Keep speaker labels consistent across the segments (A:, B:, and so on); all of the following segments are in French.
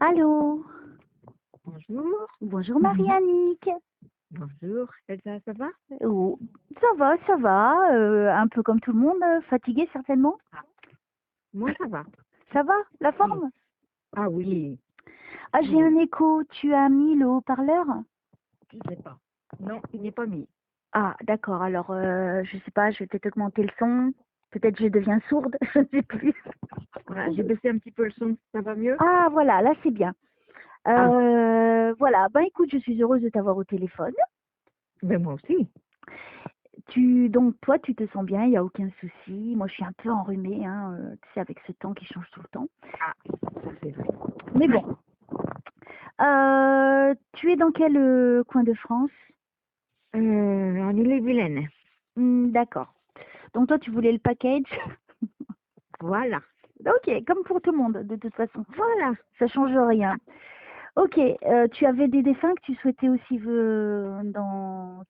A: Allô?
B: Bonjour.
A: Bonjour Marie-Annick.
B: Bonjour. Elsa, ça va?
A: Oh, ça va, un peu comme tout le monde, fatiguée certainement?
B: Moi, ça va.
A: Ça va, la
B: Oui.
A: forme?
B: Ah oui,
A: Ah, j'ai
B: oui,
A: un écho, tu as mis le haut-parleur?
B: je sais pas. Non, il n'est pas mis.
A: Ah, d'accord, alors je sais pas, je vais peut-être augmenter le son, peut-être je deviens sourde, je ne sais plus.
B: Voilà, j'ai baissé un petit peu le son. Ça va mieux?
A: Ah, voilà, là c'est bien.
B: Ah,
A: Voilà, ben écoute, je suis heureuse de t'avoir au téléphone.
B: ben moi aussi.
A: Donc toi, tu te sens bien, il n'y a aucun souci. Moi, je suis un peu enrhumée, hein, tu sais, avec ce temps qui change tout le temps.
B: Ah, ça c'est vrai.
A: Mais bon. Tu es dans quel coin de France?
B: En Ille-et-Vilaine.
A: D'accord. Donc toi, tu voulais le package?
B: Voilà.
A: Ok, comme pour tout le monde, de toute façon.
B: Voilà.
A: Ça change rien. Ok, tu avais des défunts que tu souhaitais aussi qui
B: Ben,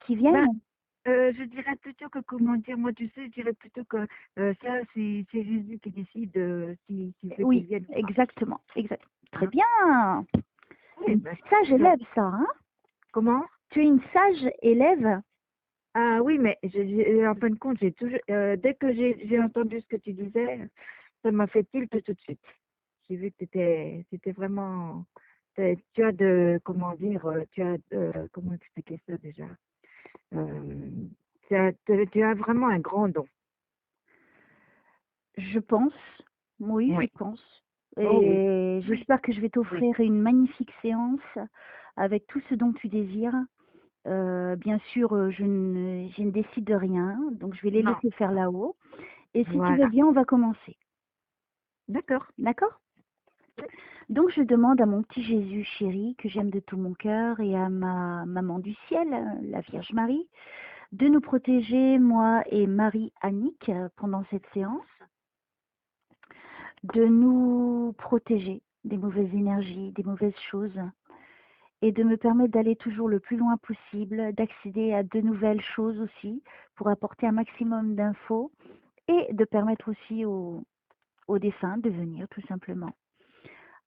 A: viennent?
B: je dirais plutôt que, comment dire, moi, tu sais, je dirais plutôt que ça, c'est Jésus qui décide s'il veut qu'il
A: Oui,
B: vienne ou pas.
A: exactement, exact. Très
B: Hein?
A: bien.
B: Oui,
A: Une
B: ben,
A: sage
B: ça-
A: élève, ça, hein?
B: comment?
A: Tu es une sage élève?
B: Ah oui, mais en fin de compte, j'ai toujours, dès que j'ai entendu ce que tu disais, ça m'a fait tilt tout de suite. J'ai vu que c'était vraiment, tu as comment dire, comment expliquer ça déjà? Euh, tu as vraiment un grand don.
A: Je pense. Oui, je
B: Oui.
A: pense.
B: Oh oui.
A: Et
B: Oui.
A: j'espère que je vais
B: Oui.
A: t'offrir une magnifique séance avec tout ce dont tu désires. Bien sûr, je ne décide de rien, donc je vais les
B: Non.
A: laisser faire
B: Non.
A: là-haut. Et si tu veux
B: Voilà.
A: bien, on va commencer.
B: D'accord.
A: D'accord? Donc je demande à mon petit Jésus chéri, que j'aime de tout mon cœur, et à ma maman du ciel, la Vierge Marie, de nous protéger, moi et Marie-Annick, pendant cette séance, de nous protéger des mauvaises énergies, des mauvaises choses, et de me permettre d'aller toujours le plus loin possible, d'accéder à de nouvelles choses aussi, pour apporter un maximum d'infos, et de permettre aussi aux défunts de venir tout simplement.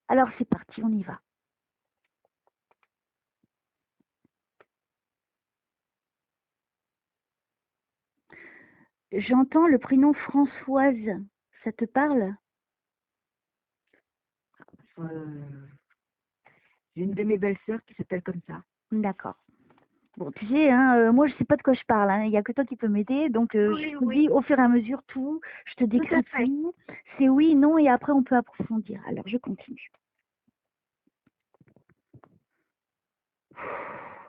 A: Alors c'est parti, on y va. J'entends le prénom Françoise, ça te parle?
B: Euh, j'ai une de mes belles-sœurs qui s'appelle comme ça.
A: D'accord. Bon, tu sais, hein, moi je sais pas de quoi je parle, hein. Il n'y a que toi qui peux m'aider, donc je
B: Oui,
A: te
B: oui,
A: dis au fur et à mesure tout, je te
B: tout à
A: décris
B: fait.
A: tout, c'est oui, non, et après on peut approfondir. Alors je continue.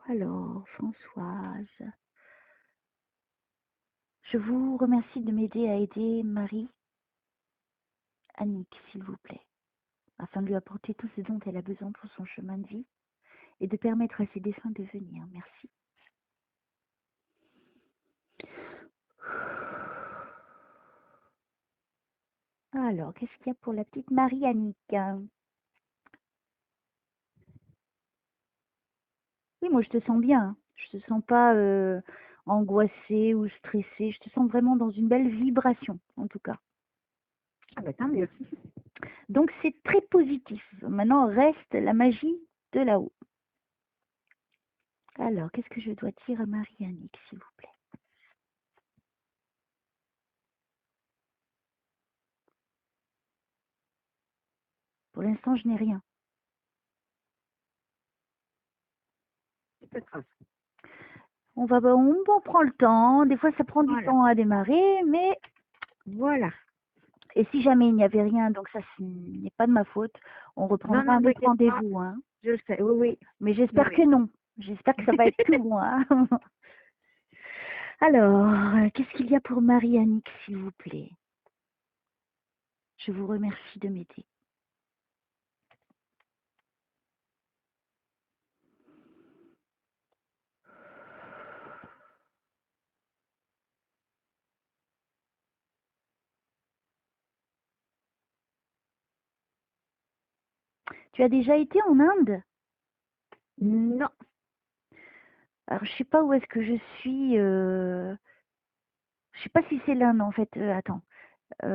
A: Alors, Françoise, je vous remercie de m'aider à aider Marie Annick, s'il vous plaît, afin de lui apporter tout ce dont elle a besoin pour son chemin de vie et de permettre à ses défunts de venir. Merci. Alors, qu'est-ce qu'il y a pour la petite Marie-Annick? Oui, moi je te sens bien, hein. Je te sens pas angoissée ou stressée. Je te sens vraiment dans une belle vibration, en tout cas.
B: Ah ben tant mieux.
A: Donc c'est très positif. Maintenant, reste la magie de là-haut. Alors, qu'est-ce que je dois dire à Marie-Annick, s'il vous plaît? Pour l'instant, je n'ai rien.
B: C'est pas grave.
A: On prend le temps. Des fois, ça prend du
B: Voilà.
A: temps à démarrer, mais
B: Voilà.
A: et si jamais il n'y avait rien, donc ça, ce n'est pas de ma faute, on
B: Non,
A: reprendra
B: non,
A: un autre
B: t'inquiète pas.
A: rendez-vous, hein.
B: Je le sais. Oui, oui.
A: Mais
B: Oui,
A: j'espère
B: oui.
A: que non. J'espère que ça va être tout, moi. Alors, qu'est-ce qu'il y a pour Marie-Annick, s'il vous plaît? Je vous remercie de m'aider. Tu as déjà été en Inde?
B: Non.
A: Alors, je sais pas où est-ce que je suis. Je sais pas si c'est l'Inde, en fait. Attends. Tu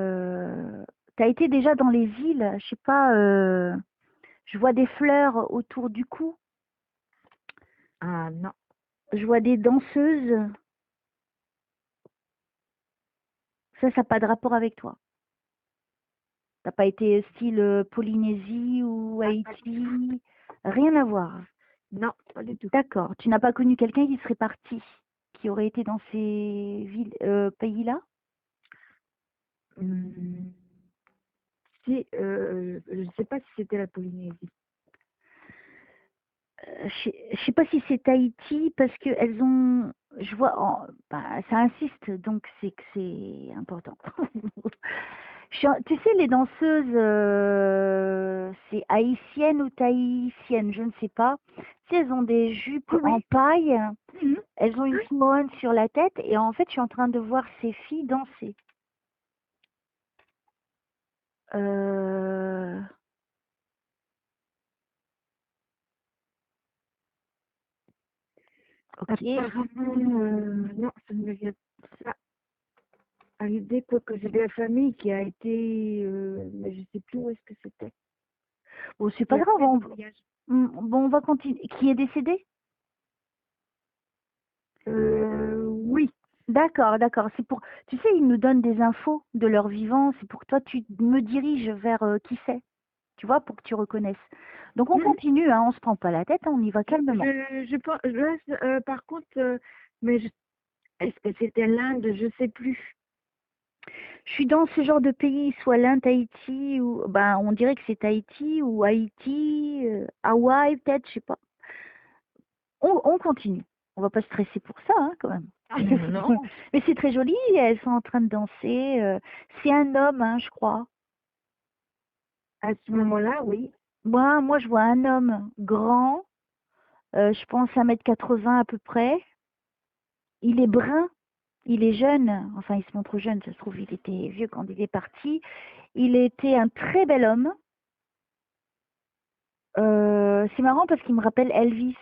A: as été déjà dans les îles? Je sais pas. Je vois des fleurs autour du cou.
B: Ah non.
A: Je vois des danseuses. Ça n'a pas de rapport avec toi. T'as pas été style Polynésie ou
B: Ah, pas du tout.
A: Haïti. Rien à voir.
B: Non, pas du tout.
A: D'accord. Tu n'as pas connu quelqu'un qui serait parti, qui aurait été dans ces villes, pays-là?
B: Hmm, si, je ne sais pas si c'était la Polynésie.
A: Je sais pas si c'est Tahiti parce que elles ont, je vois, bah, ça insiste donc c'est que c'est important. Tu sais, les danseuses, c'est haïtienne ou tahitienne, je ne sais pas. Tu sais, elles ont des jupes
B: Oui,
A: en
B: oui.
A: paille,
B: Mhm.
A: elles ont une samoane sur la tête et en fait, je suis en train de voir ces filles danser. Euh, ok.
B: Apparemment, non, ça ne me vient pas à l'idée, quoique j'ai de la famille qui a été, mais je ne sais plus où est-ce que c'était,
A: Bon, c'est pas
B: qui a
A: grave,
B: fait des voyages.
A: bon, on va continuer. Qui est décédé?
B: Oui.
A: D'accord, d'accord. C'est pour, tu sais, ils nous donnent des infos de leur vivant. C'est pour que toi, tu me diriges vers qui c'est, tu vois, pour que tu reconnaisses. Donc, on
B: Mhm.
A: continue, hein, on se prend pas la tête, hein, on y va calmement.
B: Je pense, là, par contre, mais est-ce que c'était l'Inde? Je ne sais plus.
A: Je suis dans ce genre de pays, soit l'Inde, Tahiti, ou, ben, on dirait que c'est Tahiti ou Haïti, Hawaï, peut-être, je sais pas. On continue. On va pas stresser pour ça, hein, quand même.
B: Ah non,
A: Mais c'est très joli, elles sont en train de danser. C'est un homme, hein, je crois.
B: à ce moment-là, oui.
A: Moi, je vois un homme grand, je pense 1,80 m à peu près. Il est brun, il est jeune, enfin il se montre jeune, ça se trouve il était vieux quand il est parti. Il était un très bel homme. C'est marrant parce qu'il me rappelle Elvis.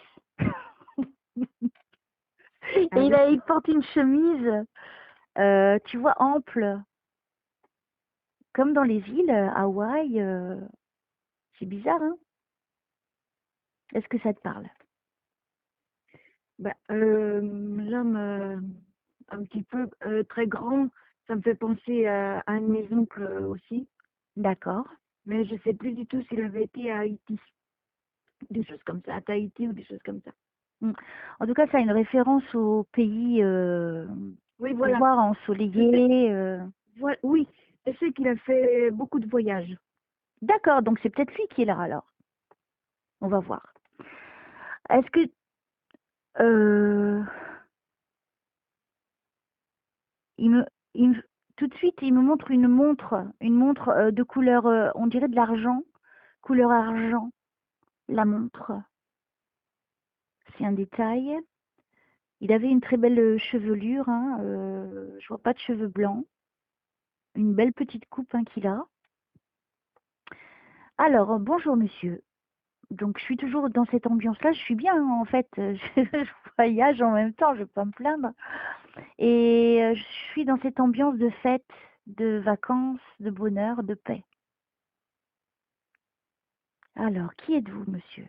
A: Et
B: Ah oui.
A: il porte une chemise, tu vois, ample, comme dans les îles, Hawaï. C'est bizarre, hein? Est-ce que ça te parle?
B: Bah, l'homme un petit peu très grand, ça me fait penser à un de mes oncles aussi,
A: D'accord.
B: mais je ne sais plus du tout s'il avait été à Haïti, des choses comme ça, à Tahiti ou des choses comme ça.
A: Mm. En tout cas, ça a une référence au pays,
B: Oui,
A: tu
B: voilà.
A: vois,
B: Je sais,
A: ensoleillé.
B: oui, je sais qu'il a fait beaucoup de voyages.
A: D'accord, donc c'est peut-être lui qui est là alors. On va voir. Est-ce que euh, il me, il me- tout de suite il me montre une montre de couleur, on dirait de l'argent, couleur argent. La montre, c'est un détail. Il avait une très belle chevelure, hein, je vois pas de cheveux blancs. Une belle petite coupe hein, qu'il a. Alors, bonjour monsieur. Donc, je suis toujours dans cette ambiance-là. Je suis bien, hein, en fait. Je voyage en même temps, je ne vais pas me plaindre. Et je suis dans cette ambiance de fête, de vacances, de bonheur, de paix. Alors, qui êtes-vous, monsieur?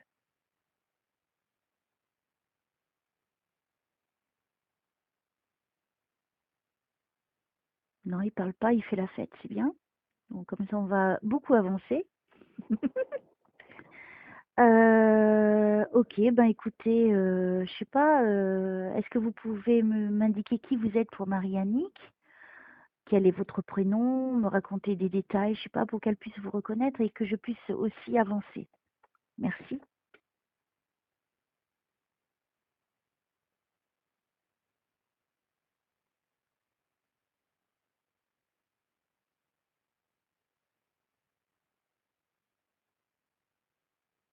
A: Non, il parle pas, il fait la fête, c'est bien. Donc, comme ça, on va beaucoup avancer. Ok, ben écoutez, je sais pas, est-ce que vous pouvez m'indiquer qui vous êtes pour Marie-Annick? Quel est votre prénom? Me raconter des détails, je sais pas, pour qu'elle puisse vous reconnaître et que je puisse aussi avancer. Merci.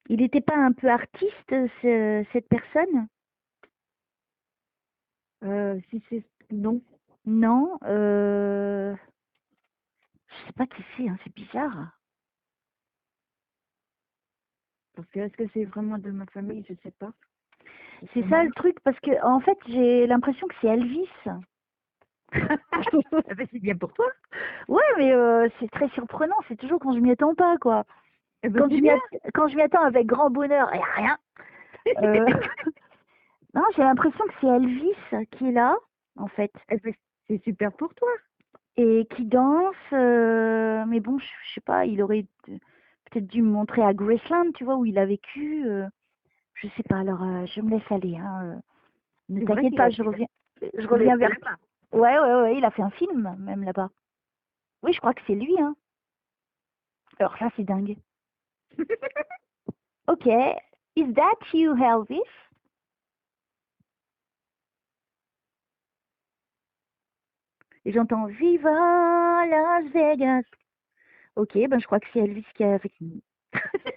A: Il n'était pas un peu artiste, cette personne?
B: Si c'est non,
A: Non, je sais pas qui c'est, hein, c'est bizarre.
B: parce que est-ce que c'est vraiment de ma famille, je ne sais pas. C'est
A: C'est ça le
B: dommage.
A: truc, parce que en fait, j'ai l'impression que c'est Elvis.
B: Ah ben, c'est bien pour toi.
A: Ouais, mais c'est très surprenant, c'est toujours quand je m'y attends pas, quoi.
B: Eh ben, c'est bien.
A: Quand je m'y attends avec grand bonheur, il n'y a rien. Euh, non, j'ai l'impression que c'est Elvis qui est là, en fait,
B: Eh ben, c'est super pour toi.
A: et qui danse. Mais bon, je sais pas, il aurait peut-être dû me montrer à Graceland, tu vois, où il a vécu. Je sais pas, alors je me laisse aller. Hein, ne
B: C'est vrai
A: t'inquiète
B: qu'il
A: pas,
B: a,
A: je
B: il a
A: reviens
B: été
A: vers.
B: là-bas.
A: Ouais, il a fait un film, même là-bas. Oui, je crois que c'est lui, hein. Alors ça, c'est dingue. Ok, is that you, Elvis? Et j'entends Viva Las Vegas. Ok, ben je crois que c'est Elvis qui est avec nous.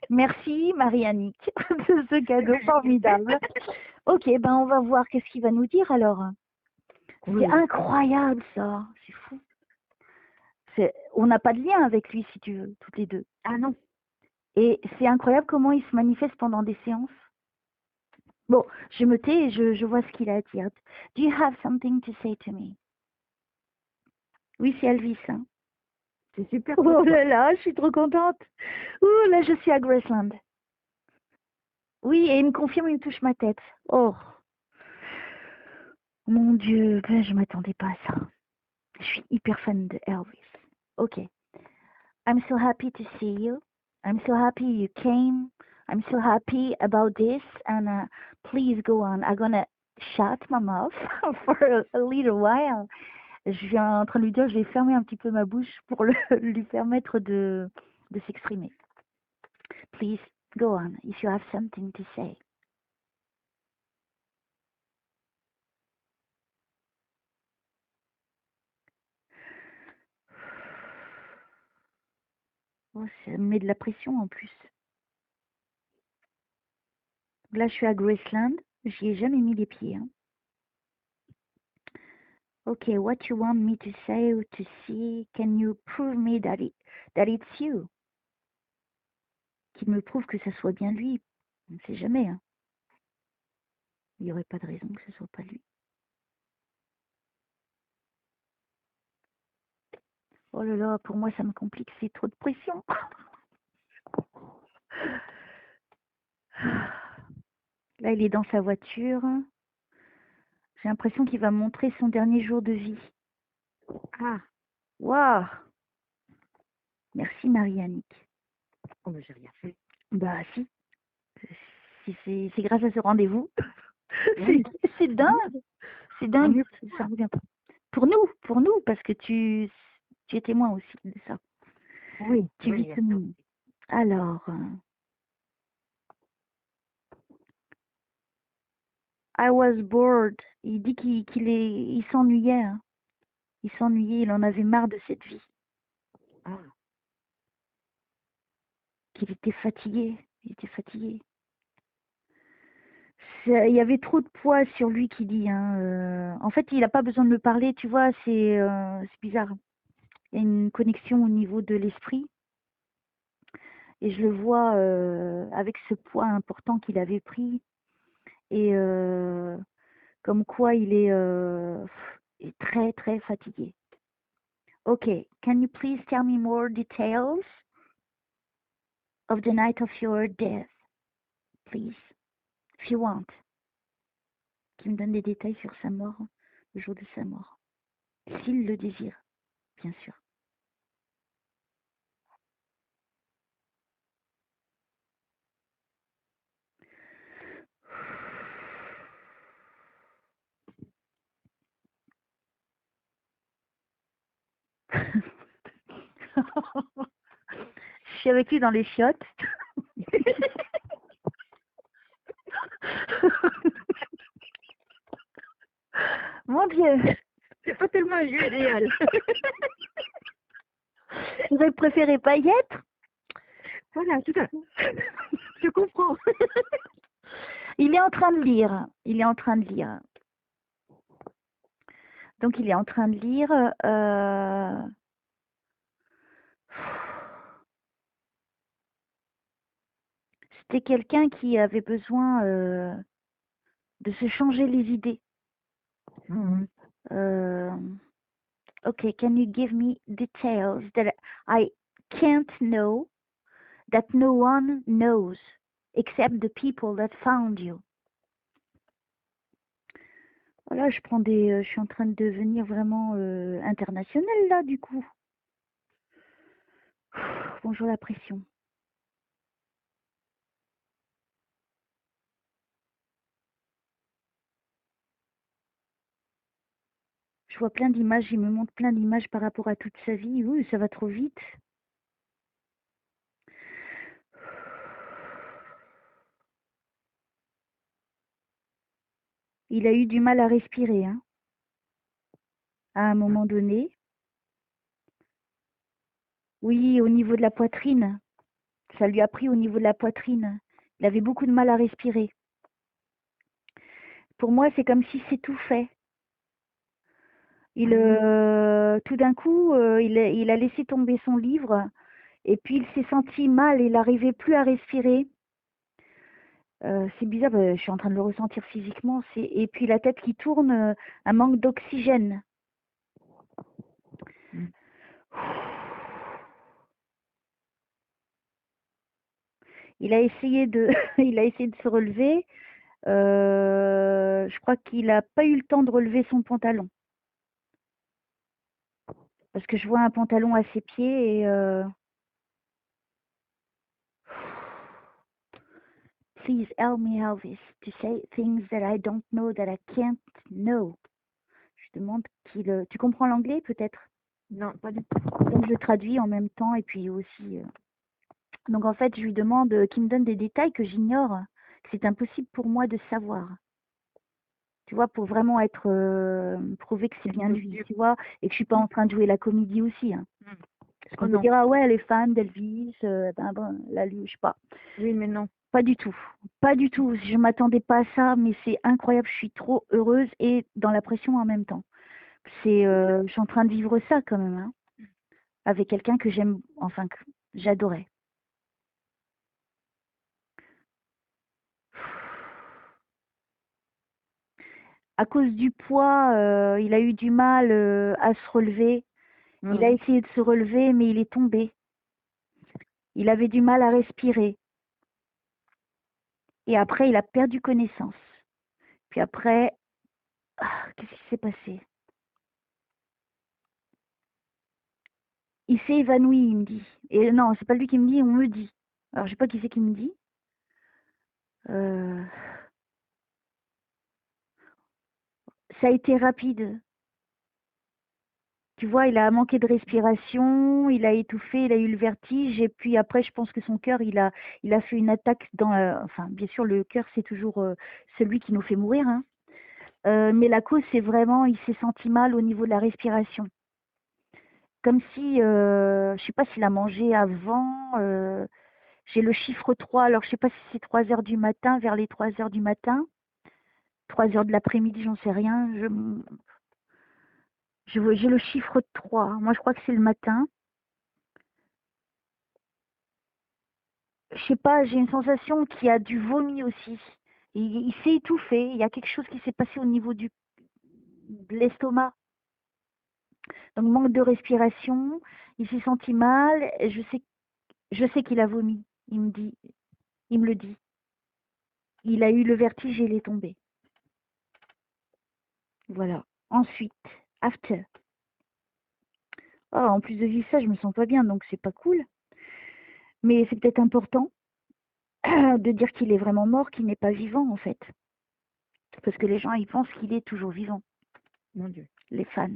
A: Merci Marie-Annick de ce cadeau formidable. Ok, ben on va voir qu'est-ce qu'il va nous dire alors. C'est
B: Oui.
A: incroyable ça, c'est fou. On n'a pas de lien avec lui si tu veux, toutes les deux.
B: Ah non.
A: Et c'est incroyable comment il se manifeste pendant des séances. Bon, je me tais et je vois ce qu'il a à dire. Do you have something to say to me? Oui, c'est Elvis. Hein.
B: C'est super pour
A: Oh
B: toi.
A: là là, je suis trop contente. Ouh, là, je suis à Graceland. Oui, et il me confirme, il me touche ma tête. Oh, mon Dieu, ben, je m'attendais pas à ça. Je suis hyper fan de Elvis. Ok. I'm so happy to see you. I'm so happy you came. I'm so happy about this. And please go on. I'm gonna shut my mouth for a little while. Je suis en train de lui dire, je vais fermer un petit peu ma bouche pour lui permettre de s'exprimer. Please go on if you have something to say. Oh, ça me met de la pression en plus. Là, je suis à Graceland. J'y ai jamais mis les pieds. Hein. Okay, what you want me to say or to see? Can you prove me that it's you? Qu'il me prouve que ça soit bien lui. On ne sait jamais. Hein. Il n'y aurait pas de raison que ce soit pas lui. Oh là là, pour moi, ça me complique. C'est trop de pression. Là, il est dans sa voiture. J'ai l'impression qu'il va montrer son dernier jour de vie.
B: Ah.
A: Waouh! Merci Marie-Annick.
B: Oh, mais j'ai rien fait.
A: Bah si, c'est grâce à ce rendez-vous.
B: Oui.
A: C'est dingue. C'est
B: Tant
A: dingue.
B: mieux.
A: Ça revient pas. Pour nous, parce que tu es témoin aussi de ça.
B: Oui.
A: Tu vis comme nous. Alors, I was bored. Il dit qu'il s'ennuyait. Hein. Il s'ennuyait, il en avait marre de cette vie.
B: Ah.
A: Qu'il était fatigué. Il était fatigué. Il y avait trop de poids sur lui qui dit. Hein. En fait, il n'a pas besoin de me parler, tu vois, c'est bizarre. Il y a une connexion au niveau de l'esprit. Et je le vois avec ce poids important qu'il avait pris. Et comme quoi il est très, très fatigué. Okay, can you please tell me more details of the night of your death, please, if you want? Qu'il me donne des détails sur sa mort, le jour de sa mort. S'il le désire, bien sûr. Je suis avec lui dans les chiottes. Mon Dieu,
B: C'est pas tellement un lieu idéal.
A: j'aurais préféré pas y être.
B: Voilà, tout ça. Je comprends.
A: Il est en train de lire. Il est en train de lire. Donc, il est en train de lire. C'était quelqu'un qui avait besoin de se changer les idées. Okay, can you give me details that I can't know that no one knows except the people that found you. Voilà, je suis en train de devenir vraiment internationale là, du coup. Bonjour la pression. Je vois plein d'images, il me montre plein d'images par rapport à toute sa vie. Oui, ça va trop vite. Il a eu du mal à respirer, hein, à un moment donné. Oui, au niveau de la poitrine. Ça lui a pris au niveau de la poitrine. Il avait beaucoup de mal à respirer. Pour moi, c'est comme s'il s'étouffait. Tout d'un coup, il a laissé tomber son livre et puis il s'est senti mal, il n'arrivait plus à respirer. C'est bizarre, je suis en train de le ressentir physiquement. Et puis la tête qui tourne, un manque d'oxygène. Il a essayé de, il a essayé de se relever. Je crois qu'il n'a pas eu le temps de relever son pantalon. Parce que je vois un pantalon à ses pieds et Please help me, Elvis, to say things that I don't know, that I can't know. Je demande qu'il... Tu comprends l'anglais peut-être?
B: Non, pas du tout.
A: Donc je traduis en même temps et puis aussi... Donc en fait, je lui demande qu'il me donne des détails que j'ignore, que c'est impossible pour moi de savoir. Tu vois, pour vraiment être... prouver que c'est bien lui, tu vois, et que je suis pas en train de jouer la comédie aussi. Hein. Parce qu'on peut dire, ah ouais, elle est fan d'Elvis, ben bon, là, lui, je sais pas.
B: Oui, mais non.
A: Pas du tout. Pas du tout. Je ne m'attendais pas à ça, mais c'est incroyable. Je suis trop heureuse et dans la pression en même temps. Je suis en train de vivre ça quand même, hein, avec quelqu'un que j'aime, enfin, que j'adorais. À cause du poids, il a eu du mal à se relever. Il a essayé de se relever, mais il est tombé. Il avait du mal à respirer. Et après, il a perdu connaissance. Puis après, qu'est-ce qui s'est passé? Il s'est évanoui, il me dit. Et non, c'est pas lui qui me dit, on me dit. Alors, je sais pas qui c'est qui me dit. Ça a été rapide. Tu vois, il a manqué de respiration, il a étouffé, il a eu le vertige. Et puis après, je pense que son cœur, il a fait une attaque dans... enfin, bien sûr, le cœur, c'est toujours celui qui nous fait mourir. Hein. Mais la cause, c'est vraiment, il s'est senti mal au niveau de la respiration. Comme si, je sais pas s'il a mangé avant... j'ai le chiffre 3, alors je sais pas si c'est 3 heures du matin, vers les 3 heures du matin, 3 heures de l'après-midi, j'en sais rien. J'ai le chiffre 3. Moi, je crois que c'est le matin. Je sais pas, j'ai une sensation qu'il y a du vomi aussi. Il s'est étouffé. Il y a quelque chose qui s'est passé au niveau de l'estomac. Donc, manque de respiration. Il s'est senti mal. Et je sais qu'il a vomi. Il me le dit. Il a eu le vertige et il est tombé. Voilà. Ensuite, after. Oh, en plus de vivre ça, je me sens pas bien, donc c'est pas cool. Mais c'est peut-être important de dire qu'il est vraiment mort, qu'il n'est pas vivant en fait. Parce que les gens, ils pensent qu'il est toujours vivant.
B: Mon Dieu.
A: Les fans.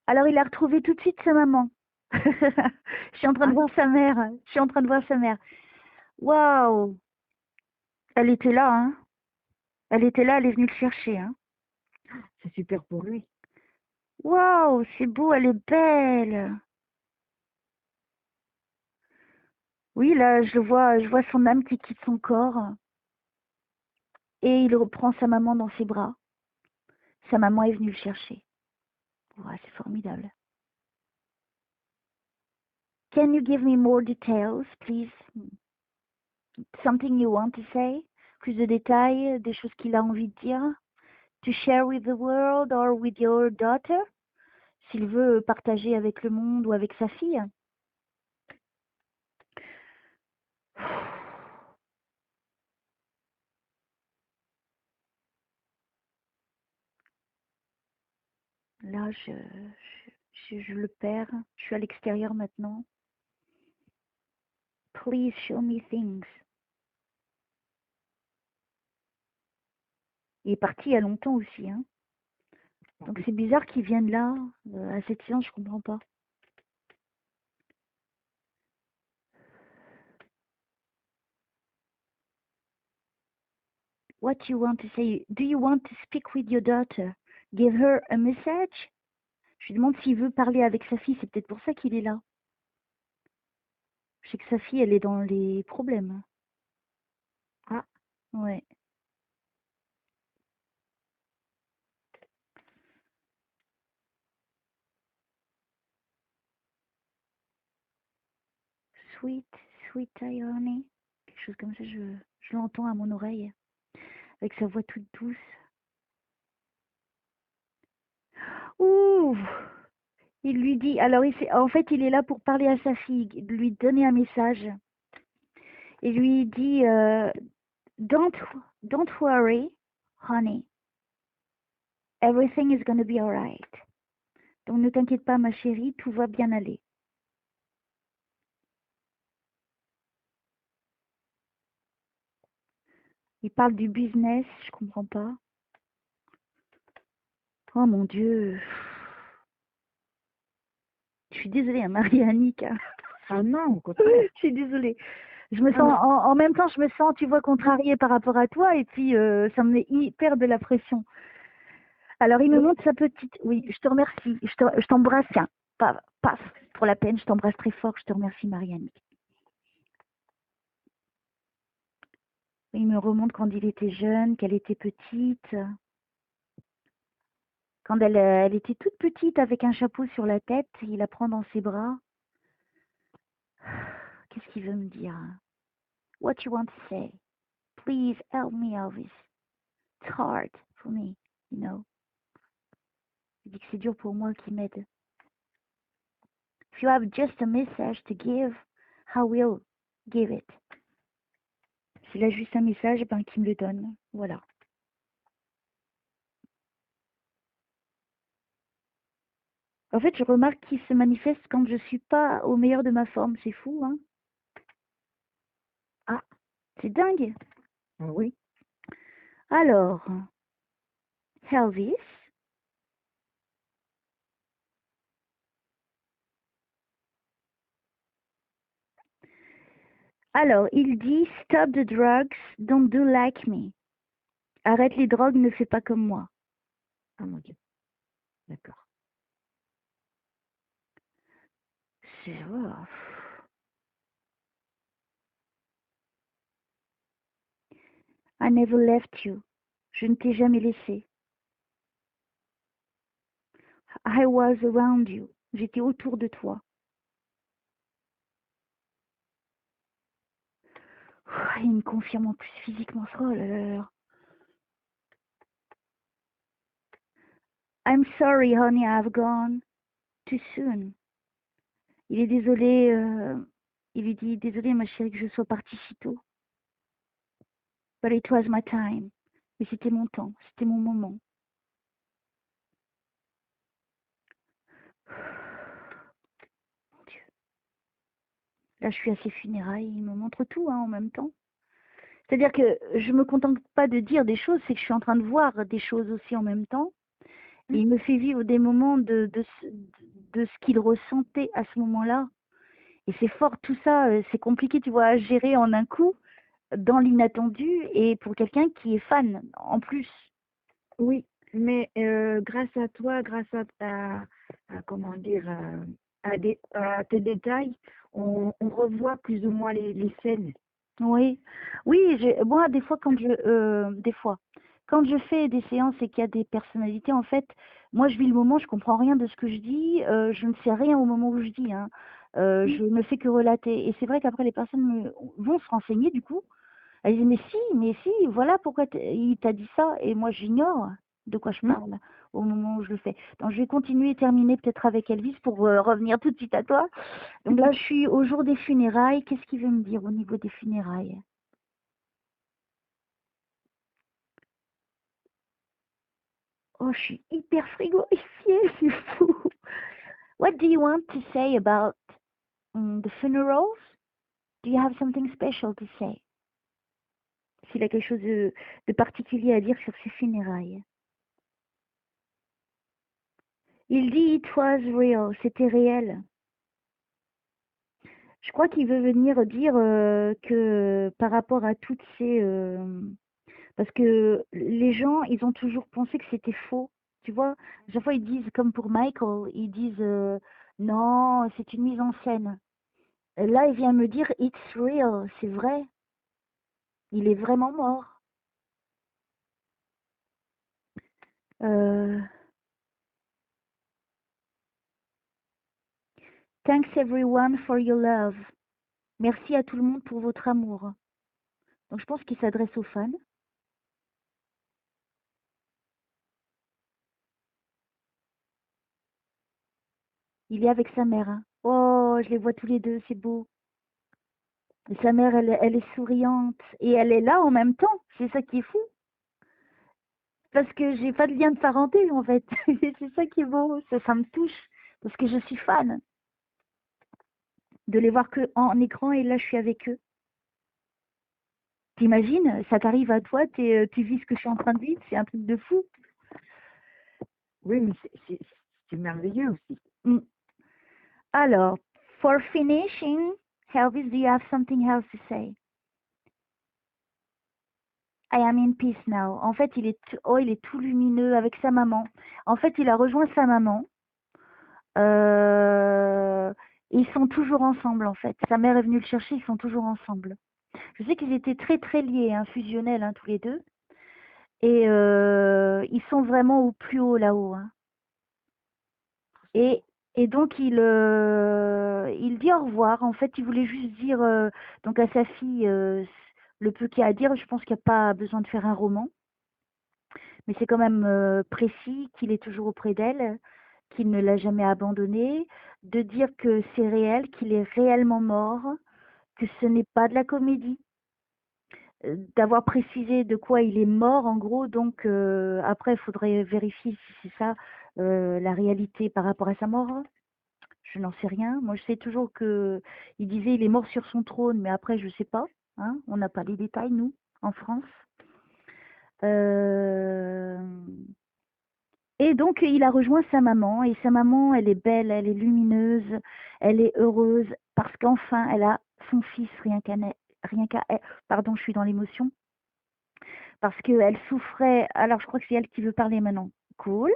A: Alors il a retrouvé tout de suite sa maman. Je suis en train de voir sa mère. Je suis en train de voir sa mère. Waouh! Elle était là, hein? Elle était là, elle est venue le chercher, hein?
B: C'est super pour lui.
A: Waouh, c'est beau, elle est belle. Oui, là, je vois son âme qui quitte son corps. Et il reprend sa maman dans ses bras. Sa maman est venue le chercher. Wow, c'est formidable. Can you give me more details, please? Something you want to say? Plus de détails, des choses qu'il a envie de dire? To share with the world or with your daughter? s'il veut partager avec le monde ou avec sa fille. Là, je le perds. Je suis à l'extérieur maintenant. Please show me things. Il est parti il y a longtemps aussi, hein. Donc c'est bizarre qu'il vienne là, à cette séance, je comprends pas. What you want to say? Do you want to speak with your daughter? Give her a message? Je lui demande s'il veut parler avec sa fille, c'est peut-être pour ça qu'il est là. Je sais que sa fille, elle est dans les problèmes.
B: Ah,
A: Ouais. Sweet, sweet irony. Quelque chose comme ça, je l'entends à mon oreille, avec sa voix toute douce. Ouh! Il lui dit, alors en fait, il est là pour parler à sa fille, lui donner un message. Il lui dit, don't, don't worry, honey. Everything is gonna be alright. Donc ne t'inquiète pas, ma chérie, tout va bien aller. Il parle du business, je comprends pas. Oh mon Dieu. Je suis désolée, hein, Marie-Annick.
B: ah non, au contraire.
A: Je suis désolée. Je me
B: Ah,
A: sens,
B: mais
A: en même temps, je me sens, tu vois, contrariée par rapport à toi, et puis ça me met hyper de la pression. Alors, il me montre sa petite. Oui, je te remercie. Je t'embrasse, tiens. Paf, paf, pour la peine, je t'embrasse très fort. Je te remercie, Marianne. Il me remonte quand il était jeune, qu'elle était petite. Quand elle était toute petite avec un chapeau sur la tête, il la prend dans ses bras. Qu'est-ce qu'il veut me dire? What you want to say? Please help me, Elvis. It's hard for me, you know. Il dit que c'est dur pour moi qu'il m'aide. If you have just a message to give, I will give it. S'il a juste un message, ben qu'il me le donne. Voilà. En fait, je remarque qu'il se manifeste quand je suis pas au meilleur de ma forme. C'est fou, hein?
B: ah,
A: C'est dingue.
B: oui.
A: Alors, Elvis. Alors, il dit Stop the drugs, don't do like me. Arrête les drogues, ne fais pas comme moi.
B: Ah mon Dieu. D'accord.
A: C'est oh. I never left you. Je ne t'ai jamais laissé. I was around you. J'étais autour de toi. Il me confirme en plus physiquement. Oh là là là. I'm sorry, honey, I've gone too soon. Il est désolé. Il lui dit désolé, ma chérie, que je sois partie si tôt. But it was my time. Mais c'était mon temps, c'était mon moment. Mon Dieu. Là, je suis à ses funérailles. Il me montre tout, hein, en même temps. C'est-à-dire que je me contente pas de dire des choses, c'est que je suis en train de voir des choses aussi en même temps. Et il me fait vivre des moments de ce qu'il ressentait à ce moment-là. Et c'est fort, tout ça, c'est compliqué, tu vois, à gérer en un coup, dans l'inattendu, et pour quelqu'un qui est fan, en plus.
B: Oui, mais grâce à toi, grâce comment dire, à tes détails, on revoit plus ou moins les scènes.
A: Oui, oui, moi, des fois, quand je fais des séances et qu'il y a des personnalités, en fait, moi, je vis le moment, je comprends rien de ce que je dis, je ne sais rien au moment où je dis, hein. Je ne fais que relater. Et c'est vrai qu'après, les personnes vont se renseigner, du coup. Elles disent, mais si, voilà pourquoi il t'a dit ça. Et moi, j'ignore de quoi je
B: Hmm.
A: parle. au moment où je le fais. Donc je vais continuer et terminer peut-être avec Elvis pour revenir tout de suite à toi. Donc là, je suis au jour des funérailles. Qu'est-ce qu'il veut me dire au niveau des funérailles? Oh, je suis hyper frigorifiée, c'est fou. What do you want to say about the funerals? Do you have something special to say? S'il a quelque chose de particulier à dire sur ses funérailles. Il dit it was real, c'était réel. Je crois qu'il veut venir dire que par rapport à toutes ces... parce que les gens, ils ont toujours pensé que c'était faux. Tu vois, à chaque fois ils disent, comme pour Michael, ils disent non, c'est une mise en scène. Et là, il vient me dire it's real, c'est vrai. Il est vraiment mort. Euh, Thanks everyone for your love. Merci à tout le monde pour votre amour. Donc je pense qu'il s'adresse aux fans. Il est avec sa mère. Hein. Oh, je les vois tous les deux, c'est beau. Et sa mère, elle est souriante. Et elle est là en même temps. C'est ça qui est fou. Parce que j'ai pas de lien de parenté, en fait. C'est ça qui est beau. Ça me touche. Parce que je suis fan de les voir que en écran et là, je suis avec eux. T'imagines, ça t'arrive à toi, tu vis ce que je suis en train de vivre. C'est un truc de fou.
B: Oui, mais c'est merveilleux aussi.
A: Mm. Alors, for finishing, Elvis, do you have something else to say? I am in peace now. En fait, il est tout lumineux avec sa maman. En fait, il a rejoint sa maman. Euh, Ils sont toujours ensemble, en fait. Sa mère est venue le chercher, ils sont toujours ensemble. Je sais qu'ils étaient très, très liés, hein, fusionnels, hein, tous les deux. Et ils sont vraiment au plus haut là-haut. Hein. Et, et donc, il dit au revoir. En fait, il voulait juste dire donc à sa fille le peu qu'il y a à dire. Je pense qu'il n'y a pas besoin de faire un roman. Mais c'est quand même précis qu'il est toujours auprès d'elle, qu'il ne l'a jamais abandonnée, de dire que c'est réel, qu'il est réellement mort, que ce n'est pas de la comédie, d'avoir précisé de quoi il est mort en gros, donc après il faudrait vérifier si c'est ça la réalité par rapport à sa mort. Je n'en sais rien. Moi je sais toujours que il disait il est mort sur son trône, mais après je sais pas. Hein, on n'a pas les détails nous en France. Euh, Et donc, il a rejoint sa maman, et sa maman, elle est belle, elle est lumineuse, elle est heureuse, parce qu'enfin, elle a son fils, rien qu'à elle. Pardon, je suis dans l'émotion, parce qu'elle souffrait. Alors, je crois que c'est elle qui veut parler maintenant. Cool.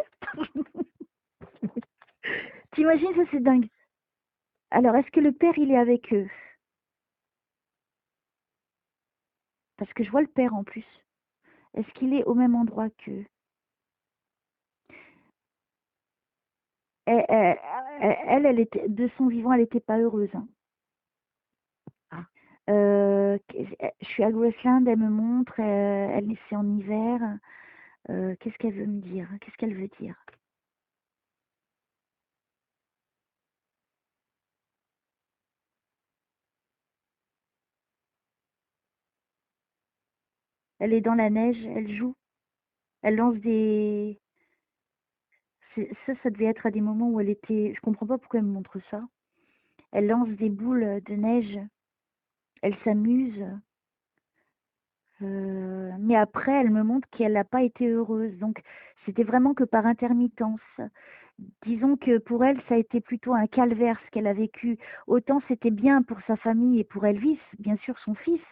A: T'imagines, ça, c'est dingue. Alors, est-ce que le père, il est avec eux? Parce que je vois le père en plus. Est-ce qu'il est au même endroit qu'eux? Elle était, de son vivant, elle n'était pas heureuse. Hein.
B: Ah,
A: Je suis à Graceland, elle me montre, c'est en hiver. Qu'est-ce qu'elle veut me dire? Qu'est-ce qu'elle veut dire? Elle est dans la neige, elle joue, elle lance des... Ça devait être à des moments où elle était... Je comprends pas pourquoi elle me montre ça. Elle lance des boules de neige, elle s'amuse. Mais après, elle me montre qu'elle n'a pas été heureuse. Donc, c'était vraiment que par intermittence. Disons que pour elle, ça a été plutôt un calvaire ce qu'elle a vécu. Autant c'était bien pour sa famille et pour Elvis, bien sûr son fils,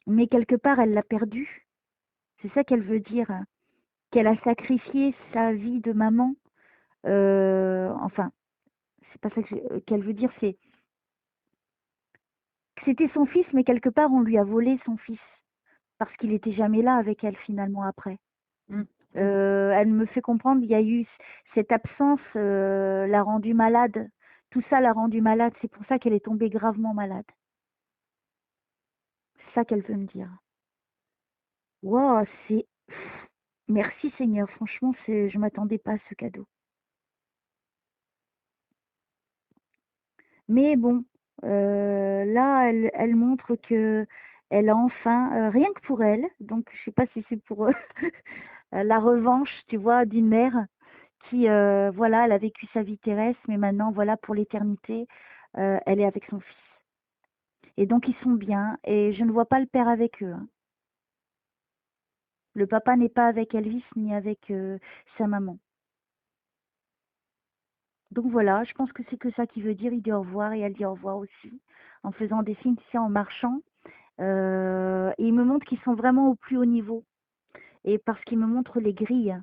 A: mais quelque part, elle l'a perdu. C'est ça qu'elle veut dire, hein. Qu'elle a sacrifié sa vie de maman. Enfin, c'est pas ça qu'elle veut dire, c'est que c'était son fils, mais quelque part, on lui a volé son fils parce qu'il n'était jamais là avec elle finalement après.
B: mm.
A: Elle me fait comprendre, il y a eu cette absence, l'a rendue malade. Tout ça l'a rendue malade. C'est pour ça qu'elle est tombée gravement malade. C'est ça qu'elle veut me dire. Wow, c'est... Merci Seigneur, franchement, je m'attendais pas à ce cadeau. Mais bon, là, elle montre que elle a enfin, rien que pour elle, donc je sais pas si c'est pour la revanche, tu vois, d'une mère qui, voilà, elle a vécu sa vie terrestre, mais maintenant, voilà, pour l'éternité, elle est avec son fils. Et donc ils sont bien, et je ne vois pas le père avec eux, hein. Le papa n'est pas avec Elvis ni avec sa maman. Donc voilà, je pense que c'est que ça qui veut dire. Il dit au revoir et elle dit au revoir aussi, en faisant des signes, tu sais, en marchant. Et il me montre qu'ils sont vraiment au plus haut niveau. Et parce qu'il me montre les grilles,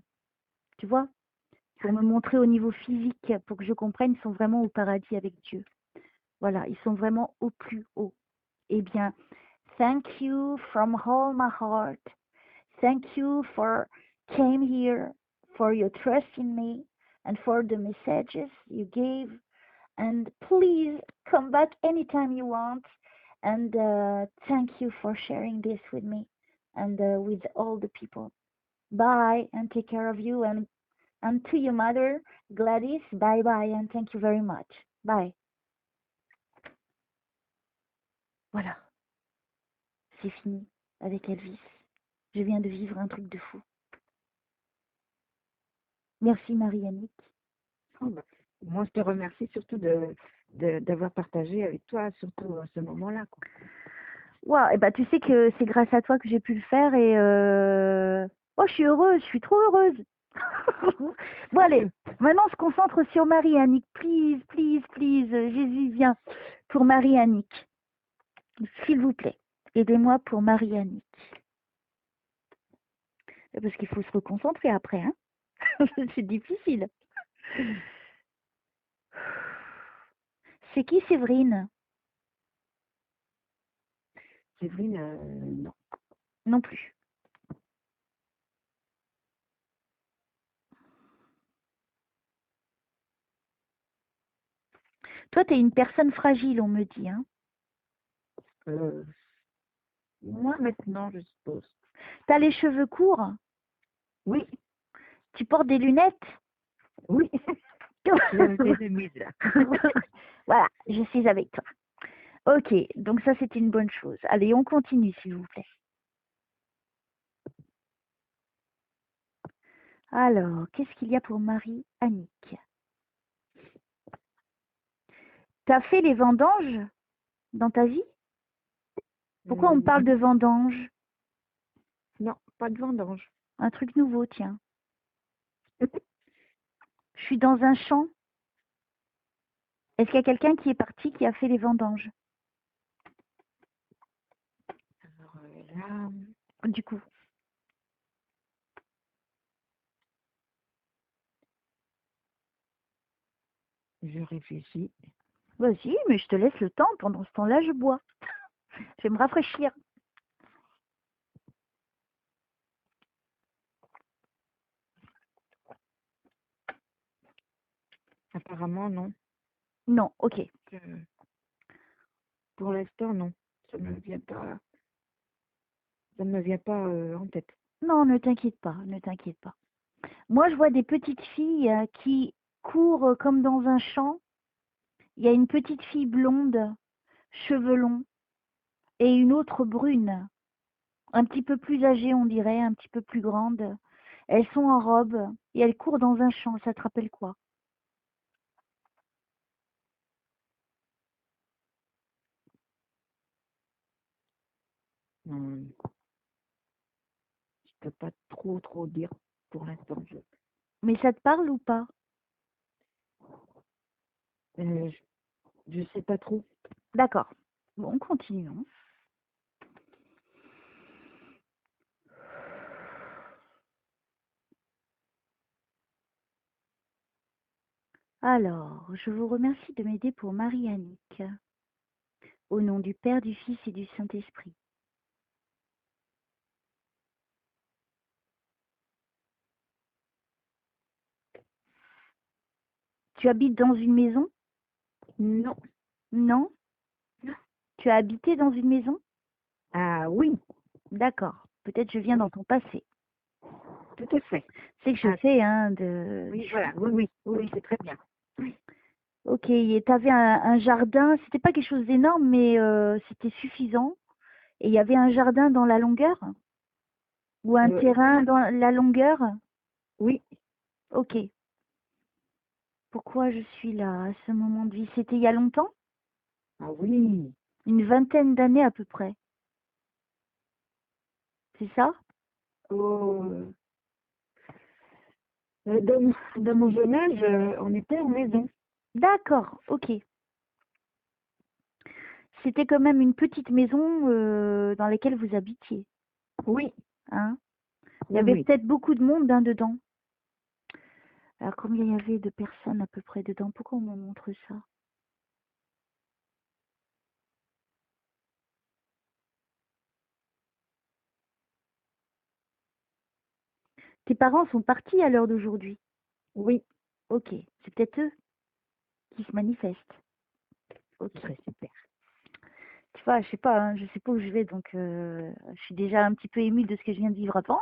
A: tu vois, pour me montrer au niveau physique, pour que je comprenne, ils sont vraiment au paradis avec Dieu. Voilà, ils sont vraiment au plus haut. Eh bien, thank you from all my heart. Thank you for came here, for your trust in me, and for the messages you gave. And please come back anytime you want. And thank you for sharing this with me and with all the people. Bye and take care of you. And to your mother, Gladys, bye bye and thank you very much. Bye. Voilà, c'est fini avec Elvis. Je viens de vivre un truc de fou. Merci Marie-Annick.
B: Oh, bah, moi, je te remercie surtout d'avoir partagé avec toi, surtout à ce moment-là, quoi.
A: Wow, et bah tu sais que c'est grâce à toi que j'ai pu le faire et oh je suis heureuse, je suis trop heureuse. Bon allez, maintenant on se concentre sur Marie-Annick. Please, please, please, Jésus viens pour Marie-Annick. S'il vous plaît, aidez-moi pour Marie-Annick. Parce qu'il faut se reconcentrer après, hein. C'est difficile. C'est qui Séverine?
B: Séverine, non.
A: Non plus. Toi, t'es une personne fragile, on me dit, hein.
B: Moi, maintenant, je suppose.
A: T'as les cheveux courts?
B: Oui,
A: Tu portes des lunettes?
B: oui. J'ai des mises, là.
A: Voilà, je suis avec toi. Ok, donc ça c'est une bonne chose. Allez, on continue s'il vous plaît. Alors, qu'est-ce qu'il y a pour Marie-Annick? T'as fait les vendanges dans ta vie? Pourquoi on me parle de vendanges?
B: Non, pas de vendange.
A: Un truc nouveau, tiens. Je suis dans un champ. Est-ce qu'il y a quelqu'un qui est parti qui a fait les vendanges?
B: Alors là,
A: Du coup,
B: je réfléchis.
A: vas-y, mais je te laisse le temps. Pendant ce temps-là, je bois. Je vais me rafraîchir.
B: Apparemment, non.
A: Non, ok.
B: Pour l'instant, non. Ça ne me vient pas. Ça ne me vient pas en tête.
A: Non, ne t'inquiète pas, ne t'inquiète pas. Moi, je vois des petites filles qui courent comme dans un champ. Il y a une petite fille blonde, cheveux longs, et une autre brune, un petit peu plus âgée, on dirait, un petit peu plus grande. Elles sont en robe et elles courent dans un champ. Ça te rappelle quoi?
B: Je peux pas trop dire pour l'instant.
A: Mais ça te parle ou pas?
B: Je sais pas trop.
A: D'accord. Bon, continuons. Alors, je vous remercie de m'aider pour Marie-Annick. Au nom du Père, du Fils et du Saint-Esprit. Tu habites dans une maison?
B: Non.
A: Non? Tu as habité dans une maison?
B: Ah oui.
A: D'accord. Peut-être je viens dans ton passé.
B: tout à fait.
A: C'est que je
B: Ah,
A: fais, hein,
B: oui, voilà, oui, c'est très bien. Oui,
A: Ok, et t'avais un jardin, c'était pas quelque chose d'énorme, mais c'était suffisant. Et il y avait un jardin dans la longueur? Ou un terrain
B: voilà,
A: dans la longueur?
B: oui.
A: Ok. Pourquoi je suis là à ce moment de vie? C'était il y a longtemps?
B: Ah oui.
A: Une vingtaine d'années à peu près. C'est ça?
B: Oh, dans mon jeune âge, on était en maison.
A: D'accord, ok. C'était quand même une petite maison dans laquelle vous habitiez,
B: Oui,
A: hein? Il y
B: oui,
A: avait
B: oui.
A: peut-être beaucoup de monde hein, dedans. Alors combien il y avait de personnes à peu près dedans? Pourquoi on me montre ça? Tes parents sont partis à l'heure d'aujourd'hui?
B: Oui,
A: Ok, c'est peut-être eux qui se manifestent. Ok.
B: ce serait super.
A: Tu vois, je sais pas, hein, je sais pas où je vais, donc je suis déjà un petit peu émue de ce que je viens de vivre avant.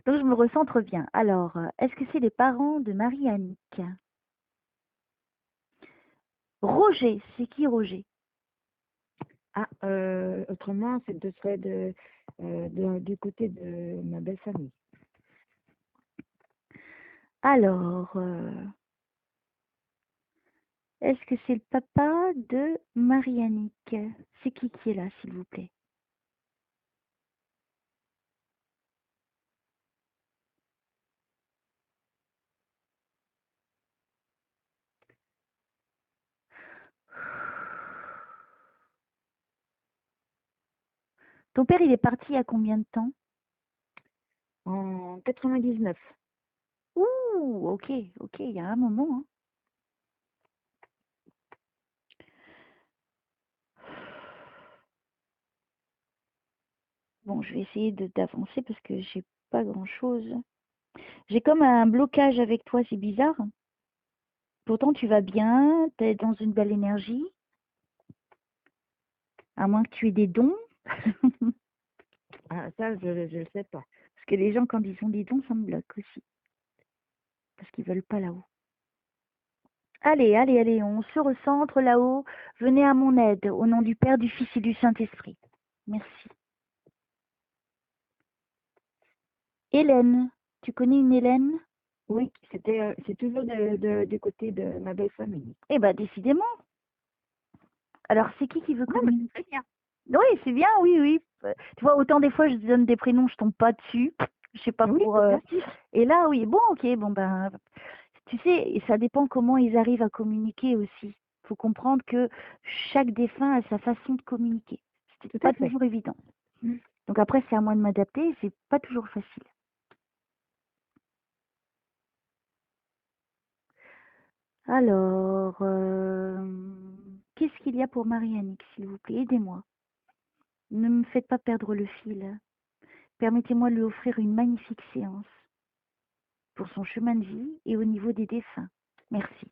A: Donc je me recentre bien. Alors, est-ce que c'est les parents de Marie-Annick? Roger, c'est qui Roger?
B: Ah, autrement, ce serait du côté de ma belle famille.
A: Alors, est-ce que c'est le papa de Marie-Annick? C'est qui est là, s'il vous plaît? Ton père, il est parti il y a combien de temps?
B: En 99.
A: Ouh, ok, ok, il y a un moment, hein. Bon, je vais essayer d'avancer parce que j'ai pas grand-chose. J'ai comme un blocage avec toi, c'est bizarre. Pourtant, tu vas bien, tu es dans une belle énergie, à moins que tu aies des dons.
B: Ah, ça, je ne le sais pas.
A: Parce que les gens, quand ils ont des dons, ça me bloque aussi. Parce qu'ils veulent pas là-haut. Allez, allez, allez, on se recentre là-haut. Venez à mon aide, au nom du Père, du Fils et du Saint-Esprit. Merci. Hélène, tu connais une Hélène?
B: Oui, c'est toujours du côté de ma belle famille.
A: Eh bien, décidément. Alors, c'est qui veut
B: Non, mais
A: communiquer?
B: c'est très bien.
A: Oui, c'est bien, oui, oui. Tu vois, autant des fois, je te donne des prénoms, je tombe pas dessus. Je sais pas
B: Oui,
A: pour...
B: tout à fait.
A: Et là, oui, bon, ok, bon, ben... Tu sais, et ça dépend comment ils arrivent à communiquer aussi. Il faut comprendre que chaque défunt a sa façon de communiquer. C'est
B: Tout
A: pas
B: à fait.
A: toujours évident.
B: Mm.
A: Donc après, c'est à moi de m'adapter, et c'est pas toujours facile. Alors, qu'est-ce qu'il y a pour Marie-Annick, s'il vous plaît? Aidez-moi. Ne me faites pas perdre le fil. Permettez-moi de lui offrir une magnifique séance pour son chemin de vie et au niveau des défunts. Merci.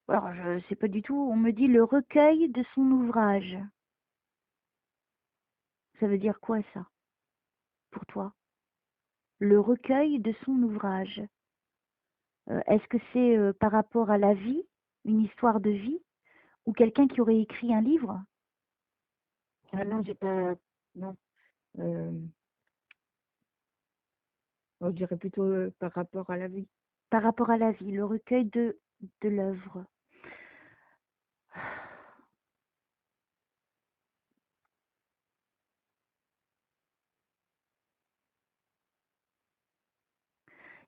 A: Alors, je sais pas du tout, on me dit le recueil de son ouvrage. Ça veut dire quoi ça, pour toi? Le recueil de son ouvrage. Est-ce que c'est par rapport à la vie, une histoire de vie, ou quelqu'un qui aurait écrit un livre?
B: Ah non, j'ai pas. Non. Euh, je dirais plutôt par rapport à la vie.
A: Par rapport à la vie, le recueil de l'œuvre.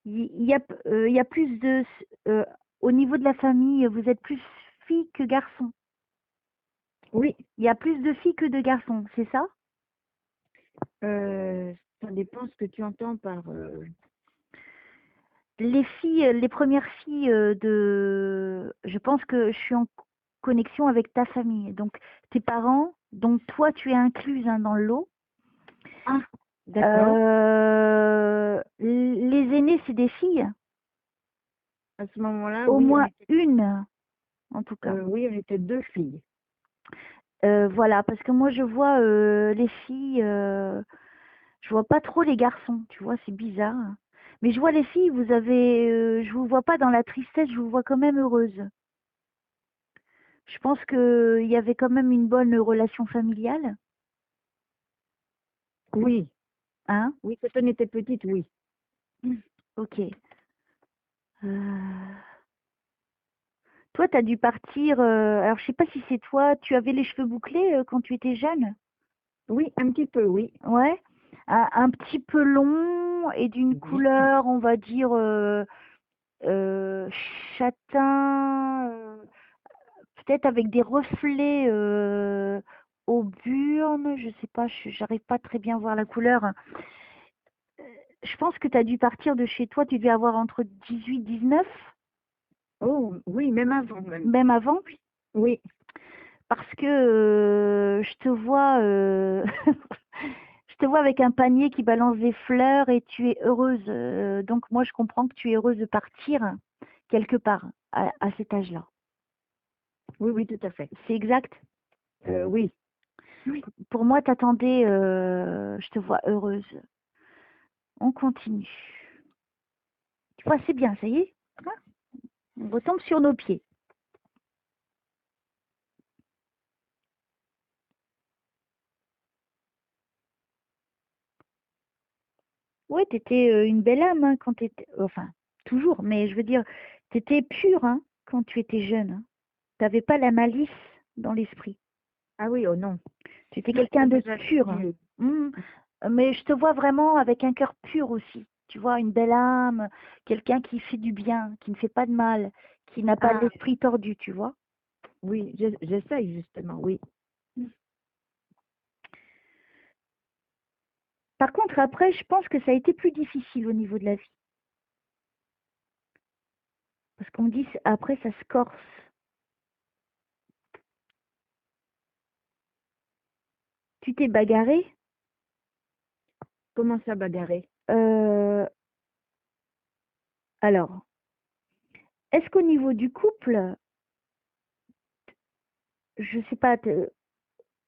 A: Il y a plus de... euh, au niveau de la famille, vous êtes plus filles que garçons.
B: Oui,
A: Il y a plus de filles que de garçons, c'est ça?
B: ça dépend ce que tu entends par.
A: Les filles, les premières filles de... Je pense que je suis en connexion avec ta famille. Donc, tes parents, donc toi, tu es incluse hein, dans le lot.
B: Ah, d'accord.
A: Les aînés, c'est des filles.
B: À ce moment-là,
A: Au
B: oui, on
A: moins
B: était.
A: une. en tout cas.
B: Oui, on était 2 filles.
A: Voilà, parce que moi je vois les filles, je vois pas trop les garçons, tu vois, c'est bizarre. Mais je vois les filles, vous avez, je vous vois pas dans la tristesse, je vous vois quand même heureuse. Je pense qu'il y avait quand même une bonne relation familiale,
B: Oui,
A: hein?
B: oui, quand on était petite, oui.
A: Ok. Toi, tu as dû partir, alors je sais pas si c'est toi, tu avais les cheveux bouclés quand tu étais jeune?
B: Oui, un petit peu, oui.
A: Ouais. Un petit peu long et d'une
B: Oui.
A: couleur, on va dire, euh, châtain, peut-être avec des reflets au burn, je sais pas, j'arrive pas très bien à voir la couleur. Je pense que tu as dû partir de chez toi, tu devais avoir entre 18, 19,
B: Oh, oui, même avant, même.
A: même avant,
B: Oui.
A: parce que je te vois, je te vois avec un panier qui balance des fleurs et tu es heureuse. Donc moi, je comprends que tu es heureuse de partir quelque part à cet âge-là.
B: Oui, oui, tout à fait.
A: C'est exact?
B: Oui. Oui.
A: Pour moi, t'attendais, je te vois heureuse. On continue. Tu vois, c'est bien, ça y est. Hein, on retombe sur nos pieds. Ouais, t'étais une belle âme hein, quand t'étais... Enfin, toujours, mais je veux dire, t'étais pure hein, quand tu étais jeune. Hein. T'avais pas la malice dans l'esprit.
B: Ah oui, oh non.
A: Tu étais quelqu'un
B: Ça
A: de
B: m'a jamais
A: pur. Hein.
B: Dieu.
A: Hmm. Mais je te vois vraiment avec un cœur pur aussi. Tu vois, une belle âme, quelqu'un qui fait du bien, qui ne fait pas de mal, qui n'a pas
B: Ah
A: l'esprit tordu, tu vois.
B: oui, j'essaye justement, oui.
A: Par contre, après, je pense que ça a été plus difficile au niveau de la vie. Parce qu'on me dit, après, ça se corse. Tu t'es bagarré.
B: Comment ça bagarrer?
A: Euh, alors, est-ce qu'au niveau du couple, je sais pas,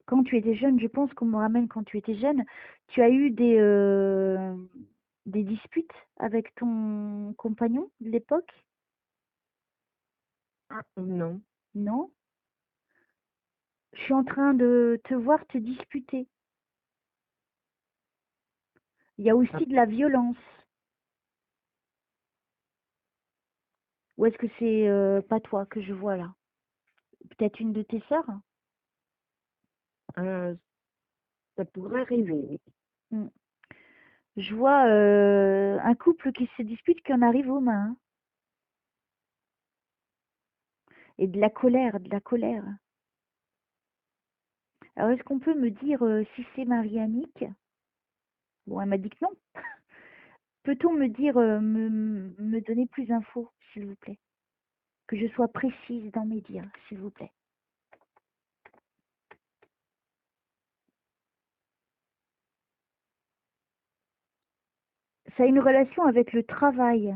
A: quand tu étais jeune, je pense qu'on me ramène quand tu étais jeune, tu as eu des disputes avec ton compagnon de l'époque?
B: Ah non.
A: Non? Je suis en train de te voir te disputer. Il y a
B: Ah,
A: aussi de la violence. Ou est-ce que c'est pas toi que je vois là? Peut-être une de tes sœurs?
B: euh, ça pourrait arriver, oui.
A: Hmm. Je vois un couple qui se dispute qui en arrive aux mains. Hein. Et de la colère, de la colère. Alors, est-ce qu'on peut me dire si c'est Marie-Annick? Bon, elle m'a dit que non. Peut-on me dire, me donner plus d'infos, s'il vous plaît? Que je sois précise dans mes dires, s'il vous plaît. Ça a une relation avec le travail.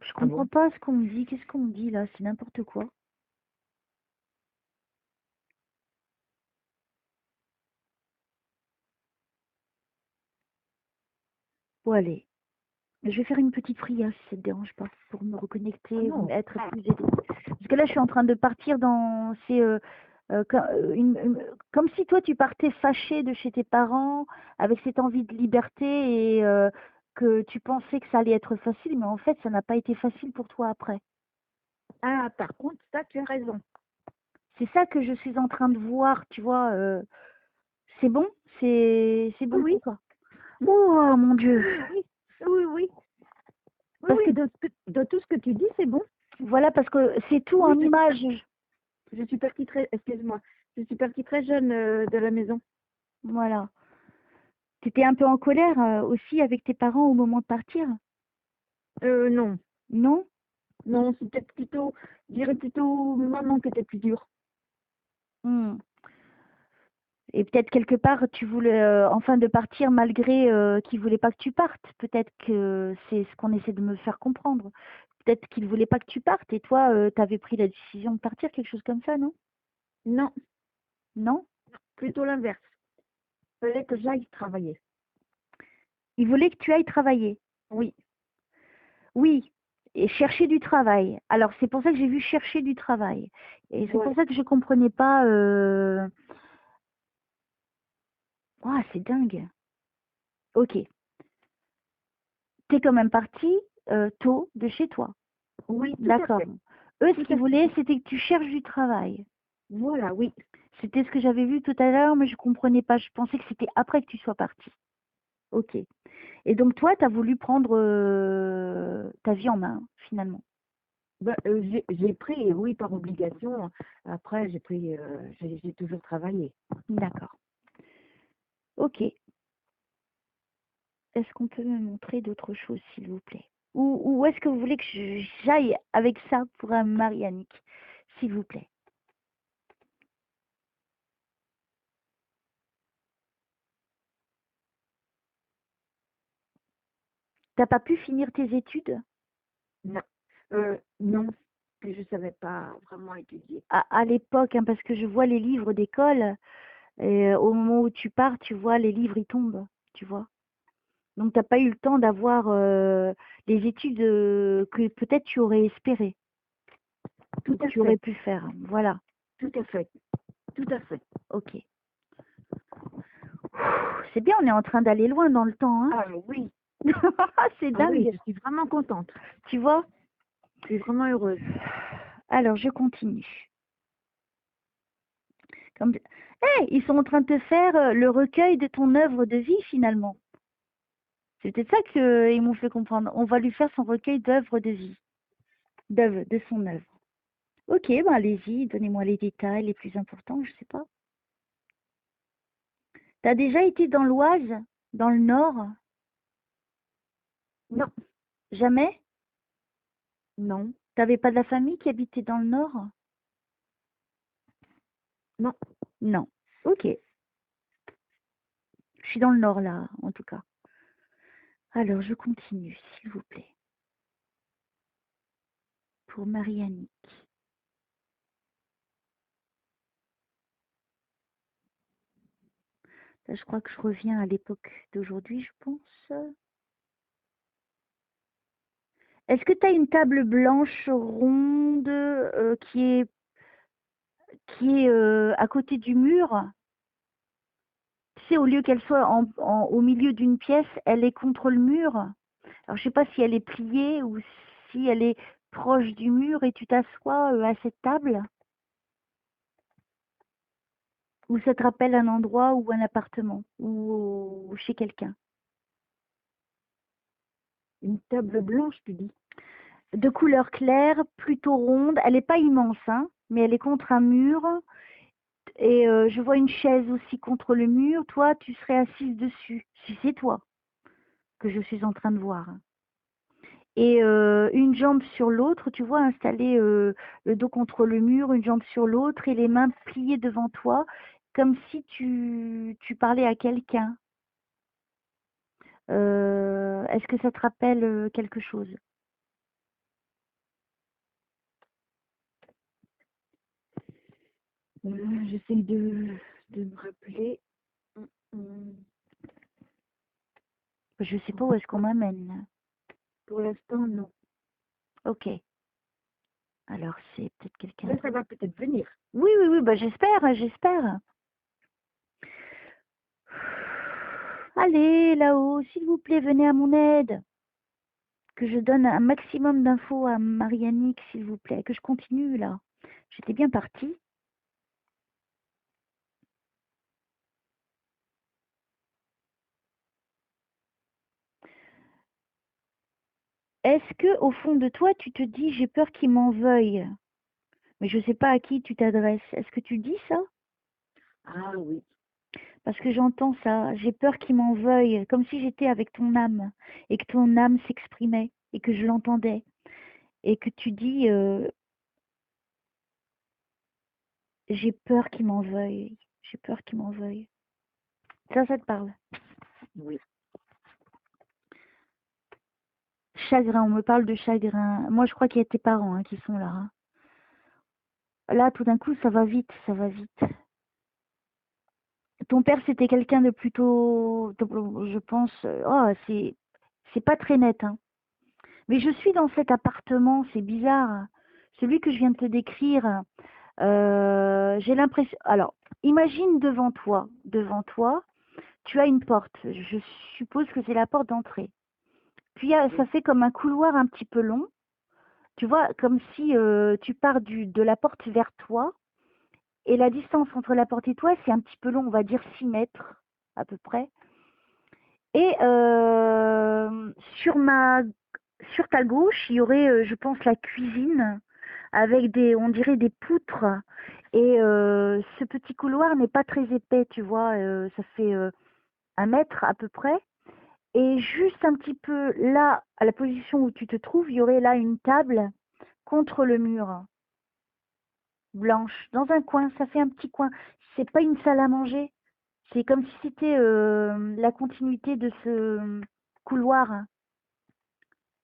A: Je
B: Ah
A: comprends
B: bon?
A: pas ce qu'on me dit. Qu'est-ce qu'on me dit là? C'est n'importe quoi. Bon, allez. Je vais faire une petite prière si ça te dérange pas, pour me
B: Ah
A: reconnecter,
B: non.
A: être plus aidée. Parce que là, je suis en train de partir dans ces, comme si toi, tu partais fâché de chez tes parents, avec cette envie de liberté et que tu pensais que ça allait être facile, mais en fait, ça n'a pas été facile pour toi après.
B: Ah, par contre, ça, tu as raison.
A: C'est ça que je suis en train de voir, tu vois. C'est bon? C'est
B: Oui,
A: bon
B: oui,
A: pour toi? Oh mon Dieu!
B: oui, oui, oui, oui, oui,
A: Parce que
B: oui, de tout ce que tu dis, c'est bon.
A: voilà, parce que c'est tout en
B: Oui,
A: images.
B: je suis partie très, excuse-moi, je suis partie très jeune de la maison.
A: Voilà. Tu étais un peu en colère aussi avec tes parents au moment de partir?
B: Non,
A: Non?
B: non, c'était plutôt, je dirais plutôt maman qui était plus dure.
A: Hmm. Et peut-être quelque part, tu voulais enfin de partir malgré qu'il voulait pas que tu partes. Peut-être que c'est ce qu'on essaie de me faire comprendre. Peut-être qu'il voulait pas que tu partes et toi, tu avais pris la décision de partir, quelque chose comme ça, non?
B: Non,
A: Non?
B: plutôt l'inverse. Fallait que j'aille travailler.
A: Il voulait que tu ailles travailler.
B: Oui,
A: Oui, et chercher du travail. Alors c'est pour ça que j'ai vu chercher du travail. Et c'est pour
B: voilà.
A: ça que je comprenais pas. Ouah, c'est dingue. Ok. T'es quand même parti tôt de chez toi.
B: Oui, tout à
A: D'accord.
B: fait.
A: Eux, ce
B: Tout
A: qu'ils
B: à fait.
A: voulaient, c'était que tu cherches du travail.
B: Voilà, oui.
A: C'était ce que j'avais vu tout à l'heure, mais je comprenais pas. Je pensais que c'était après que tu sois parti. Ok. Et donc toi, tu as voulu prendre ta vie en main, finalement.
B: Ben, j'ai pris, oui, par obligation. Après, j'ai toujours travaillé.
A: D'accord. Ok. Est-ce qu'on peut me montrer d'autres choses, s'il vous plaît? Ou est-ce que vous voulez que j'aille avec ça pour un Marianique, s'il vous plaît? T'as pas pu finir tes études?
B: Non, non, que je savais pas vraiment étudier.
A: À l'époque, hein, parce que je vois les livres d'école, et au moment où tu pars, tu vois, les livres, ils tombent, tu vois. Donc, t'as pas eu le temps d'avoir les études que peut-être tu aurais espéré, ou
B: Tout
A: que
B: à
A: tu aurais
B: fait,
A: pu faire. Voilà,
B: tout à fait, tout à fait.
A: ok. C'est bien, on est en train d'aller loin dans le temps, hein.
B: Ah oui,
A: C'est
B: ah oui,
A: dingue,
B: je suis vraiment contente.
A: tu vois.
B: Je suis vraiment heureuse.
A: Alors, je continue. Comme... ils sont en train de te faire le recueil de ton œuvre de vie, finalement. C'est peut-être ça qu'ils m'ont fait comprendre. On va lui faire son recueil d'œuvres de vie, d'œuvre, de son œuvre. Ok, ben allez-y, donnez-moi les détails les plus importants, je sais pas. T'as déjà été dans l'Oise, dans le Nord?
B: Non,
A: Jamais?
B: non,
A: T'avais pas de la famille qui habitait dans le Nord?
B: non.
A: Non. Ok. Je suis dans le Nord là, en tout cas. Alors, je continue, s'il vous plaît. Pour Marianne. Là, je crois que je reviens à l'époque d'aujourd'hui, je pense. Est-ce que tu as une table blanche ronde qui est à côté du mur? Tu sais, au lieu qu'elle soit au milieu d'une pièce, elle est contre le mur. Alors, je sais pas si elle est pliée ou si elle est proche du mur et tu t'assois à cette table. Ou ça te rappelle un endroit ou un appartement ou chez quelqu'un.
B: Une table blanche, tu dis?
A: De couleur claire, plutôt ronde. Elle n'est pas immense, hein, mais elle est contre un mur. Et je vois une chaise aussi contre le mur. Toi, tu serais assise dessus, si c'est toi que je suis en train de voir. Et une jambe sur l'autre, tu vois, installer le dos contre le mur, une jambe sur l'autre et les mains pliées devant toi, comme si tu parlais à quelqu'un. Est-ce que ça te rappelle quelque chose?
B: J'essaie de me rappeler. Hum, hum.
A: Je sais pas où est-ce qu'on m'amène.
B: Pour l'instant, non.
A: Ok. Alors c'est peut-être quelqu'un
B: Mais
A: d'autre.
B: ça va peut-être venir.
A: Oui, oui, oui, bah j'espère, j'espère. Allez, là-haut, s'il vous plaît, venez à mon aide. Que je donne un maximum d'infos à Marianique, s'il vous plaît. Que je continue, là. J'étais bien partie. Est-ce que, au fond de toi, tu te dis, j'ai peur qu'il m'en veuille? Mais je ne sais pas à qui tu t'adresses. Est-ce que tu dis ça?
B: Ah oui,
A: Parce que j'entends ça. J'ai peur qu'il m'en veuille, comme si j'étais avec ton âme, et que ton âme s'exprimait, et que je l'entendais, et que tu dis, j'ai peur qu'il m'en veuille. J'ai peur qu'il m'en veuille. Ça te parle?
B: Oui.
A: Chagrin, on me parle de chagrin. Moi, je crois qu'il y a tes parents qui sont là. Hein. Là, tout d'un coup, ça va vite, ça va vite. Ton père, c'était quelqu'un de plutôt, je pense, oh, c'est pas très net. Hein. Mais je suis dans cet appartement, c'est bizarre. Celui que je viens de te décrire, j'ai l'impression. Alors, imagine devant toi, tu as une porte. Je suppose que c'est la porte d'entrée. Puis ça fait comme un couloir un petit peu long. Tu vois, comme si tu pars de la porte vers toi. Et la distance entre la porte et toi, c'est un petit peu long, on va dire 6 mètres à peu près. Et sur ta gauche, il y aurait, je pense, la cuisine avec on dirait des poutres. Et ce petit couloir n'est pas très épais, tu vois, ça fait 1 mètre à peu près. Et juste un petit peu là, à la position où tu te trouves, il y aurait là une table contre le mur, blanche, dans un coin, ça fait un petit coin. C'est pas une salle à manger, c'est comme si c'était la continuité de ce couloir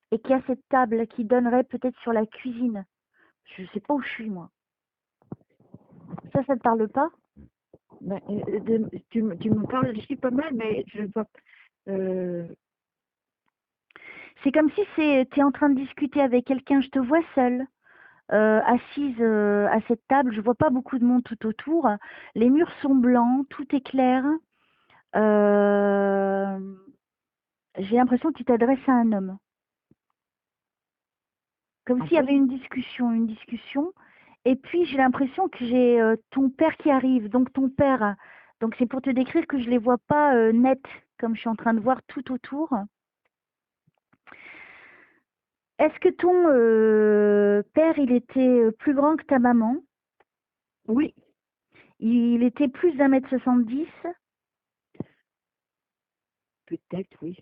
A: et qu'il y a cette table qui donnerait peut-être sur la cuisine. Je sais pas où je suis, moi. Ça te parle pas?
B: Ben, tu me parles, je suis pas mal, mais je vois. Euh,
A: C'est comme si tu es en train de discuter avec quelqu'un, je te vois seule, assise à cette table, je vois pas beaucoup de monde tout autour. Les murs sont blancs, tout est clair. Euh, J'ai l'impression que tu t'adresses à un homme. Comme
B: en
A: s'il y
B: fait,
A: avait une discussion. Et puis j'ai l'impression que j'ai ton père qui arrive. Donc ton père, donc c'est pour te décrire que je les vois pas net, comme je suis en train de voir tout autour. Est-ce que ton père, il était plus grand que ta maman?
B: oui,
A: Il était plus d'1,70 m.
B: peut-être, oui.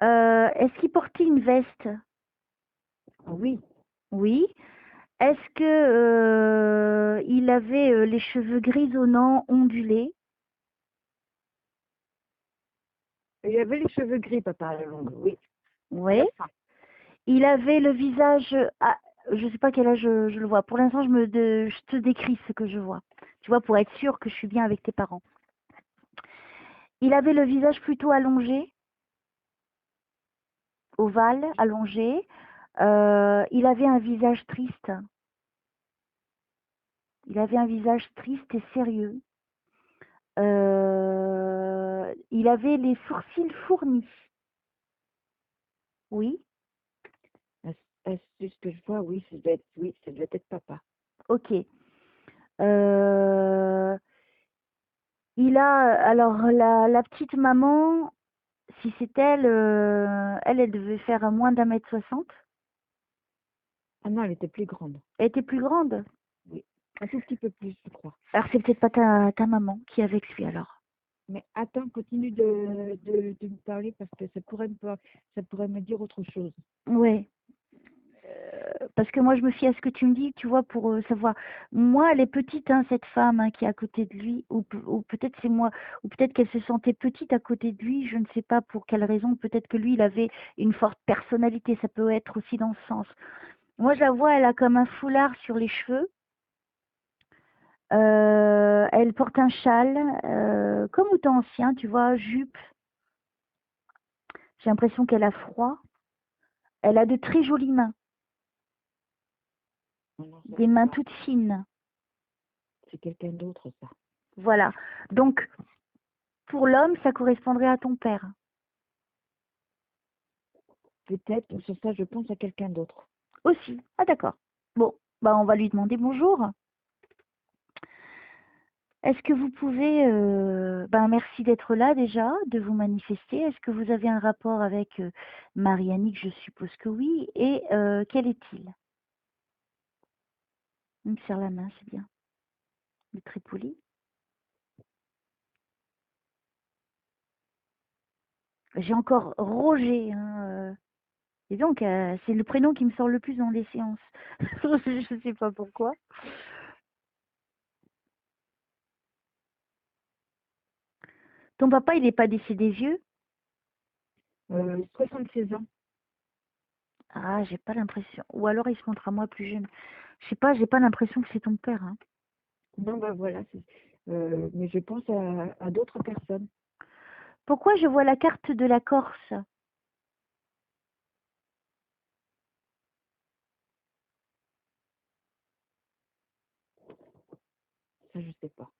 A: Est-ce qu'il portait une veste?
B: Ah oui,
A: Oui. Est-ce que il avait les cheveux grisonnants, ondulés?
B: il avait les cheveux gris, papa, à la longue, oui, à
A: Oui.
B: la fin.
A: Il avait le visage. Je ne sais pas quel âge je le vois. Pour l'instant, je te décris ce que je vois. Tu vois, pour être sûr que je suis bien avec tes parents. Il avait le visage plutôt allongé, ovale, allongé. Il avait un visage triste. Il avait un visage triste et sérieux. Il avait les sourcils fournis. Oui,
B: C'est ce que je vois, oui, ça doit être papa.
A: ok. Il a, alors la petite maman, si c'est elle, elle devait faire moins d'1,60 m.
B: Ah non, elle était plus grande,
A: Elle était plus grande.
B: oui. Un tout petit peu plus, je crois.
A: Alors c'est peut-être pas ta maman qui est avec lui alors.
B: Mais attends, continue de me parler parce que ça pourrait me dire autre chose.
A: Ouais. Parce que moi je me fie à ce que tu me dis, tu vois, pour savoir. Moi, elle est petite, hein, cette femme qui est à côté de lui, ou peut-être c'est moi, ou peut-être qu'elle se sentait petite à côté de lui, je ne sais pas pour quelle raison. Peut-être que lui, il avait une forte personnalité, ça peut être aussi dans ce sens. Moi, je la vois, elle a comme un foulard sur les cheveux. Elle porte un châle, comme au temps ancien, tu vois, jupe. J'ai l'impression qu'elle a froid. Elle a de très jolies mains,
B: Non, non, ça
A: des
B: c'est
A: mains
B: pas.
A: toutes fines.
B: C'est quelqu'un d'autre, ça.
A: Voilà. Donc, pour l'homme, ça correspondrait à ton père
B: Peut-être, ou sur ça, je pense à quelqu'un d'autre.
A: aussi. Ah, d'accord. Bon, bah, on va lui demander bonjour. Est-ce que vous pouvez, ben, merci d'être là déjà, de vous manifester. Est-ce que vous avez un rapport avec Marianne? Je suppose que oui. Et quel est-il? Il me serre la main, c'est bien. Il est très poli. J'ai encore Roger. Hein, et donc, c'est le prénom qui me sort le plus dans les séances. Je ne sais pas pourquoi. Ton papa, il n'est pas décédé vieux?
B: 76 ans.
A: Ah, j'ai pas l'impression. Ou alors il se montre à moi plus jeune. Je sais pas, j'ai pas l'impression que c'est ton père, hein.
B: Non, bah voilà. Mais je pense à d'autres personnes.
A: Pourquoi je vois la carte de la Corse?
B: Ça, je sais pas.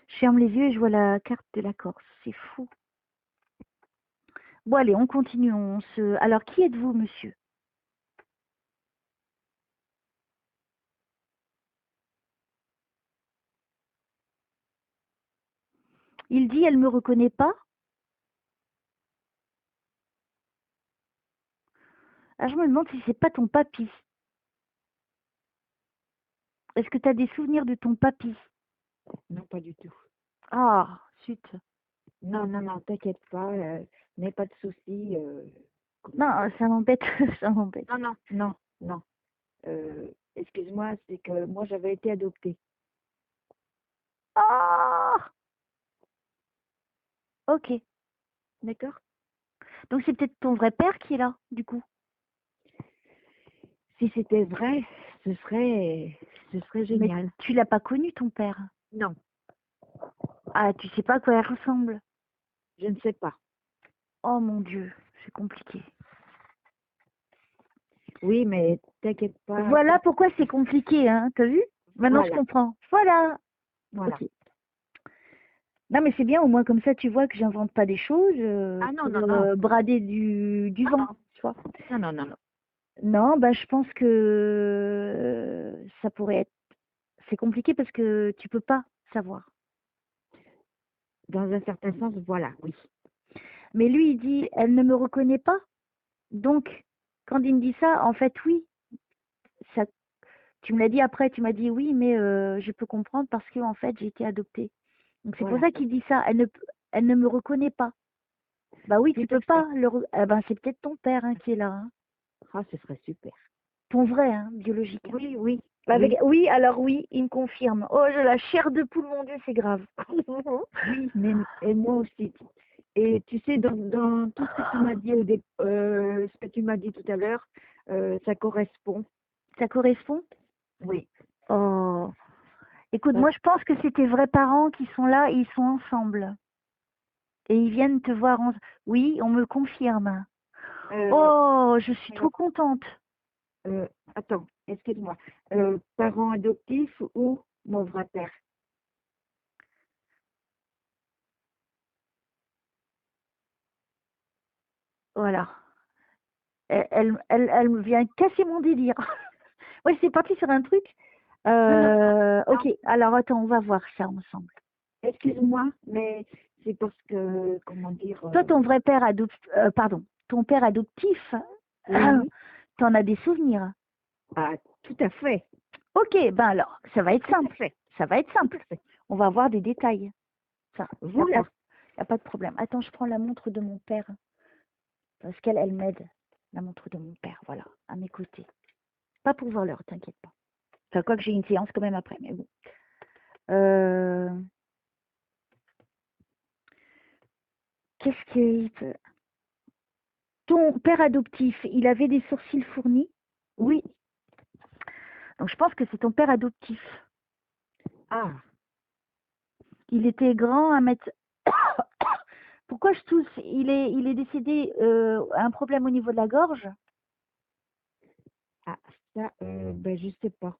A: Je ferme les yeux et je vois la carte de la Corse. C'est fou. Bon, allez, on continue. Alors, qui êtes-vous, monsieur? Il dit, elle me reconnaît pas. Ah, je me demande si c'est pas ton papy. Est-ce que tu as des souvenirs de ton papy?
B: Non, pas du tout.
A: Ah, zut.
B: Non, non, non, t'inquiète pas. N'aie pas de soucis.
A: Non, ça m'embête, ça m'embête.
B: Non, non, non, non. Excuse-moi, c'est que moi, j'avais été adoptée.
A: Ah, ok.
B: D'accord?
A: Donc c'est peut-être ton vrai père qui est là, du coup.
B: Si c'était vrai, ce serait
A: Mais
B: génial.
A: tu l'as pas connu, ton père.
B: Non,
A: Ah, tu sais pas à quoi elle ressemble.
B: je ne sais pas.
A: Oh mon Dieu, c'est compliqué.
B: Oui, mais t'inquiète pas.
A: Voilà pourquoi c'est compliqué, hein. T'as vu? Maintenant je
B: Voilà,
A: comprends. Voilà.
B: voilà.
A: Ok. Non, mais c'est bien, au moins comme ça, tu vois que j'invente pas des choses
B: Ah non,
A: pour
B: non, non.
A: brader du vent,
B: Non,
A: tu vois.
B: non, non, non, non.
A: Non, bah je pense que ça pourrait être. C'est compliqué parce que tu peux pas savoir.
B: Dans un certain sens, voilà, oui.
A: Mais lui, il dit, elle ne me reconnaît pas. Donc, quand il me dit ça, en fait, oui, ça, tu me l'as dit après, tu m'as dit oui, mais je peux comprendre parce que en fait, j'ai été adoptée. Donc c'est pour
B: Voilà,
A: ça qu'il dit ça. Elle ne me reconnaît pas. Bah oui,
B: tout
A: tu
B: à
A: peux
B: fait.
A: pas. Eh ben, c'est peut-être ton père hein, qui est là, hein.
B: Ah, ce serait super.
A: Ton vrai, hein, biologique. Hein.
B: Oui, oui, oui,
A: Oui, alors oui, il me confirme. Oh, j'ai la chair de poule, mon Dieu, c'est grave.
B: oui, mais et moi aussi. Et tu sais, dans tout ce que tu m'as dit ce que tu m'as dit tout à l'heure, ça correspond.
A: Ça correspond?
B: Oui.
A: Oh. Écoute,
B: Ça-
A: moi, je pense que c'est tes vrais parents qui sont là et ils sont ensemble. Et ils viennent te voir. Oui, on me confirme.
B: euh,
A: Oh, je suis trop
B: alors,
A: contente.
B: attends, excuse-moi. Parents adoptifs ou mon vrai père?
A: Voilà. Elle me vient casser mon délire. Ouais, c'est parti sur un truc.
B: Non, non, non.
A: Ok, alors attends, on va voir ça ensemble.
B: Excuse-moi, mais c'est parce que, comment dire,
A: Toi, ton vrai père pardon, ton père adoptif,
B: oui,
A: t'en as des souvenirs.
B: ah, tout à fait,
A: Ok, ben alors, ça va être
B: tout à
A: simple.
B: fait,
A: Ça va être
B: tout
A: simple.
B: à fait.
A: On va avoir des détails. Ça, y a pas,
B: Voilà.
A: y a pas de problème. Attends, je prends la montre de mon père. Parce qu'elle, elle m'aide. La montre de mon père, voilà, à mes côtés. Pas pour voir l'heure, t'inquiète pas. Enfin, quoi que j'ai une séance quand même après, mais bon. Euh, Qu'est-ce qu'il peut... Ton père adoptif, il avait des sourcils fournis.
B: Oui.
A: Donc je pense que c'est ton père adoptif.
B: Ah,
A: Il était grand, 1 mètre. Pourquoi je tousse? Il est décédé un problème au niveau de la gorge.
B: ah, ça, ben, je sais pas.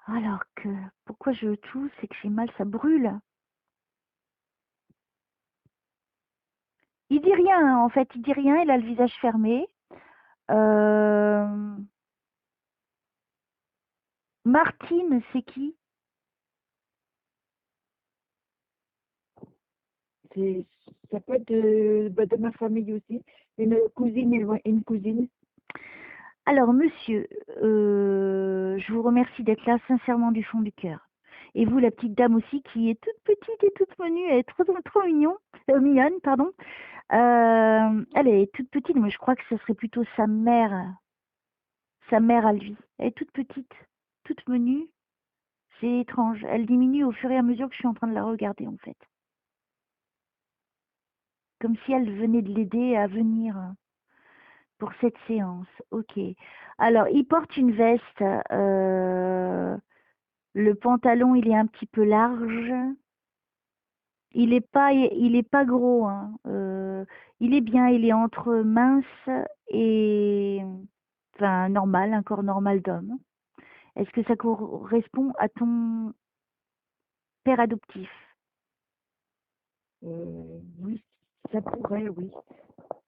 A: Alors que pourquoi je tousse? C'est que j'ai mal, ça brûle. Il dit rien, hein, en fait, il dit rien, il a le visage fermé. Euh, Martine, c'est qui?
B: C'est, ça peut être ben, de ma famille aussi. Une cousine, une cousine.
A: Alors, monsieur, je vous remercie d'être là sincèrement du fond du cœur. Et vous, la petite dame aussi, qui est toute petite et toute menue, elle est trop mignonne, pardon. Elle est toute petite, mais je crois que ce serait plutôt sa mère à lui. Elle est toute petite, toute menue. C'est étrange. Elle diminue au fur et à mesure que je suis en train de la regarder, en fait. Comme si elle venait de l'aider à venir pour cette séance. Ok. Alors, il porte une veste. Le pantalon, il est un petit peu large. Il est pas gros, hein. Il est bien, il est entre mince et enfin normal, un corps normal d'homme. Est-ce que ça correspond à ton père adoptif?
B: Oui, ça pourrait, oui.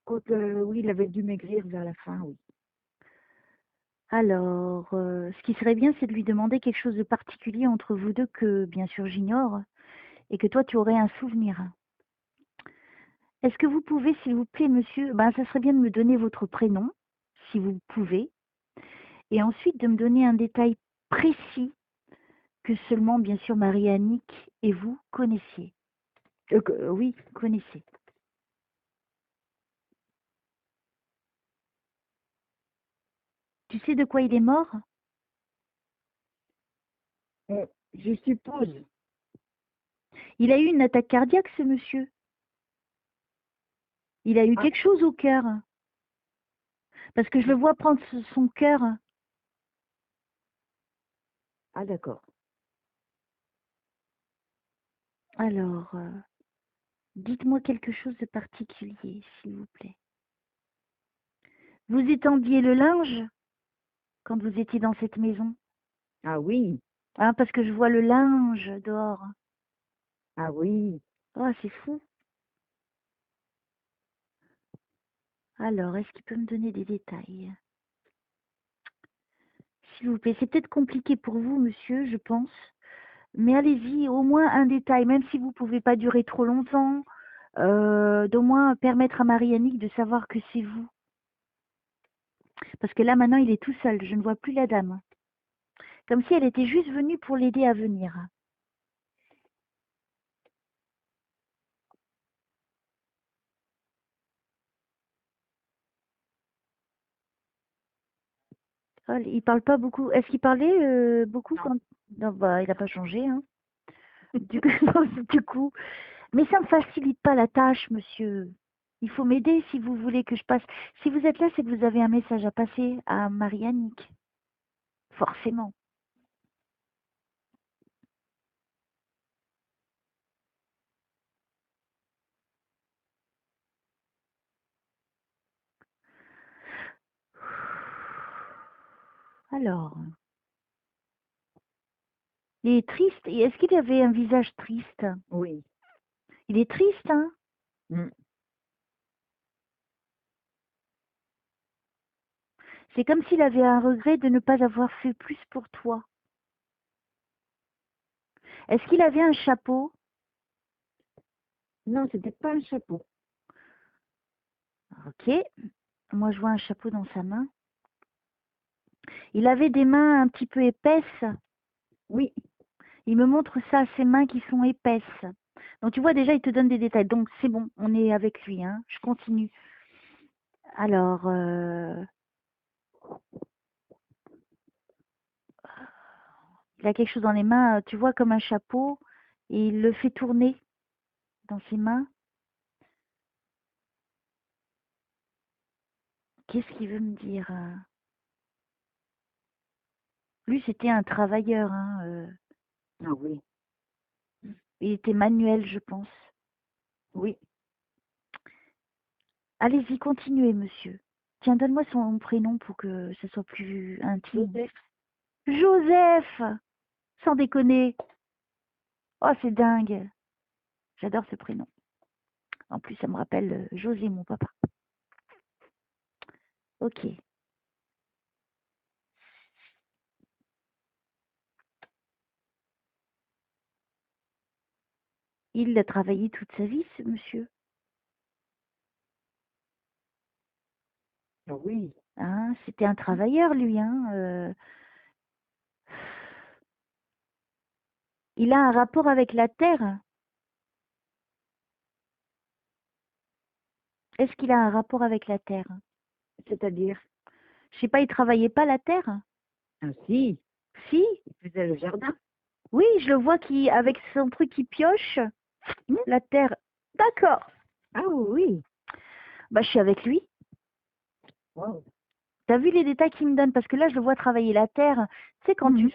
B: Oui, il avait dû maigrir vers la fin, oui.
A: Alors, ce qui serait bien, c'est de lui demander quelque chose de particulier entre vous deux que bien sûr j'ignore et que toi tu aurais un souvenir. Est-ce que vous pouvez, s'il vous plaît, monsieur, ben ça serait bien de me donner votre prénom, si vous pouvez, et ensuite de me donner un détail précis que seulement, bien sûr, Marie-Annick et vous connaissiez. Oui, connaissez. Tu sais de quoi il est mort?
B: Je suppose.
A: Il a eu une attaque cardiaque, ce monsieur. Il a eu
B: Ah,
A: quelque chose au cœur. Parce que je le vois prendre son cœur.
B: ah d'accord.
A: Alors, dites-moi quelque chose de particulier, s'il vous plaît. Vous étendiez le linge quand vous étiez dans cette maison?
B: Ah oui,
A: Hein, parce que je vois le linge dehors.
B: ah oui.
A: Oh, c'est fou. Alors, est-ce qu'il peut me donner des détails? S'il vous plaît, c'est peut-être compliqué pour vous, monsieur, je pense. Mais allez-y, au moins un détail, même si vous ne pouvez pas durer trop longtemps, d'au moins permettre à Marie-Annick de savoir que c'est vous. Parce que là, maintenant, il est tout seul, je ne vois plus la dame. Comme si elle était juste venue pour l'aider à venir. Oh, il parle pas beaucoup. Est-ce qu'il parlait beaucoup
B: Non.
A: quand... Non, bah, il n'a pas changé, hein. Du coup, du coup, mais ça ne me facilite pas la tâche, monsieur. Il faut m'aider si vous voulez que je passe. Si vous êtes là, c'est que vous avez un message à passer à Marie-Annick. Forcément. Alors, il est triste. Et est-ce qu'il avait un visage triste?
B: Oui.
A: Il est triste, hein?
B: Mm.
A: C'est comme s'il avait un regret de ne pas avoir fait plus pour toi. Est-ce qu'il avait un chapeau?
B: Non, c'était pas un chapeau.
A: Ok. Moi, je vois un chapeau dans sa main. Il avait des mains un petit peu épaisses.
B: Oui.
A: Il me montre ça, ses mains qui sont épaisses. Donc, tu vois, déjà, il te donne des détails. Donc, c'est bon, on est avec lui, hein. Je continue. Alors, il a quelque chose dans les mains, tu vois, comme un chapeau, et il le fait tourner dans ses mains. Qu'est-ce qu'il veut me dire? Lui, c'était un travailleur, hein.
B: Ah oui.
A: Il était manuel, je pense.
B: Oui.
A: Allez-y, continuez, monsieur. Tiens, donne-moi son prénom pour que ce soit plus intime.
B: Joseph.
A: Joseph! Sans déconner. Oh, c'est dingue. J'adore ce prénom. En plus, ça me rappelle José, mon papa. Ok. Il a travaillé toute sa vie, ce monsieur.
B: Ah oui.
A: Hein, c'était un travailleur, lui. Hein, Il a un rapport avec la terre. Est-ce qu'il a un rapport avec la terre?
B: C'est-à-dire?
A: Je sais pas, il travaillait pas la terre?
B: Ah si,
A: Si?
B: il faisait le jardin.
A: Oui, je le vois qui, avec son truc qui pioche
B: Hmm.
A: la terre. D'accord.
B: Ah oui.
A: Bah, je suis avec lui.
B: Wow.
A: T'as vu les détails qu'il me donne? Parce que là, je le vois travailler la terre. Tu sais, quand
B: Mhm.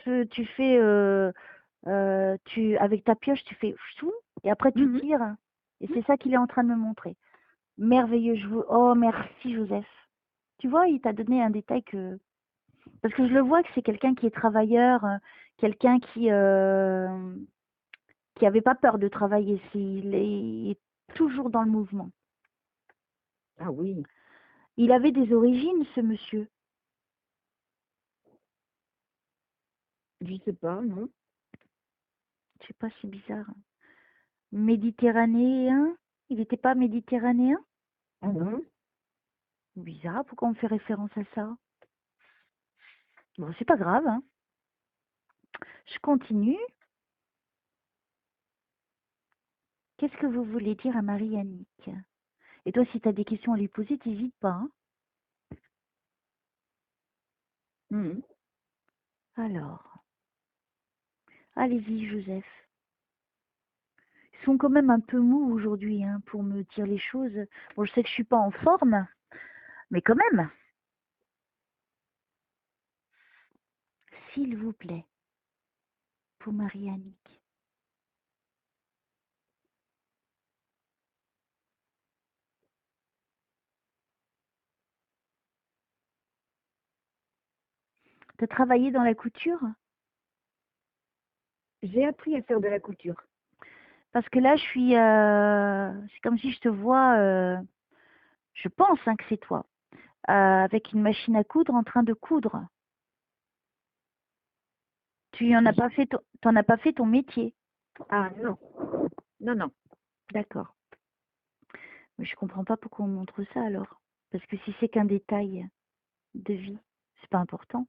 A: avec ta pioche, tu fais chou, et après tu
B: Mhm.
A: tires. Et c'est ça qu'il est en train de me montrer. Merveilleux. Oh, merci, Joseph. Tu vois, il t'a donné un détail que. Parce que je le vois que c'est quelqu'un qui est travailleur, quelqu'un qui avait pas peur de travailler. Il est toujours dans le mouvement.
B: Ah oui.
A: Il avait des origines, ce monsieur.
B: Je sais pas, non.
A: Je sais pas, c'est bizarre. Méditerranéen? Il n'était pas méditerranéen?
B: Ah non.
A: Bizarre, pourquoi on fait référence à ça? Bon, c'est pas grave, hein. Je continue. Qu'est-ce que vous voulez dire à Marie-Annick? Et toi, si tu as des questions à lui poser, t'hésites pas, hein.
B: Mhm.
A: Alors, allez-y, Joseph. Ils sont quand même un peu mous aujourd'hui, hein, pour me dire les choses. Bon, je sais que je suis pas en forme, mais quand même, s'il vous plaît, pour Marie-Annick. Tu as travaillé dans la couture?
B: J'ai appris à faire de la couture.
A: Parce que là, c'est comme si je te vois, je pense, hein, que c'est toi, avec une machine à coudre en train de coudre. Tu en as pas fait t'en as pas fait ton métier.
B: Ah non. Non, non.
A: D'accord. Mais je comprends pas pourquoi on montre ça alors. Parce que si c'est qu'un détail de vie, c'est pas important.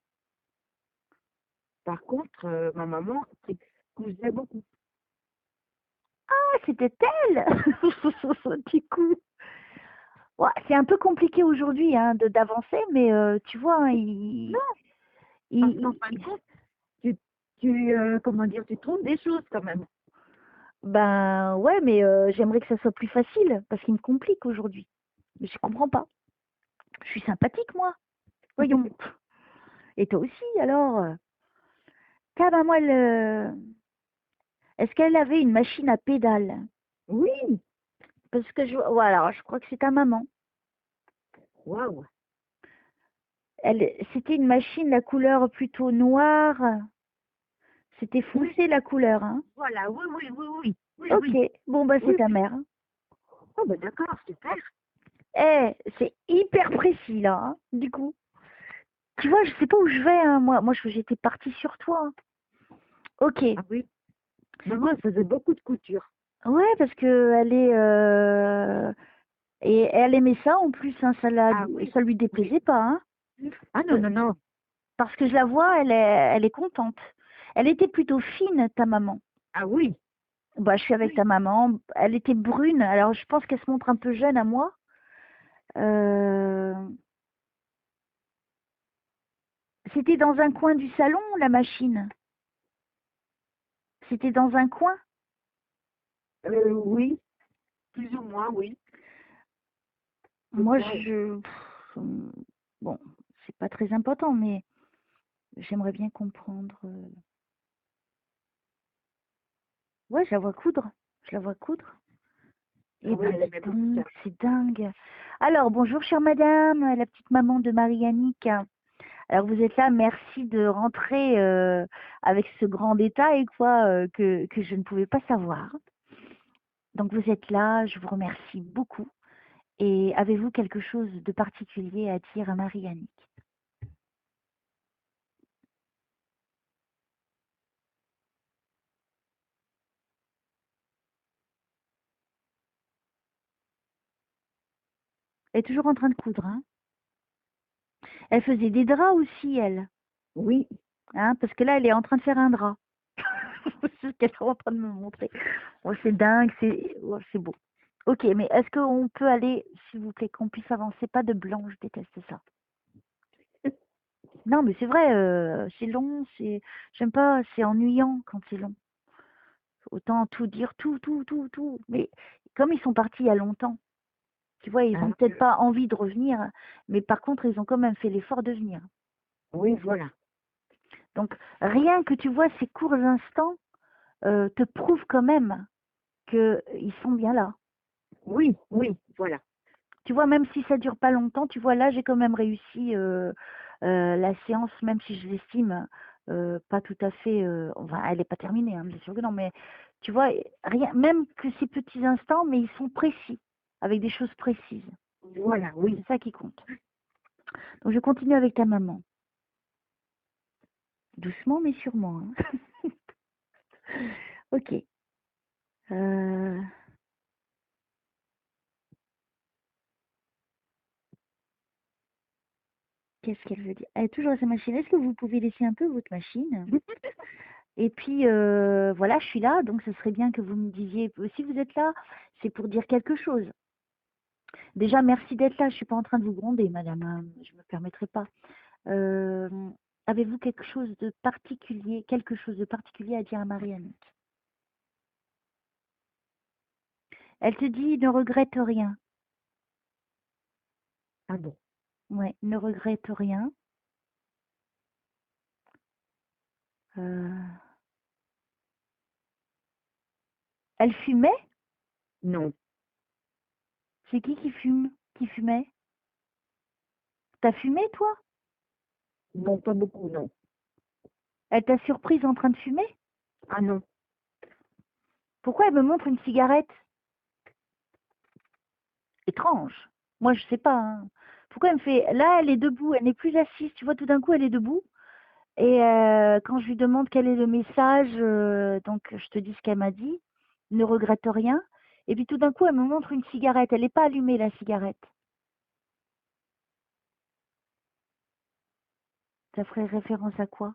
B: Par contre, ma maman cousait beaucoup.
A: Ah, c'était elle. Du coup, ouais, c'est un peu compliqué aujourd'hui, hein, d'avancer, mais tu vois, hein,
B: Non, parce qu'en fin de compte, comment dire, tu trouves des choses quand même.
A: ben ouais, mais j'aimerais que ça soit plus facile parce qu'il me complique aujourd'hui. Mais je comprends pas. Je suis sympathique, moi. Voyons. Et toi aussi, alors? Ta maman, est-ce qu'elle avait une machine à pédales?
B: Oui.
A: Parce que voilà, je crois que c'est ta maman.
B: Waouh.
A: C'était une machine, la couleur plutôt noire. C'était
B: Oui,
A: foncé la couleur, hein.
B: voilà. Oui, oui, oui, oui. Oui,
A: Ok,
B: oui.
A: bon bah c'est
B: Oui,
A: ta
B: oui.
A: mère.
B: Oh, ben d'accord, super.
A: Eh, c'est hyper précis là, hein, du coup. Tu vois, je sais pas où je vais, hein, moi. J'étais partie sur toi, hein. Ok.
B: Ah oui. Maman, elle faisait beaucoup de couture.
A: Ouais, parce que et elle aimait ça en plus, hein,
B: Ah oui.
A: ça lui
B: Oui.
A: déplaisait pas, hein.
B: Ah non, non, non.
A: Parce que je la vois, elle est contente. Elle était plutôt fine, ta maman.
B: Ah oui.
A: Bah, je suis avec ta
B: Oui.
A: maman. Elle était brune, alors je pense qu'elle se montre un peu jeune à moi. Euh, C'était dans un coin du salon, la machine. C'était dans un coin.
B: Oui. Plus ou moins, oui. Je
A: Moi,
B: crois.
A: bon, c'est pas très important, mais j'aimerais bien comprendre. Ouais, je la vois coudre. Je la vois coudre.
B: Ah
A: Eh
B: oui,
A: ben,
B: elle
A: dis
B: aimait beaucoup ça.
A: donc, c'est dingue. Alors, bonjour, chère madame, la petite maman de Marie-Annick. Alors, vous êtes là, merci de rentrer avec ce grand détail, quoi, que je ne pouvais pas savoir. Donc, vous êtes là, je vous remercie beaucoup. Et avez-vous quelque chose de particulier à dire à Marie-Annick? Elle est toujours en train de coudre, hein. Elle faisait des draps aussi, elle.
B: Oui.
A: Hein, parce que là, elle est en train de faire un drap. C'est ce qu'elle est en train de me montrer. Oh, c'est dingue, c'est beau. Ok, mais est-ce qu'on peut aller, s'il vous plaît, qu'on puisse avancer? Pas de blanc, je déteste ça. Non, mais c'est vrai, c'est long, j'aime pas, c'est ennuyant quand c'est long. Autant tout dire, tout. Mais comme ils sont partis il y a longtemps, tu vois, ils
B: Ah,
A: ont peut-être pas envie de revenir, mais par contre, ils ont quand même fait l'effort de venir.
B: oui, voilà.
A: Donc, rien que tu vois ces courts instants te prouvent quand même qu'ils sont bien là.
B: Oui, oui, voilà.
A: Tu vois, même si ça dure pas longtemps, tu vois, là, j'ai quand même réussi la séance, même si je l'estime pas tout à fait. Enfin, elle n'est pas terminée, hein, bien sûr que non, mais tu vois, rien, même que ces petits instants, mais ils sont précis, avec des choses précises.
B: Voilà, oui.
A: C'est ça qui compte. Donc, je continue avec ta maman. Doucement, mais sûrement. Hein. Ok. Euh, Qu'est-ce qu'elle veut dire? Elle est toujours à sa machine. Est-ce que vous pouvez laisser un peu votre machine? Et puis, voilà, je suis là, donc ce serait bien que vous me disiez, si vous êtes là, c'est pour dire quelque chose. Déjà, merci d'être là, je ne suis pas en train de vous gronder, madame, hein, je ne me permettrai pas. Euh, Avez-vous quelque chose de particulier à dire à Marie-Annick? Elle te dit, ne regrette rien.
B: Ah bon.
A: Ouais, ne regrette rien. Euh, Elle fumait?
B: Non.
A: C'est qui fume? Qui fumait? T'as fumé, toi?
B: Non, pas beaucoup, non.
A: Elle t'a surprise en train de fumer?
B: Ah non.
A: Pourquoi elle me montre une cigarette? Étrange. Moi, je sais pas. Hein. Pourquoi elle me fait... Là, elle est debout, elle n'est plus assise. Tu vois, tout d'un coup, elle est debout. Et quand je lui demande quel est le message, donc je te dis ce qu'elle m'a dit, ne regrette rien. Et puis tout d'un coup, elle me montre une cigarette. Elle n'est pas allumée, la cigarette. Ça ferait référence à quoi?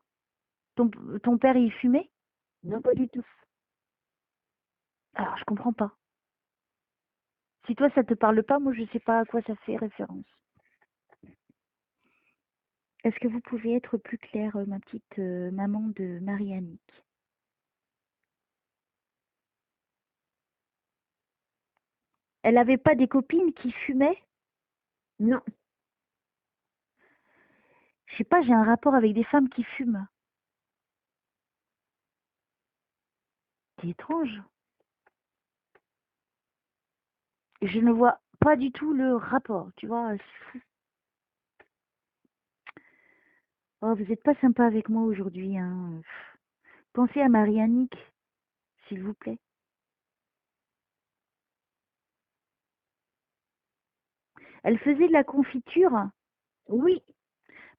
A: ton, ton père, il fumait?
B: Non, pas du tout.
A: Alors, je comprends pas. Si toi, ça te parle pas, moi, je sais pas à quoi ça fait référence. Est-ce que vous pouvez être plus claire, ma petite maman de Marie-Annick? Elle n'avait pas des copines qui fumaient?
B: Non.
A: Je sais pas, j'ai un rapport avec des femmes qui fument. C'est étrange. Je ne vois pas du tout le rapport, tu vois. C'est fou. Oh, vous n'êtes pas sympa avec moi aujourd'hui, hein. Pensez à Marie-Annick, s'il vous plaît. Elle faisait de la confiture,
B: Oui,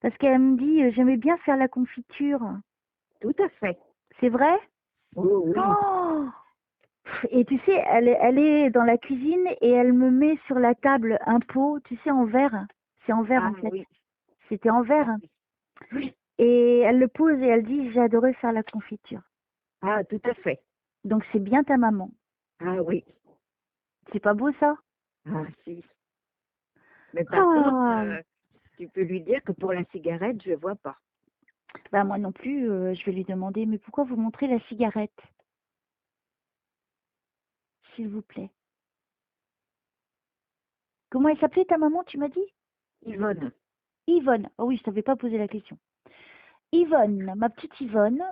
A: parce qu'elle me dit, j'aimais bien faire la confiture.
B: tout à fait.
A: C'est vrai?
B: Oui, oui.
A: Oh! Et tu sais, elle est dans la cuisine et elle me met sur la table un pot, tu sais, en verre. C'est en verre,
B: Ah
A: en fait.
B: oui.
A: C'était en verre.
B: Oui.
A: Et elle le pose et elle dit, j'ai adoré faire la confiture.
B: Ah, tout à fait.
A: Donc c'est bien ta maman.
B: Ah oui.
A: C'est pas beau ça?
B: Ah si. Mais par contre,
A: Ah,
B: tu peux lui dire que pour la cigarette, je vois pas.
A: bah moi non plus, je vais lui demander, mais pourquoi vous montrez la cigarette, s'il vous plaît? Comment elle s'appelait ta maman, tu m'as dit?
B: Yvonne.
A: Yvonne. Oh oui, je t'avais pas posé la question. Yvonne, ma petite Yvonne,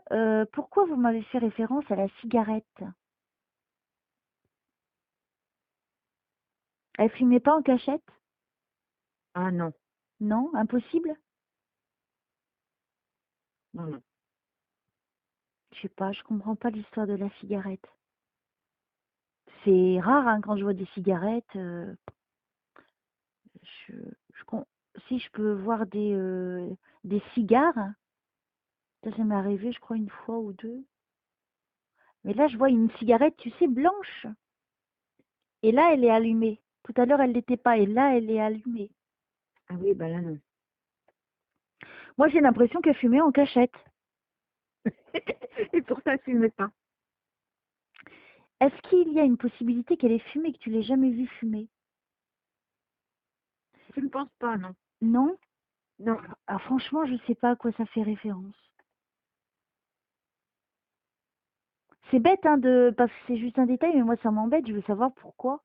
A: pourquoi vous m'avez fait référence à la cigarette? Elle fumait pas en cachette?
B: Ah non.
A: Non, impossible?
B: Non, non.
A: Je sais pas, je comprends pas l'histoire de la cigarette. C'est rare hein, quand je vois des cigarettes. Je, si je peux voir des cigares, ça m'est arrivé, je crois, une fois ou deux. Mais là, je vois une cigarette, tu sais, blanche. Et là, elle est allumée. Tout à l'heure, elle l'était pas. Et là, elle est allumée.
B: Ah oui, bah là non.
A: Moi, j'ai l'impression qu'elle fumait en cachette.
B: Et pour ça, tu ne mets pas.
A: Est-ce qu'il y a une possibilité qu'elle ait fumé et que tu l'aies jamais vue fumer?
B: Je ne pense pas, non.
A: Non?
B: Non,
A: Alors franchement, je sais pas à quoi ça fait référence. C'est bête, hein, parce que c'est juste un détail, mais moi ça m'embête, je veux savoir pourquoi.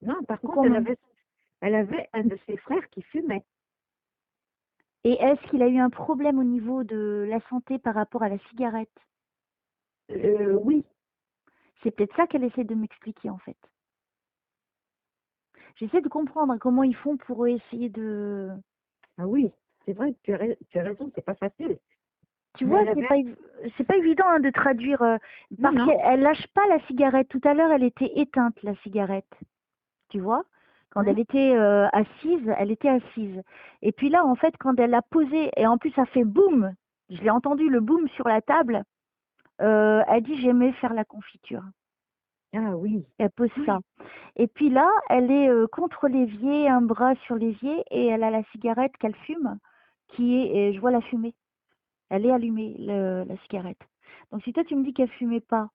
B: non, par
A: Pourquoi
B: contre,
A: on me...
B: elle avait un de ses frères qui fumait.
A: Et est-ce qu'il a eu un problème au niveau de la santé par rapport à la cigarette?
B: Oui,
A: C'est peut-être ça qu'elle essaie de m'expliquer en fait. J'essaie de comprendre comment ils font pour essayer de...
B: ah oui, c'est vrai, tu as raison, c'est pas facile.
A: Tu
B: Mais
A: vois,
B: elle avait,
A: c'est pas évident hein, de traduire,
B: non,
A: parce
B: non,
A: qu'elle lâche pas la cigarette. Tout à l'heure, elle était éteinte, la cigarette. Tu vois? Quand
B: hein,
A: elle était assise, elle était assise. Et puis là, en fait, quand elle l'a posée, et en plus, ça fait boum, je l'ai entendu le boum sur la table, elle dit j'aimais faire la confiture.
B: ah oui,
A: Elle pose ça.
B: oui,
A: Et puis là, elle est contre l'évier, un bras sur l'évier, et elle a la cigarette qu'elle fume, qui est, et je vois la fumée. Elle est allumée, la cigarette. Donc si toi tu me dis qu'elle fumait pas,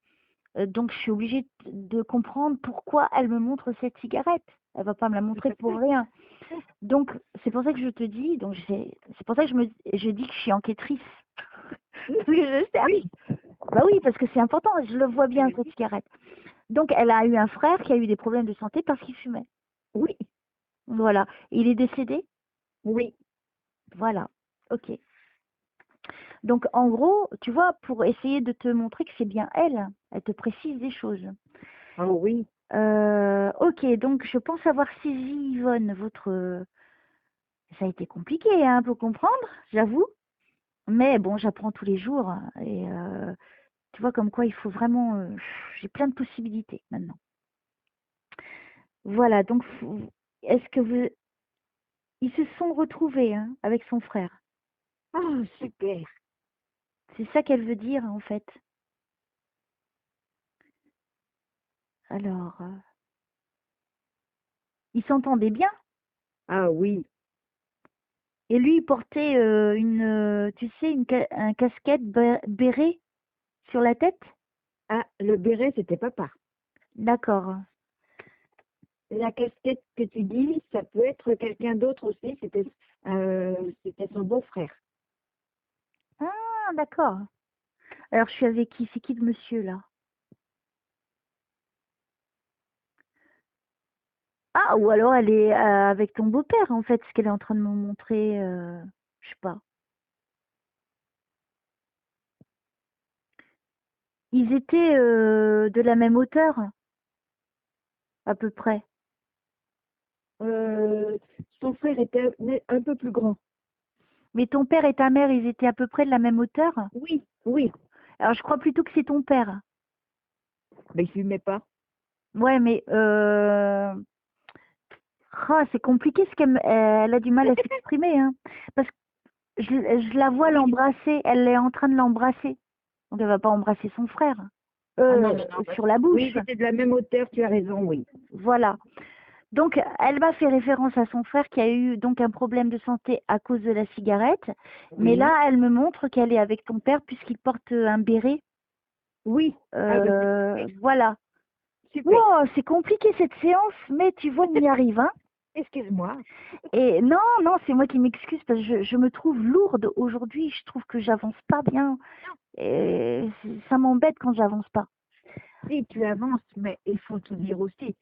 A: donc je suis obligée de comprendre pourquoi elle me montre cette cigarette. Elle va pas me la
B: tout
A: montrer
B: à
A: pour
B: fait.
A: rien. Donc c'est pour ça que je te dis, donc c'est pour ça que je dis que je suis enquêtrice. Parce que je cherche.
B: Oui,
A: Bah oui, parce que c'est important, je le vois bien cette
B: oui,
A: cigarette. Donc elle a eu un frère qui a eu des problèmes de santé parce qu'il fumait.
B: oui,
A: Voilà. Il est décédé?
B: oui,
A: Voilà. Ok. Donc en gros, tu vois, pour essayer de te montrer que c'est bien elle, elle te précise des choses.
B: ah oui,
A: Ok, donc je pense avoir saisi, Yvonne, votre... Ça a été compliqué hein, pour comprendre, j'avoue. Mais bon, j'apprends tous les jours. Et tu vois, comme quoi il faut vraiment... j'ai plein de possibilités maintenant. Voilà, donc est-ce que vous... Ils se sont retrouvés hein, avec son frère.
B: ah super,
A: C'est ça qu'elle veut dire en fait. Alors, ils s'entendaient bien.
B: ah oui,
A: Et lui, il portait tu sais, un casquette béret sur la tête.
B: ah le béret c'était papa.
A: D'accord.
B: La casquette que tu dis, ça peut être quelqu'un d'autre aussi, c'était son beau-frère.
A: Ah, d'accord. Alors, je suis avec qui? C'est qui le monsieur là? Ah, ou alors elle est avec ton beau-père en fait, ce qu'elle est en train de me montrer. Je sais pas. Ils étaient de la même hauteur, à peu près.
B: Euh, Son frère était un peu plus grand.
A: Mais ton père et ta mère, ils étaient à peu près de la même hauteur.
B: Oui, oui,
A: Alors, je crois plutôt que c'est ton père.
B: mais il fumait pas.
A: Ouais, mais ah, c'est compliqué ce elle a du mal à s'exprimer, hein. Parce que je la vois
B: Oui,
A: l'embrasser, elle est en train de l'embrasser. Donc elle va pas embrasser son frère.
B: ah non, non, non.
A: Sur la
B: Oui,
A: bouche.
B: ils étaient de la même hauteur, tu as raison, oui.
A: Voilà. Donc elle m'a fait référence à son frère qui a eu donc un problème de santé à cause de la cigarette. Mais
B: Oui,
A: là, elle me montre qu'elle est avec ton père puisqu'il porte un béret.
B: oui. Ah ben c'est super,
A: Voilà.
B: super.
A: Wow, c'est compliqué cette séance, mais tu vois, on y arrive, hein.
B: Excuse-moi.
A: Et non, non, c'est moi qui m'excuse parce que je me trouve lourde aujourd'hui. Je trouve que j'avance pas bien. Et ça m'embête quand j'avance pas.
B: Si tu avances, mais il faut te dire aussi,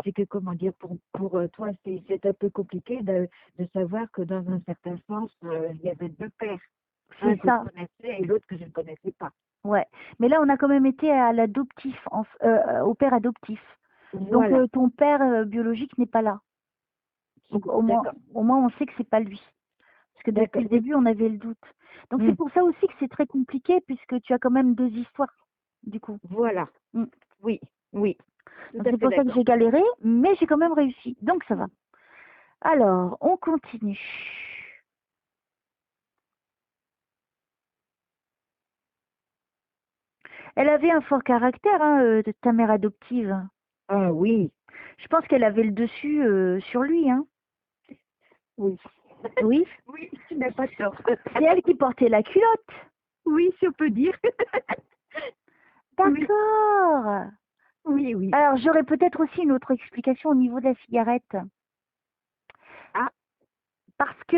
B: c'est que comment dire, pour toi, c'est un peu compliqué de savoir que dans un certain sens, il y avait deux pères,
A: C'est
B: un que je
A: ça,
B: connaissais et l'autre que je ne connaissais pas.
A: ouais. Mais là, on a quand même été à l'adoptif, au père adoptif. Donc,
B: Voilà,
A: ton père biologique n'est pas là. Donc,
B: d'accord,
A: au moins, on sait que c'est pas lui. Parce que depuis
B: d'accord,
A: le
B: oui,
A: début, on avait le doute. Donc, c'est
B: hmm,
A: pour ça aussi que c'est très compliqué puisque tu as quand même deux histoires, du coup.
B: voilà,
A: Mm.
B: oui, oui, tout
A: Donc,
B: à
A: c'est
B: fait
A: pour ça que
B: d'accord.
A: j'ai galéré, mais j'ai quand même réussi. Donc, ça va. Alors, on continue. Elle avait un fort caractère, hein, de ta mère adoptive.
B: Ah oui,
A: Je pense qu'elle avait le dessus sur lui, hein.
B: oui,
A: Oui.
B: oui, tu n'as pas tort.
A: C'est elle qui portait la culotte.
B: Oui, si on peut dire. Oui,
A: D'accord.
B: oui, oui.
A: Alors, j'aurais peut-être aussi une autre explication au niveau de la cigarette.
B: Ah,
A: Parce que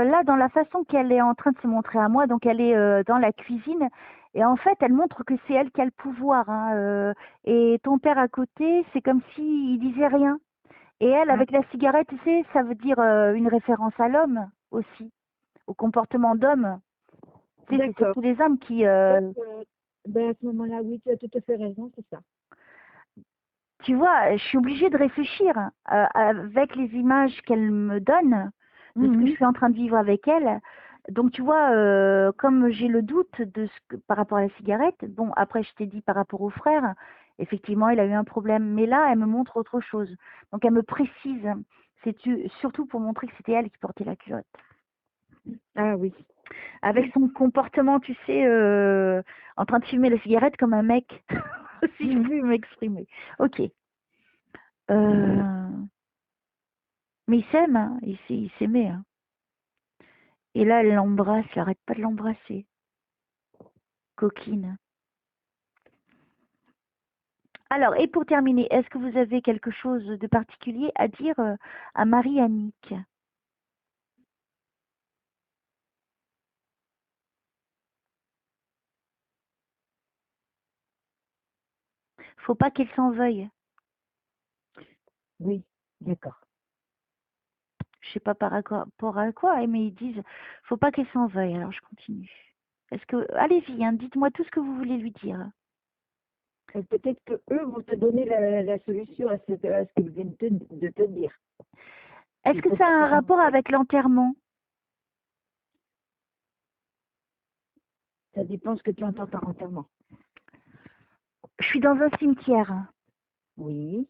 A: là, dans la façon qu'elle est en train de se montrer à moi, donc elle est dans la cuisine, et en fait, elle montre que c'est elle qui a le pouvoir, hein, et ton père à côté, c'est comme s'il disait rien. Et elle,
B: Ah,
A: avec la cigarette, tu sais, ça veut dire une référence à l'homme aussi, au comportement d'homme. Tu sais, c'est
B: d'accord.
A: surtout les hommes qui,
B: Donc, ben, à ce moment-là, oui, tu as tout à fait raison, c'est ça.
A: tu vois, je suis obligée de réfléchir avec les images qu'elle me donne de ce que je
B: Mhm.
A: suis en train de vivre avec elle. Donc, tu vois, comme j'ai le doute de par rapport à la cigarette, bon, après, je t'ai dit par rapport au frère, effectivement, il a eu un problème. Mais là, elle me montre autre chose. Donc, elle me précise. Surtout pour montrer que c'était elle qui portait la culotte.
B: Ah oui.
A: Avec son comportement, tu sais, en train de fumer la cigarette comme un mec, si je
B: Mhm.
A: puis m'exprimer. Ok. Euh, Mais il s'aime, hein, il s'aimait. Hein. Et là, elle l'embrasse, elle arrête pas de l'embrasser. Coquine. Alors, et pour terminer, est-ce que vous avez quelque chose de particulier à dire à Marie-Annick? Faut pas qu'elle s'en veuille.
B: Oui, d'accord.
A: Je sais pas par rapport à quoi, hein, mais ils disent, faut pas qu'elle s'en veuille. Alors, je continue. Est-ce que, allez-y, hein, dites-moi tout ce que vous voulez lui dire.
B: Peut-être que eux vont te donner la solution à ce qu'ils viennent de te dire.
A: Est-ce
B: Il
A: que
B: faut
A: ça
B: pas
A: a un
B: qu'elle
A: rapport avec l'enterrement?
B: Ça dépend ce que tu entends par enterrement.
A: Je suis dans un cimetière.
B: Oui.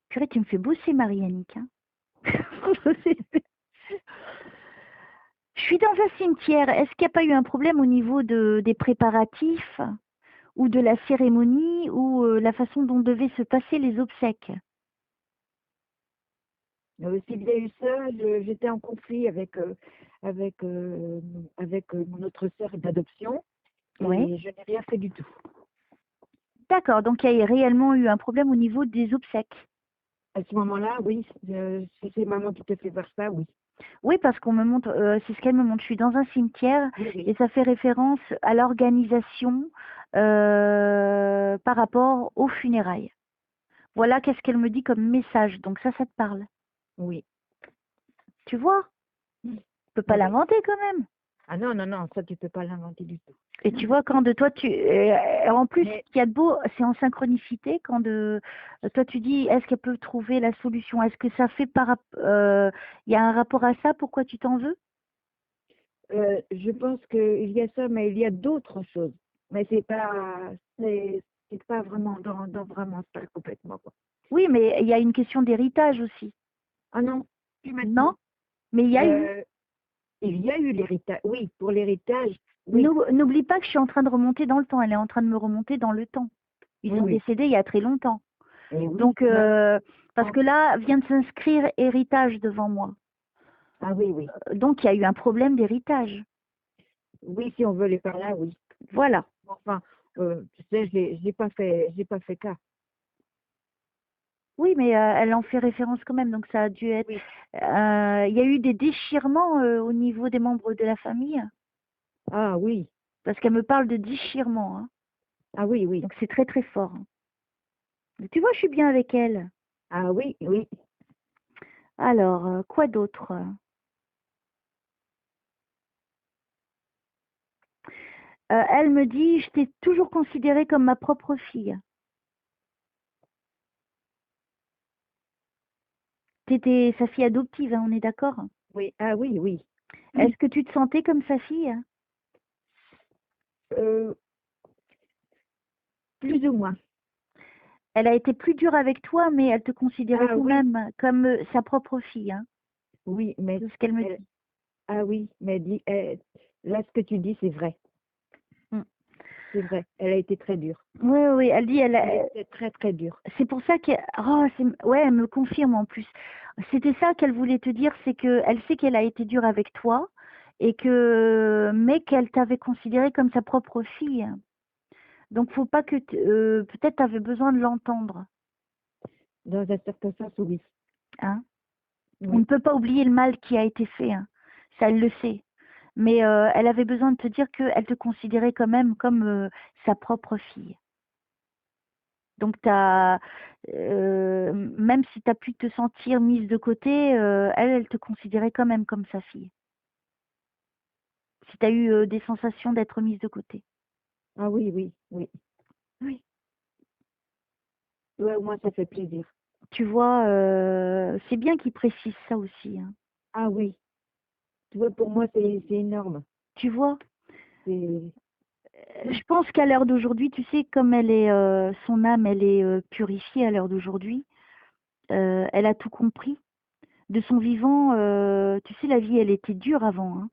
A: Purée, tu me fais bosser, Marie-Annick. Hein. Je suis dans un cimetière. Est-ce qu'il n'y a pas eu un problème au niveau des préparatifs ou de la cérémonie ou la façon dont devaient se passer les obsèques?
B: S'il y a eu ça, j'étais en conflit avec, mon autre sœur d'adoption
A: Oui.
B: et je n'ai rien fait du tout.
A: D'accord, donc il y a réellement eu un problème au niveau des obsèques.
B: À ce moment-là, oui, si c'est maman qui te fait faire ça, oui.
A: Oui, parce qu'on me montre, c'est ce qu'elle me montre. Je suis dans un cimetière
B: Oui,
A: et
B: oui.
A: ça fait référence à l'organisation par rapport aux funérailles. Voilà qu'est-ce qu'elle me dit comme message. Donc ça te parle.
B: Oui.
A: Tu vois? Tu peux pas
B: Ah ben.
A: l'inventer quand même.
B: Ah non, non, non, ça tu peux pas l'inventer du tout.
A: Et tu vois, quand de toi, en plus,
B: Mais
A: ce qu'il y a de beau, c'est en synchronicité, quand toi tu dis, est-ce qu'elle peut trouver la solution? Est-ce que ça fait il y a un rapport à ça? Pourquoi tu t'en veux?
B: je pense qu'il y a ça, mais il y a d'autres choses. Mais c'est pas vraiment dans vraiment ça complètement, quoi.
A: Oui, mais il y a une question d'héritage aussi.
B: Ah non, plus
A: Non?
B: maintenant.
A: Mais il y a eu.
B: Euh, il y a eu l'héritage. Oui, pour l'héritage, oui,
A: N'oublie pas que je suis en train de remonter dans le temps. Elle est en train de me remonter dans le temps. Ils
B: oui,
A: sont
B: oui.
A: décédés il y a très longtemps.
B: Et oui,
A: Donc,
B: maintenant.
A: parce que là, vient de s'inscrire héritage devant moi.
B: Ah oui, oui.
A: Donc, il y a eu un problème d'héritage.
B: Oui, si on veut les par là, oui.
A: Voilà.
B: Enfin, tu sais, j'ai pas fait cas.
A: Oui, mais elle en fait référence quand même, donc ça a dû être.
B: Oui.
A: Il y a eu des déchirements au niveau des membres de la famille,
B: Ah oui.
A: parce qu'elle me parle de déchirement, hein.
B: Ah oui, oui.
A: Donc c'est très très fort. Hein. Mais tu vois, je suis bien avec elle.
B: Ah oui, oui.
A: Alors, quoi d'autre? Elle me dit, je t'ai toujours considérée comme ma propre fille. T'étais sa fille adoptive, hein, on est d'accord?
B: Oui. Ah oui, oui.
A: Est-ce que tu te sentais comme sa fille?
B: Euh, plus ou moins.
A: Elle a été plus dure avec toi, mais elle te considérait
B: Ah
A: quand
B: oui,
A: même comme sa propre fille, hein.
B: oui, mais
A: C'est ce qu'elle me
B: elle,
A: dit.
B: ah oui, mais là, ce que tu dis, c'est vrai.
A: Mm.
B: C'est vrai. Elle a été très dure.
A: Oui, oui, elle dit,
B: Elle a été très, très dure.
A: c'est pour ça qu'elle, oh, ouais, elle me confirme en plus. C'était ça qu'elle voulait te dire, c'est que elle sait qu'elle a été dure avec toi et mais qu'elle t'avait considéré comme sa propre fille. Donc, faut pas que, peut-être tu avais besoin de l'entendre,
B: Dans un certain sens, oui.
A: hein. On ne
B: oui.
A: peut pas oublier le mal qui a été fait, hein. Ça, elle le sait. Mais elle avait besoin de te dire qu'elle te considérait quand même comme sa propre fille. Donc, même si tu as pu te sentir mise de côté, elle te considérait quand même comme sa fille. Si tu as eu des sensations d'être mise de côté.
B: Ah oui, oui, oui. Oui. Ouais, au moins ça fait plaisir.
A: Tu vois, c'est bien qu'il précise ça aussi, hein.
B: Ah oui. Tu vois, pour moi, c'est énorme.
A: Tu vois,
B: C'est...
A: je pense qu'à l'heure d'aujourd'hui, tu sais, comme elle est, son âme, elle est purifiée à l'heure d'aujourd'hui, elle a tout compris. De son vivant, tu sais, la vie, elle était dure avant, hein.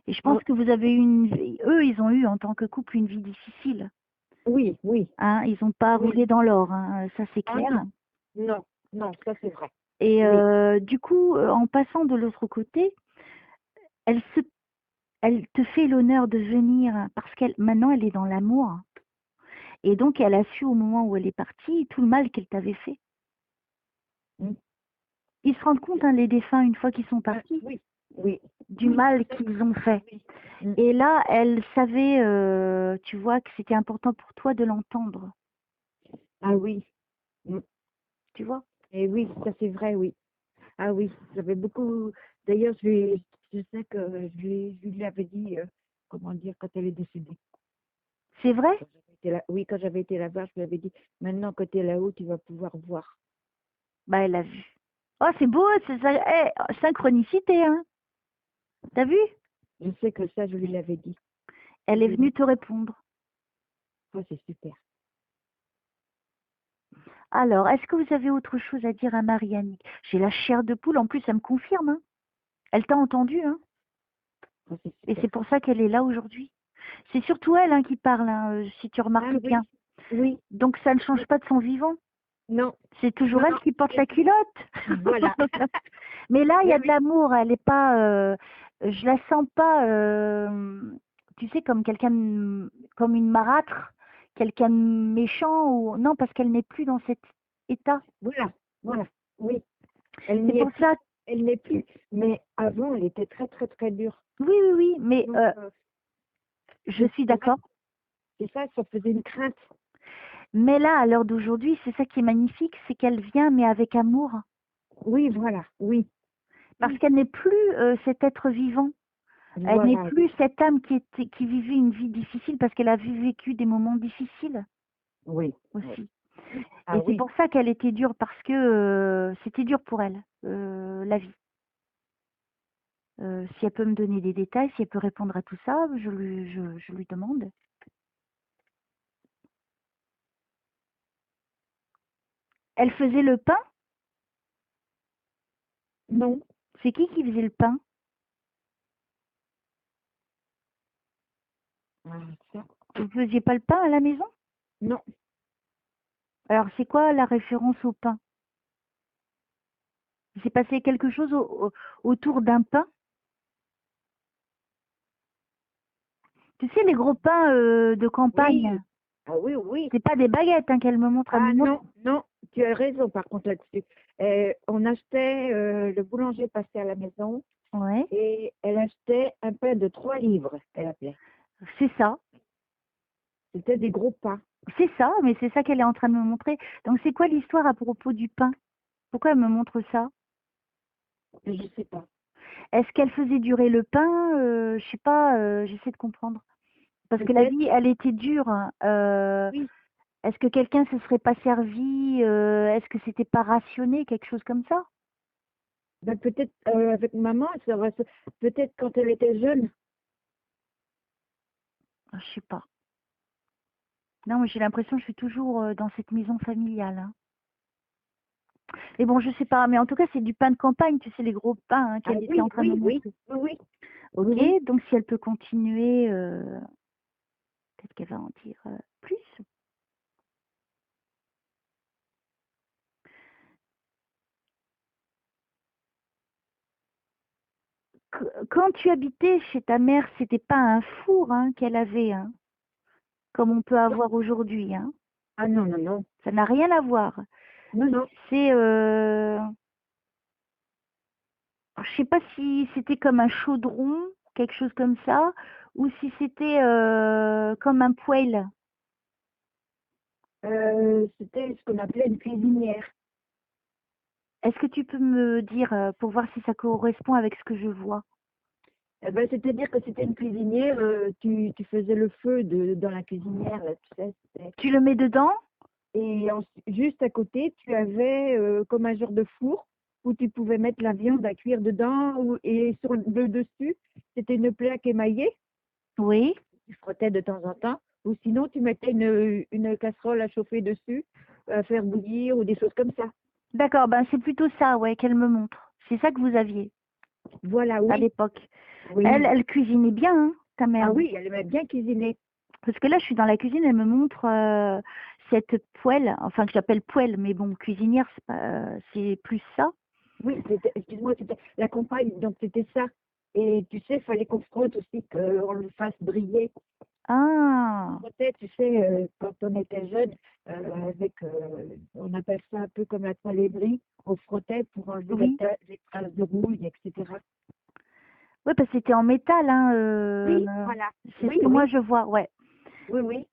A: Et je
B: Ah,
A: pense que vous avez eu eux, ils ont eu en tant que couple une vie difficile,
B: oui, oui,
A: hein. Ils n'ont pas
B: oui.
A: roulé dans l'or, hein, ça c'est
B: Ah
A: clair.
B: non, non, non, ça c'est vrai.
A: Et
B: Oui.
A: du coup, en passant de l'autre côté, elle se, elle te fait l'honneur de venir parce qu'elle, maintenant, elle est dans l'amour. Et donc, elle a su au moment où elle est partie tout le mal qu'elle t'avait fait.
B: Mm.
A: Ils se rendent compte, hein, les défunts, une fois qu'ils sont
B: Ah,
A: partis,
B: oui, oui,
A: du
B: oui,
A: mal
B: c'est vrai.
A: qu'ils ont fait.
B: Oui. Mm.
A: Et là, elle savait, tu vois, que c'était important pour toi de l'entendre,
B: Ah oui. Mm.
A: tu vois.
B: Et oui, ça c'est vrai, oui. Ah oui, j'avais beaucoup. D'ailleurs, je sais que je lui avais dit, comment dire, quand elle est décédée.
A: C'est vrai?
B: Quand j'avais été là, oui, quand j'avais été là-bas, je lui avais dit, maintenant que tu es là-haut, tu vas pouvoir voir.
A: Bah, elle a vu. Oh, c'est beau, c'est ça. Eh, synchronicité, hein. T'as vu?
B: Je sais que ça, je lui l'avais dit. Je
A: Elle est
B: lui ai
A: venue
B: dit,
A: te répondre.
B: oh, c'est super.
A: Alors, est-ce que vous avez autre chose à dire à Marianne? J'ai la chair de poule, en plus, elle me confirme, hein. Elle t'a entendu, hein.
B: Oh, c'est
A: Et
B: super.
A: c'est pour ça qu'elle est là aujourd'hui. C'est surtout elle, hein, qui parle, hein, si tu
B: Ah
A: remarques bien.
B: oui, oui,
A: Donc, ça ne change
B: oui.
A: pas de son vivant.
B: Non,
A: C'est toujours
B: non,
A: elle
B: non.
A: qui porte la culotte.
B: Voilà.
A: Mais là, il y
B: Oui,
A: a de
B: oui.
A: l'amour. Elle est pas. Je la sens pas. Tu sais, comme quelqu'un, comme une marâtre, quelqu'un de méchant ou non, parce qu'elle n'est plus dans cet état.
B: Voilà, voilà. Oui, elle
A: C'est
B: n'y est
A: pour
B: plus.
A: ça.
B: Elle n'est plus. Mais avant, elle était très, très, très dure.
A: Oui, oui, oui. Mais
B: Donc,
A: je suis
B: c'est vrai,
A: d'accord.
B: c'est ça, ça faisait une crainte.
A: Mais là, à l'heure d'aujourd'hui, c'est ça qui est magnifique, c'est qu'elle vient, mais avec amour,
B: Oui, voilà, oui.
A: parce qu'elle n'est plus cet être vivant. Elle n'est
B: Voilà,
A: plus
B: oui.
A: cette âme qui vivait une vie difficile parce qu'elle a vécu des moments difficiles
B: Oui, oui.
A: aussi.
B: Ah
A: Et c'est
B: oui,
A: pour ça qu'elle était dure, parce que c'était dur pour elle, la vie. Si elle peut me donner des détails, si elle peut répondre à tout ça, je lui demande. Elle faisait le pain?
B: non.
A: C'est qui faisait le pain?
B: Ah, ça,
A: Vous ne faisiez pas le pain à la maison?
B: non.
A: Alors c'est quoi la référence au pain? Il s'est passé quelque chose autour d'un pain? Tu sais, les gros pains de campagne,
B: Oui. Ah oui, oui.
A: c'est pas des baguettes, hein, qu'elle me montre. Elle
B: Ah
A: me montre.
B: non, non, tu as raison par contre là-dessus. On achetait, le boulanger passait à la maison
A: Ouais,
B: et elle achetait un pain de 3 livres, elle appelait.
A: c'est ça.
B: C'était des gros pains.
A: C'est ça, mais c'est ça qu'elle est en train de me montrer. Donc c'est quoi l'histoire à propos du pain? Pourquoi elle me montre ça?
B: Je sais pas.
A: Est-ce qu'elle faisait durer le pain? Je sais pas, j'essaie de comprendre. Parce que la
B: Peut-être,
A: vie, elle était dure, hein.
B: oui.
A: Est-ce que quelqu'un se serait pas servi? Est-ce que c'était pas rationné, quelque chose comme ça?
B: Ben, peut-être avec maman, peut-être quand elle était jeune.
A: Ah, je sais pas. Non, mais j'ai l'impression que je suis toujours dans cette maison familiale, hein. Mais bon, je sais pas. Mais en tout cas, c'est du pain de campagne, tu sais, les gros pains, hein,
B: Ah
A: qu'elle était en
B: oui,
A: train de me
B: oui, oui,
A: montrer.
B: oui, oui, oui,
A: Ok,
B: oui.
A: donc si elle peut continuer, peut-être qu'elle va en dire plus. Quand tu habitais chez ta mère, c'était pas un four, hein, qu'elle avait, hein, comme on peut
B: Non.
A: avoir aujourd'hui, hein.
B: Ah non, non, non.
A: Ça n'a rien à voir.
B: Non, non.
A: C'est Je sais pas si c'était comme un chaudron, quelque chose comme ça, ou si c'était comme un poêle.
B: C'était ce qu'on appelait une cuisinière.
A: Est-ce que tu peux me dire pour voir si ça correspond avec ce que je vois?
B: Eh ben, c'est-à-dire que c'était une cuisinière, tu faisais le feu dans la cuisinière, là, tu sais.
A: Tu le mets dedans?
B: Et juste à côté, tu avais comme un genre de four où tu pouvais mettre la viande à cuire dedans. Et sur le dessus, c'était une plaque émaillée,
A: Oui.
B: tu frottais de temps en temps. Ou sinon, tu mettais une casserole à chauffer dessus, à faire bouillir ou des choses comme ça.
A: D'accord, ben c'est plutôt ça, ouais, qu'elle me montre. C'est ça que vous aviez
B: Voilà,
A: à
B: oui.
A: l'époque. Elle,
B: Oui.
A: elle cuisinait bien, hein, ta mère.
B: Ah oui, elle aimait bien cuisiner.
A: Parce que là, je suis dans la cuisine, elle me montre cette poêle, enfin que j'appelle poêle, mais bon, cuisinière, c'est plus ça.
B: Oui, excuse-moi, c'était la compagne, donc c'était ça. Et tu sais, il fallait qu'on frotte aussi, qu'on le fasse briller. On
A: Ah,
B: frottait, tu sais, quand on était jeune, on appelle ça un peu comme la toile ébris, on frottait pour enlever
A: oui.
B: les traces de rouille, etc.
A: Ouais, parce que c'était en métal, hein.
B: Oui, voilà.
A: C'est ce
B: Oui,
A: que moi
B: oui,
A: je vois, ouais.
B: oui, oui.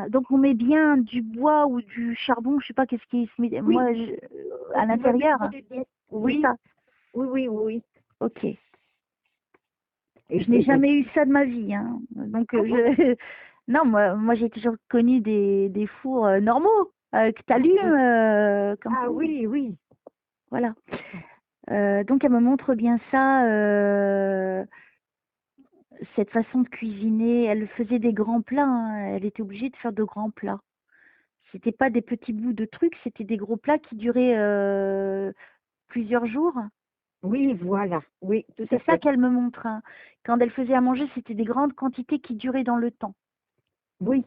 A: Donc on met bien du bois ou du charbon, je sais pas qu'est-ce qui se met.
B: Oui,
A: Moi, à
B: tu vas
A: l'intérieur,
B: mélanger les deux.
A: c'est
B: Oui,
A: ça.
B: oui, oui, oui.
A: Ok.
B: Et
A: Je n'ai
B: ben,
A: jamais eu ça de ma vie, hein. Donc
B: ah bon?
A: non, moi j'ai toujours connu des fours normaux que tu
B: Ah
A: allumes
B: oui,
A: comme
B: ah
A: ça.
B: oui, oui.
A: Voilà. Donc elle me montre bien ça, cette façon de cuisiner. Elle faisait des grands plats, hein. Elle était obligée de faire de grands plats. C'était pas des petits bouts de trucs, c'était des gros plats qui duraient plusieurs jours.
B: Oui, voilà. Oui, tout à
A: C'est ça
B: fait.
A: qu'elle me montre, hein. Quand elle faisait à manger, c'était des grandes quantités qui duraient dans le temps.
B: Oui,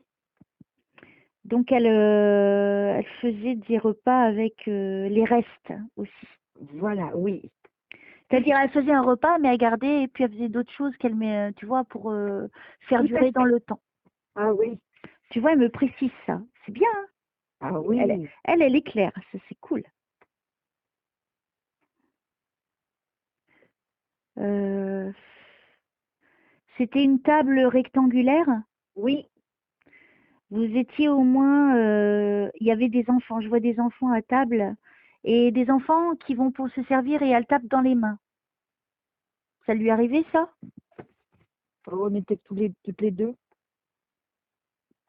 A: Donc elle faisait des repas avec les restes aussi.
B: voilà, oui.
A: C'est-à-dire elle faisait un repas, mais elle gardait et puis elle faisait d'autres choses qu'elle met, tu vois, pour faire
B: Tout à
A: durer dans
B: fait.
A: le temps.
B: Ah oui,
A: Tu vois, elle me précise ça. C'est bien, hein.
B: ah
A: Elle,
B: oui.
A: elle est claire, ça c'est cool. Euh, C'était une table rectangulaire.
B: Oui,
A: Vous étiez au moins, il y avait des enfants. Je vois des enfants à table et des enfants qui vont pour se servir et elles tapent dans les mains. Ça lui arrivait ça?
B: on était toutes les deux.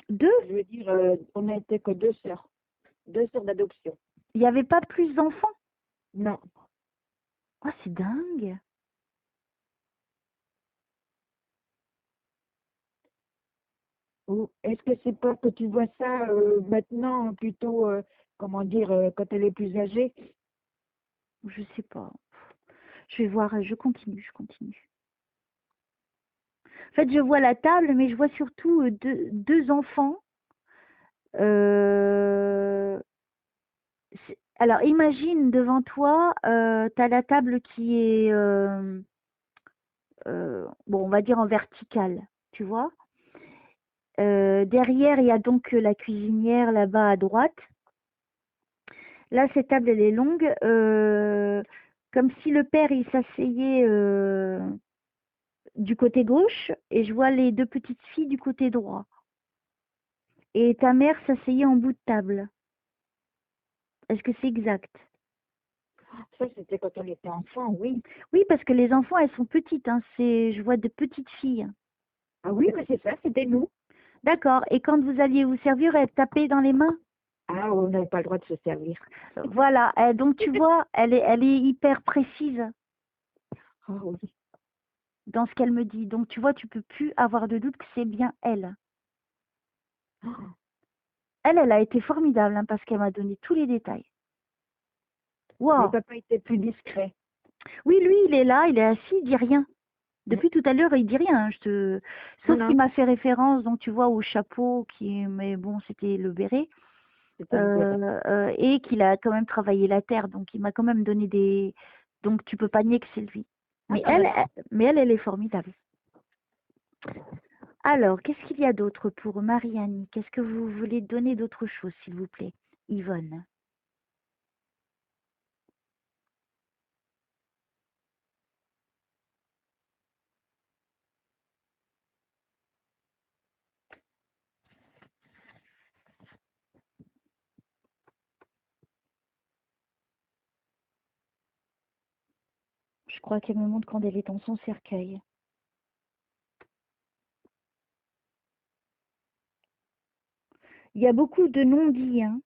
A: Deux?
B: Je veux dire, on n'était que deux sœurs d'adoption.
A: Il n'y avait pas plus d'enfants?
B: Non.
A: Oh, c'est dingue.
B: Ou est-ce que c'est pas que tu vois ça maintenant, plutôt, comment dire, quand elle est plus âgée?
A: Je sais pas. Je vais voir, je continue, je continue. En fait, je vois la table, mais je vois surtout deux enfants. Euh, Alors, imagine devant toi, tu as la table qui est, bon, on va dire en verticale, tu vois. Derrière, il y a donc la cuisinière là-bas à droite. Là, cette table, elle est longue, comme si le père, il s'asseyait du côté gauche et je vois les deux petites filles du côté droit. Et ta mère s'asseyait en bout de table. Est-ce que c'est exact?
B: Ça, c'était quand on était enfant, oui.
A: Oui, parce que les enfants, elles sont petites, hein, je vois de petites filles.
B: Ah oui, mais c'est ça, c'était nous.
A: D'accord. Et quand vous alliez vous servir, elles tapaient dans les mains?
B: Ah, on n'avait pas le droit de se servir.
A: Voilà. Donc, tu vois, elle est hyper précise
B: Ah oui.
A: dans ce qu'elle me dit. Donc, tu vois, tu peux plus avoir de doute que c'est bien elle.
B: Ah,
A: Elle a été formidable, hein, parce qu'elle m'a donné tous les détails.
B: mais
A: Waouh!
B: papa était plus discret.
A: Oui, lui, il est là, il est assis, il dit rien.
B: Mm.
A: Depuis tout à l'heure, il dit rien, hein,
B: Non,
A: sauf qu'il
B: non,
A: m'a fait référence, donc tu vois, au chapeau, mais bon, c'était le béret,
B: c'était le béret.
A: et qu'il a quand même travaillé la terre, donc il m'a quand même donné des... Donc tu peux pas nier que c'est lui.
B: Ah non, non, non.
A: Elle est formidable. Alors, qu'est-ce qu'il y a d'autre pour Marianne? Qu'est-ce que vous voulez donner d'autre chose, s'il vous plaît, Yvonne? Je crois qu'elle me montre quand elle est dans son cercueil. Il y a beaucoup de non-dits, hein.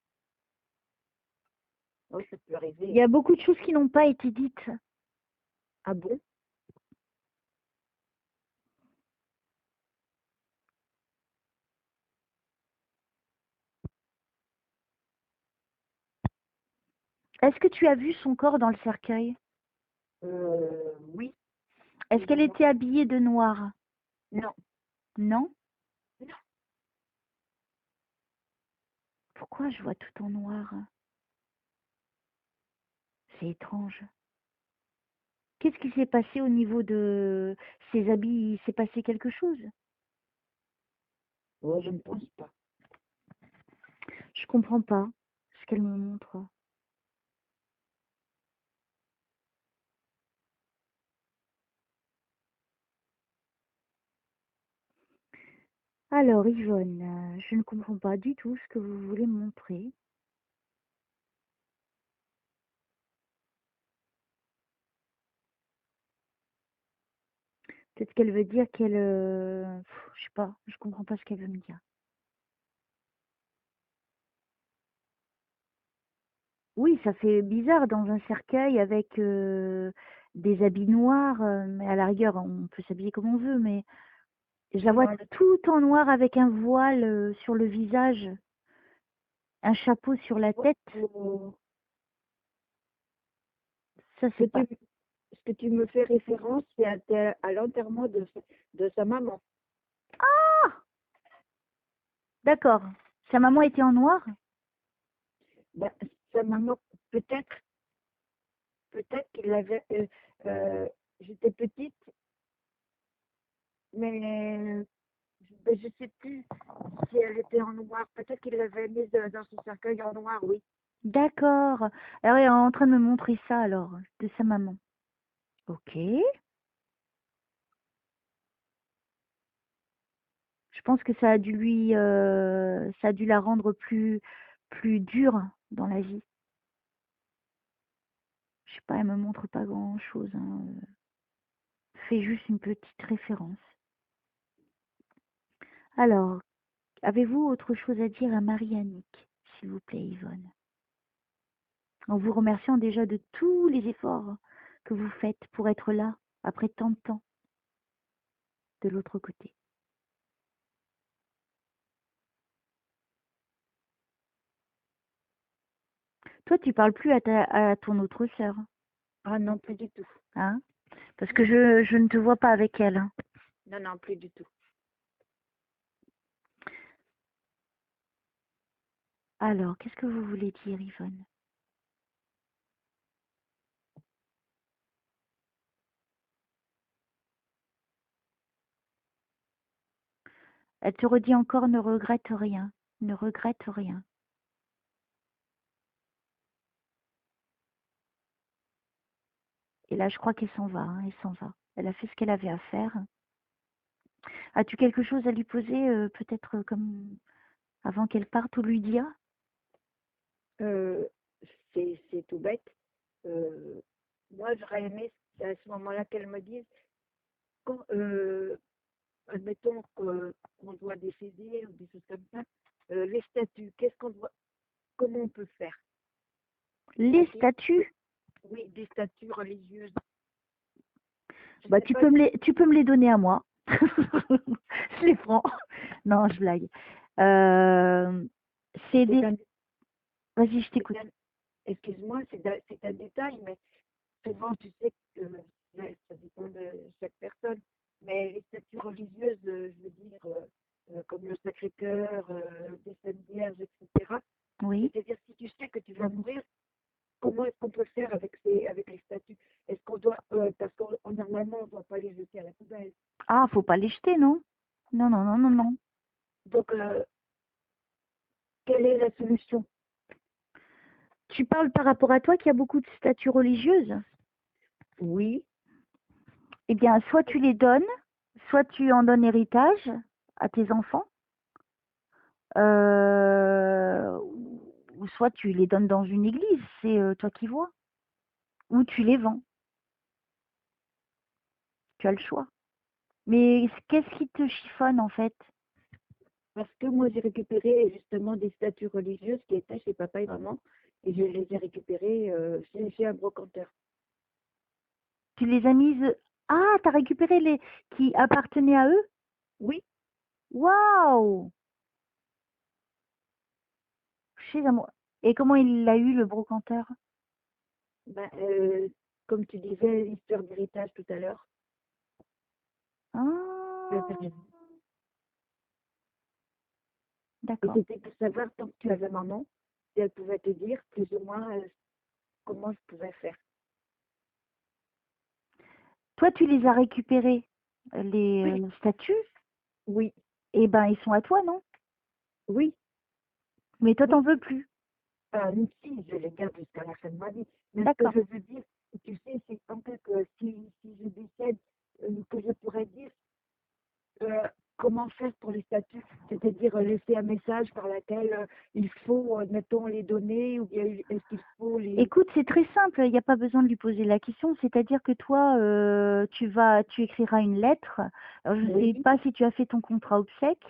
B: Oh, ça peut
A: Il
B: arriver.
A: y a beaucoup de choses qui n'ont pas été dites.
B: Ah bon?
A: Est-ce que tu as vu son corps dans le cercueil?
B: Oui.
A: Est-ce qu'elle était habillée de noir?
B: Non.
A: Non?
B: Non.
A: Pourquoi je vois tout en noir? C'est étrange. Qu'est-ce qui s'est passé au niveau de ses habits? Il s'est passé quelque chose?
B: Oh, je ne pense pas.
A: Je comprends pas ce qu'elle me montre. Alors, Yvonne, je ne comprends pas du tout ce que vous voulez me montrer. Peut-être qu'elle veut dire qu'elle... je sais pas, je comprends pas ce qu'elle veut me dire. Oui, ça fait bizarre dans un cercueil avec des habits noirs, mais à la rigueur, on peut s'habiller comme on veut, mais je la vois
B: Voilà.
A: tout en noir avec un voile sur le visage, un chapeau sur la tête. Ça,
B: Ce
A: c'est pas...
B: ce que tu me fais référence, c'est à l'enterrement de sa maman.
A: Ah! D'accord. Sa maman était en noir?
B: Ben, sa maman, peut-être, qu'il avait. J'étais petite, mais je sais plus si elle était en noir. Peut-être qu'il l'avait mise dans son cercueil en noir, oui.
A: D'accord. Alors, elle est en train de me montrer ça, alors, de sa maman. Ok. Je pense que ça a dû ça a dû la rendre plus dure dans la vie. Je sais pas, elle me montre pas grand-chose, hein. Fait juste une petite référence. Alors, avez-vous autre chose à dire à Marie-Annick, s'il vous plaît, Yvonne? En vous remerciant déjà de tous les efforts que vous faites pour être là, après tant de temps, de l'autre côté. Toi, tu parles plus à ton autre sœur,
B: Ah non, plus du tout.
A: hein? Parce que je ne te vois pas avec elle, hein.
B: Non, non, plus du tout.
A: Alors, qu'est-ce que vous voulez dire, Yvonne? Elle te redit encore, ne regrette rien, ne regrette rien. Et là, je crois qu'elle s'en va, hein, elle s'en va. Elle a fait ce qu'elle avait à faire. As-tu quelque chose à lui poser, peut-être comme avant qu'elle parte, ou lui dire?
B: Euh, c'est tout bête. Euh, Moi, j'aurais aimé à ce moment-là qu'elle me dise, quand, admettons qu'on doit décéder ou des choses comme ça, les statuts, comment on peut faire?
A: Les statues?
B: Oui, des statues religieuses. Je
A: Bah,
B: sais pas si
A: tu peux me les donner à moi. Je les prends. Non, je blague. C'est des...
B: c'est un,
A: Vas-y, je t'écoute.
B: excuse-moi, c'est un détail, mais souvent, tu sais que ça dépend de chaque personne. Mais les statues religieuses, je veux dire, comme le Sacré-Cœur, des Saintes Vierges, etc.
A: Oui.
B: C'est-à-dire, si tu sais que tu vas mourir, comment est-ce qu'on peut faire avec les statues? Est-ce qu'on doit, parce qu'on normalement, on ne doit pas les jeter à la poubelle.
A: Ah, faut pas les jeter, non? Non, non, non, non, non.
B: Donc, quelle est la solution?
A: Tu parles par rapport à toi qu'il y a beaucoup de statues religieuses?
B: Oui,
A: Eh bien, soit tu les donnes, soit tu en donnes héritage à tes enfants, euh, ou soit tu les donnes dans une église, c'est toi qui vois, ou tu les vends. Tu as le choix. Mais qu'est-ce qui te chiffonne en fait?
B: Parce que moi, j'ai récupéré justement des statues religieuses qui étaient chez papa et maman, et je les ai récupérées chez un brocanteur.
A: Tu les as mises. Ah, t'as récupéré les qui appartenaient à eux?
B: Oui,
A: Waouh! Chez moi. Et comment il l'a eu le brocanteur?
B: ben, comme tu disais, l'histoire d'héritage tout à l'heure, tu as
A: Ah,
B: fait raison. Et
A: d'accord.
B: c'était pour savoir, tant que tu avais maman, si elle pouvait te dire plus ou moins comment je pouvais faire.
A: Toi, tu les as récupérés, les
B: Oui,
A: statues?
B: oui,
A: Eh ben, ils sont à toi, non?
B: oui,
A: Mais toi,
B: oui.
A: t'en veux plus.
B: Même si je les garde jusqu'à la fin de ma vie. Mais ce que
A: D'accord.
B: je veux dire, tu sais, c'est en fait que si je décède, que je pourrais dire comment faire pour les statuts, c'est-à-dire laisser un message par lequel il faut, mettons, les donner, ou bien est-ce qu'il faut les...
A: Écoute, c'est très simple, il n'y a pas besoin de lui poser la question, c'est-à-dire que toi, tu écriras une lettre. Alors, je ne sais
B: Oui,
A: pas si tu as fait ton contrat obsèque,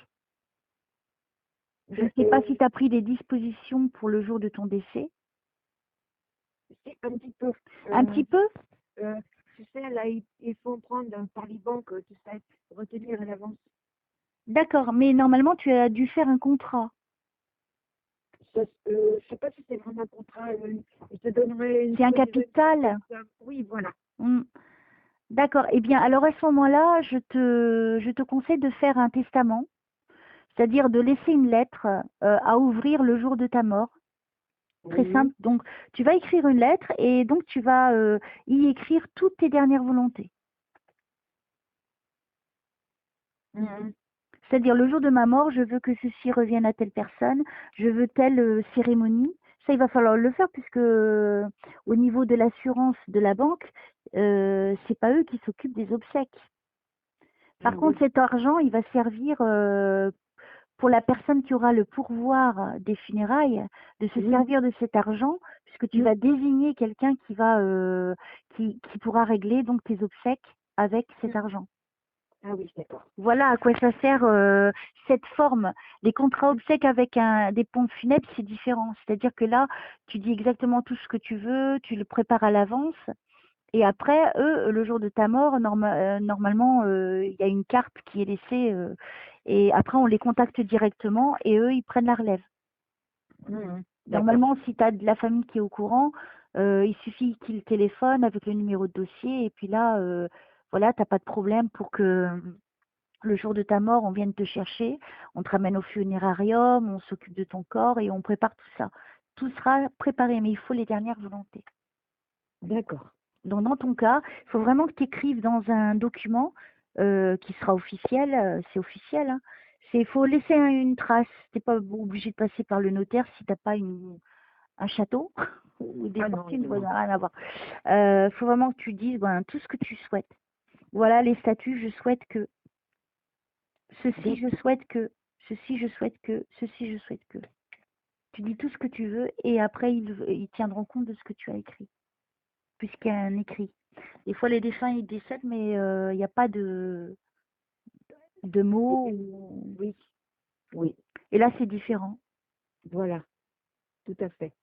A: je
B: euh,
A: ne sais pas
B: euh,
A: si tu as pris des dispositions pour le jour de ton décès.
B: c'est un petit peu...
A: Un
B: euh,
A: petit peu?
B: euh, tu sais, là, il faut prendre par les banques, tu sais, retenir à l'avance.
A: D'accord, mais normalement, tu as dû faire un contrat.
B: Je sais pas si c'est vraiment un contrat, je te donnerai une
A: C'est un
B: fois, je vais faire
A: capital.
B: ça. Oui, voilà.
A: Hmm. D'accord. Eh bien, alors à ce moment-là, je te conseille de faire un testament, c'est-à-dire de laisser une lettre à ouvrir le jour de ta mort. Très
B: Oui.
A: simple. Donc, tu vas écrire une lettre et donc tu vas y écrire toutes tes dernières volontés.
B: Mhm.
A: C'est-à-dire, le jour de ma mort, je veux que ceci revienne à telle personne, je veux telle cérémonie. Ça, il va falloir le faire puisque au niveau de l'assurance de la banque, c'est pas eux qui s'occupent des obsèques.
B: Ah
A: Par contre,
B: oui.
A: cet argent, il va servir pour la personne qui aura le pourvoir des funérailles, de se
B: Oui.
A: servir de cet argent, puisque tu
B: Mm.
A: vas désigner quelqu'un qui va qui pourra régler donc tes obsèques avec cet argent.
B: Ah oui, d'accord.
A: Voilà à quoi ça sert cette forme. Les contrats obsèques avec des pompes funèbres, c'est différent. C'est-à-dire que là, tu dis exactement tout ce que tu veux, tu le prépares à l'avance. Et après, eux, le jour de ta mort, normalement, il y a une carte qui est laissée. Et après, on les contacte directement et eux, ils prennent la relève.
B: Mhm. D'accord.
A: Normalement, si tu as de la famille qui est au courant, il suffit qu'ils téléphonent avec le numéro de dossier. Et puis là, voilà, tu n'as pas de problème pour que le jour de ta mort, on vienne te chercher. On te ramène au funérarium, on s'occupe de ton corps et on prépare tout ça. Tout sera préparé, mais il faut les dernières volontés.
B: D'accord.
A: Donc, dans ton cas, il faut vraiment que tu écrives dans un document qui sera officiel, c'est officiel, hein. Il faut laisser une trace. Tu n'es pas obligé de passer par le notaire si tu n'as pas un château ou des
B: Ah non,
A: fortunes, ça
B: non.
A: n'a rien à voir. Il faut vraiment que tu dises ben, tout ce que tu souhaites. Voilà les statuts, je souhaite que, ceci, je
B: D'accord.
A: souhaite que, ceci, je souhaite que, ceci, je souhaite que. Tu dis tout ce que tu veux et après, ils tiendront compte de ce que tu as écrit, puisqu'il y a un écrit. Des fois, les défunts, ils décèdent, mais il n'y a pas de mots.
B: Oui, oui,
A: Et là, c'est différent.
B: voilà, tout à fait.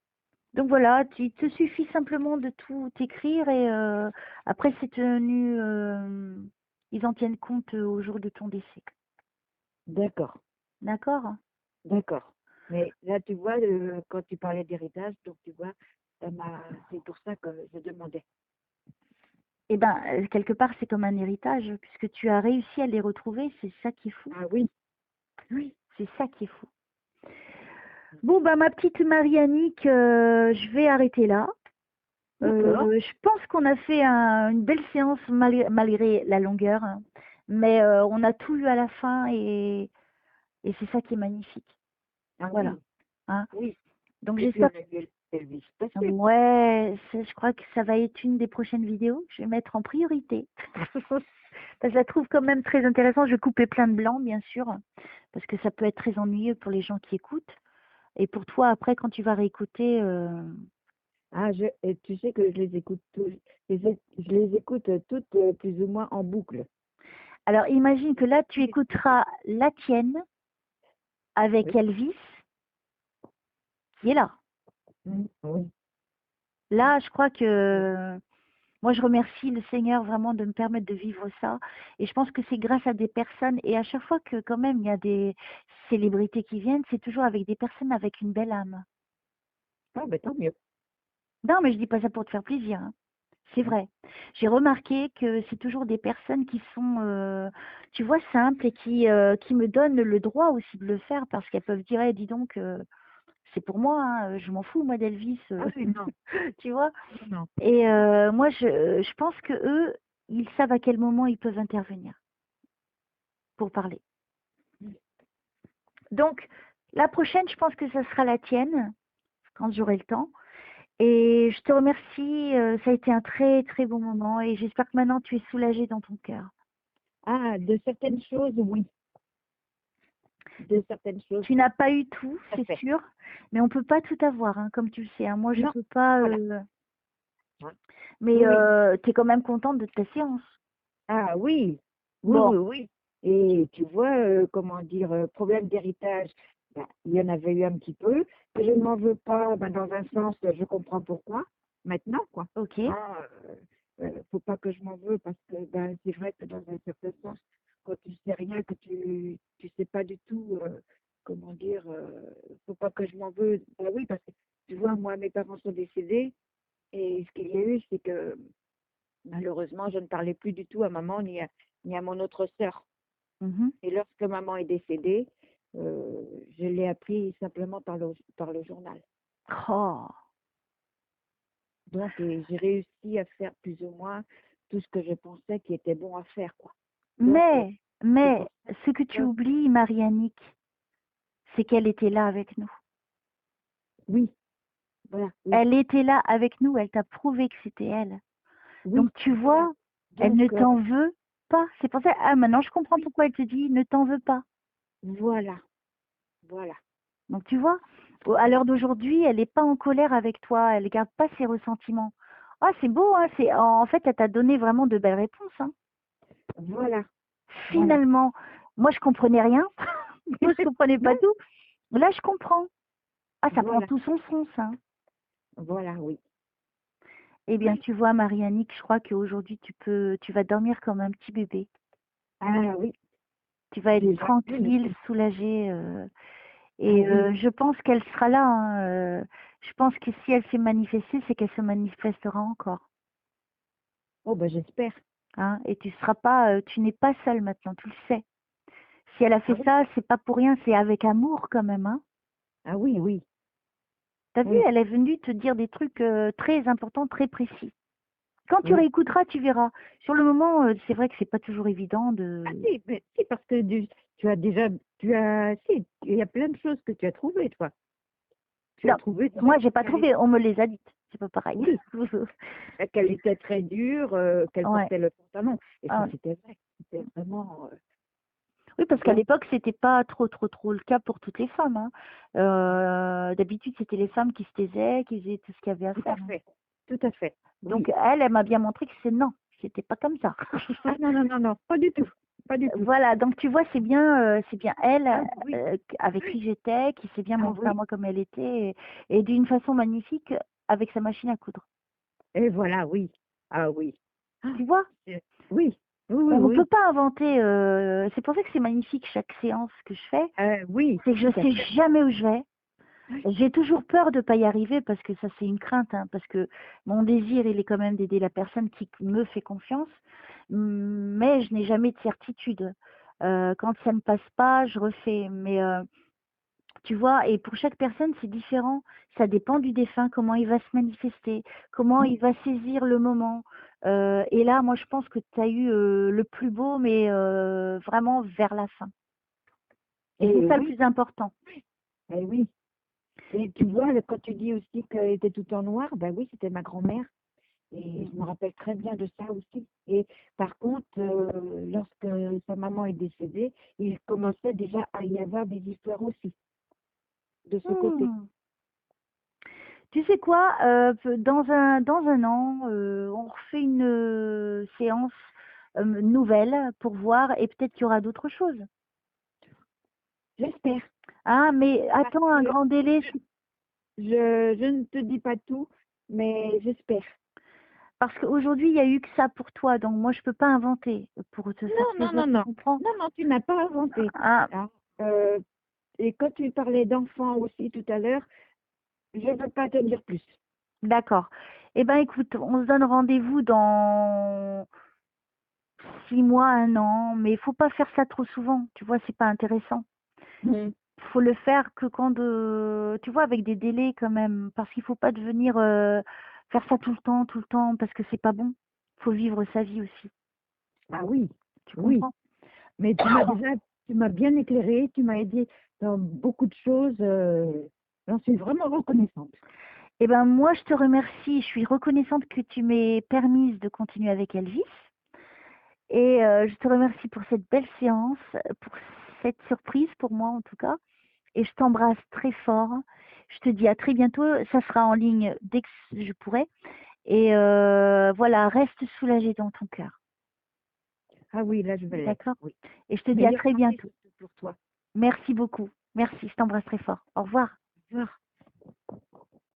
A: Donc voilà, il te suffit simplement de tout écrire et après, c'est tenu, ils en tiennent compte au jour de ton décès.
B: D'accord,
A: D'accord?
B: d'accord. Mais là, tu vois, quand tu parlais d'héritage, donc tu vois, c'est pour ça que je demandais.
A: Eh ben, quelque part, c'est comme un héritage, puisque tu as réussi à les retrouver, c'est ça qui est fou.
B: Ah oui, oui,
A: C'est ça qui est fou. Bon, bah, ma petite Marie-Annick, je vais arrêter là.
B: d'accord,
A: Je pense qu'on a fait une belle séance malgré la longueur, hein. Mais on a tout eu à la fin et c'est ça qui est magnifique.
B: ah
A: Voilà.
B: oui,
A: Hein.
B: oui.
A: Donc
B: Et puis on
A: j'espère.
B: a vu Elvis passer.
A: Ouais, je crois que ça va être une des prochaines vidéos. Je vais mettre en priorité. Parce que je la trouve quand même très intéressante. Je vais couper plein de blancs, bien sûr, parce que ça peut être très ennuyeux pour les gens qui écoutent. Et pour toi, après, quand tu vas réécouter,
B: Ah, et tu sais que je les écoute je les écoute toutes plus ou moins en boucle.
A: Alors imagine que là, tu
B: Oui.
A: écouteras la tienne avec
B: Oui.
A: Elvis, qui est là.
B: Oui.
A: Là, je crois que moi, je remercie le Seigneur vraiment de me permettre de vivre ça. Et je pense que c'est grâce à des personnes, et à chaque fois que quand même il y a des célébrités qui viennent, c'est toujours avec des personnes avec une belle âme.
B: Ah, ben tant mieux.
A: Non, mais je dis pas ça pour te faire plaisir, hein. C'est
B: Hein.
A: vrai. J'ai remarqué que c'est toujours des personnes qui sont, tu vois, simples et qui me donnent le droit aussi de le faire parce qu'elles peuvent dire: «Eh dis donc, c'est pour moi, hein, je m'en fous moi d'Elvis»,
B: Ah oui, non,
A: tu vois?
B: non, non.
A: Et moi je pense qu'eux, ils savent à quel moment ils peuvent intervenir pour parler. Donc la prochaine, je pense que ça sera la tienne, quand j'aurai le temps. Et je te remercie, ça a été un très, très bon moment et j'espère que maintenant tu es soulagée dans ton cœur.
B: Ah, de certaines choses, oui. De certaines choses,
A: Tu
B: oui.
A: n'as pas eu tout,
B: Tout à
A: c'est
B: fait.
A: sûr, mais on peut pas tout avoir, hein, comme tu le sais, hein. Moi, je
B: Non,
A: peux pas,
B: voilà. Hein.
A: mais
B: Oui, oui.
A: tu es quand même contente de ta séance?
B: Ah oui, oui,
A: Bon,
B: oui, oui. Et tu vois, comment dire, problème d'héritage, ben, il y en avait eu un petit peu. Que je ne m'en veux pas, ben, dans un sens, je comprends pourquoi, maintenant, quoi.
A: OK.
B: Hein, faut pas que je m'en veux parce que ben, c'est vrai que dans un certain sens, quand tu sais rien, que tu sais pas du tout, comment dire, faut pas que je m'en veux. Ben oui, parce que tu vois, moi, mes parents sont décédés et ce qu'il y a eu, c'est que malheureusement, je ne parlais plus du tout à maman ni à mon autre sœur.
A: Mmh.
B: Et lorsque maman est décédée, je l'ai appris simplement par le journal.
A: Oh!
B: Donc, et j'ai réussi à faire plus ou moins tout ce que je pensais qui était bon à faire, quoi. Donc, c'est
A: Mais
B: pour ça
A: ce que tu
B: que,
A: oublies, Marie-Annick, c'est qu'elle était là avec nous.
B: oui, voilà, oui,
A: Elle était là avec nous, elle t'a prouvé que c'était elle.
B: oui,
A: Donc tu
B: voilà.
A: vois, elle
B: Donc,
A: ne t'en veut pas. C'est pour ça, ah maintenant je comprends
B: oui,
A: pourquoi elle te dit: «Ne t'en veux pas».
B: voilà, voilà.
A: Donc tu vois, à l'heure d'aujourd'hui, elle n'est pas en colère avec toi, elle garde pas ses ressentiments. Ah, c'est beau, hein, en fait, elle t'a donné vraiment de belles réponses, hein.
B: Voilà, voilà.
A: Finalement, moi je comprenais rien, moi je comprenais pas
B: Non,
A: tout. Là, je comprends. Ah, ça prend
B: voilà,
A: tout son sens, hein.
B: voilà, oui.
A: Eh bien,
B: Oui.
A: tu vois, Marie-Annick, je crois qu'aujourd'hui tu vas dormir comme un petit bébé.
B: Ah oui,
A: Tu vas être
B: déjà, une,
A: tranquille, soulagée,
B: ah
A: et
B: oui.
A: je pense qu'elle sera là, hein, je pense que si elle s'est manifestée, c'est qu'elle se manifestera encore.
B: Oh, ben j'espère.
A: Hein, et tu seras pas, tu n'es pas seule maintenant, tu le sais. Si elle a
B: Ah
A: fait
B: oui,
A: ça, c'est pas pour rien, c'est avec amour quand même, hein.
B: ah oui, oui,
A: Tu vu,
B: oui.
A: elle est venue te dire des trucs, très importants, très précis. Quand tu
B: Oui.
A: réécouteras, tu verras. Sur le moment, c'est vrai que c'est pas toujours évident
B: Ah
A: de
B: si, mais si, parce que tu as déjà, si, il y a plein de choses que tu as trouvées, toi. Tu as
A: non,
B: trouvé déjà
A: moi j'ai pas
B: qu'elle est-
A: trouvé, on me les a dites, c'est pas pareil.
B: oui, qu'elle était très dure, qu'elle
A: Ouais,
B: portait le pantalon. Et ça,
A: ah ouais.
B: c'était vrai. C'était vraiment,
A: Oui, parce qu'à
B: donc,
A: l'époque, c'était pas trop le cas pour toutes les femmes, hein. D'habitude, c'était les femmes qui se taisaient, qui faisaient tout ce qu'il y avait à
B: tout
A: faire,
B: à
A: hein.
B: fait, tout à fait.
A: Donc
B: Oui.
A: elle m'a bien montré que c'est non, c'était pas comme ça.
B: Ah non, non, non, non, pas du tout, pas du tout.
A: Voilà, donc tu vois, c'est bien elle,
B: Ah oui,
A: avec
B: oui,
A: qui j'étais, qui s'est bien
B: ah
A: montrée à
B: oui.
A: moi comme elle était et d'une façon magnifique avec sa machine à coudre.
B: Et voilà, oui. Ah oui. Ah,
A: Tu vois?
B: oui, oui, oui,
A: On ne peut
B: oui.
A: pas inventer, c'est pour ça que c'est magnifique chaque séance que je fais,
B: Oui,
A: c'est que je
B: tout à
A: sais
B: fait.
A: jamais où je vais.
B: Oui,
A: J'ai toujours peur de pas y arriver parce que ça c'est une crainte, hein, parce que mon désir, il est quand même d'aider la personne qui me fait confiance, mais je n'ai jamais de certitude. Quand ça ne passe pas, je refais, mais tu vois? Et pour chaque personne, c'est différent. Ça dépend du défunt, comment il va se manifester, comment
B: oui,
A: il va saisir le moment. Et là, moi, je pense que tu as eu, le plus beau, mais vraiment vers la fin. Et c'est ça le
B: oui,
A: plus important.
B: oui. Et tu vois, quand tu dis aussi qu'elle était tout en noir, ben oui, c'était ma grand-mère. Et je me rappelle très bien de ça aussi. Et par contre, lorsque sa maman est décédée, il commençait déjà à y avoir des histoires aussi, de ce côté.
A: Mmh. Tu sais quoi? Dans un an, on refait une séance nouvelle pour voir et peut-être qu'il y aura d'autres choses.
B: J'espère.
A: Ah, mais
B: Parce
A: attends un
B: que
A: grand délai,
B: je ne te dis pas tout, mais j'espère.
A: parce qu'aujourd'hui, il y a eu que ça pour toi, donc moi, je peux pas inventer pour te faire
B: Non, non,
A: plaisir,
B: non,
A: tu
B: non.
A: comprends?
B: Non, non, tu n'as pas inventé.
A: Ah,
B: Hein. Et quand tu parlais d'enfants aussi tout à l'heure, je ne veux pas te dire plus.
A: d'accord. Eh ben, écoute, on se donne rendez-vous dans 6 mois, un an, mais il faut pas faire ça trop souvent, tu vois, c'est pas intéressant.
B: Mm.
A: Faut le faire que quand tu vois, avec des délais quand même, parce qu'il faut pas devenir faire ça tout le temps, parce que c'est pas bon. Faut vivre sa vie aussi.
B: Ah oui,
A: Tu
B: oui.
A: comprends?
B: Mais tu m'as bien éclairé, tu m'as aidé dans beaucoup de choses. J'en suis vraiment reconnaissante.
A: Eh ben moi, je te remercie. Je suis reconnaissante que tu m'aies permise de continuer avec Elvis. Et je te remercie pour cette belle séance, pour cette surprise pour moi en tout cas. Et je t'embrasse très fort. Je te dis à très bientôt. Ça sera en ligne dès que je pourrai. Et voilà, reste soulagée dans ton cœur.
B: Ah oui, là, je vais l'être,
A: D'accord?
B: oui.
A: Et je te dis à
B: Meilleure
A: très
B: santé
A: bientôt.
B: surtout pour toi.
A: Merci beaucoup. Merci, je t'embrasse très fort. Au revoir.
B: Au revoir.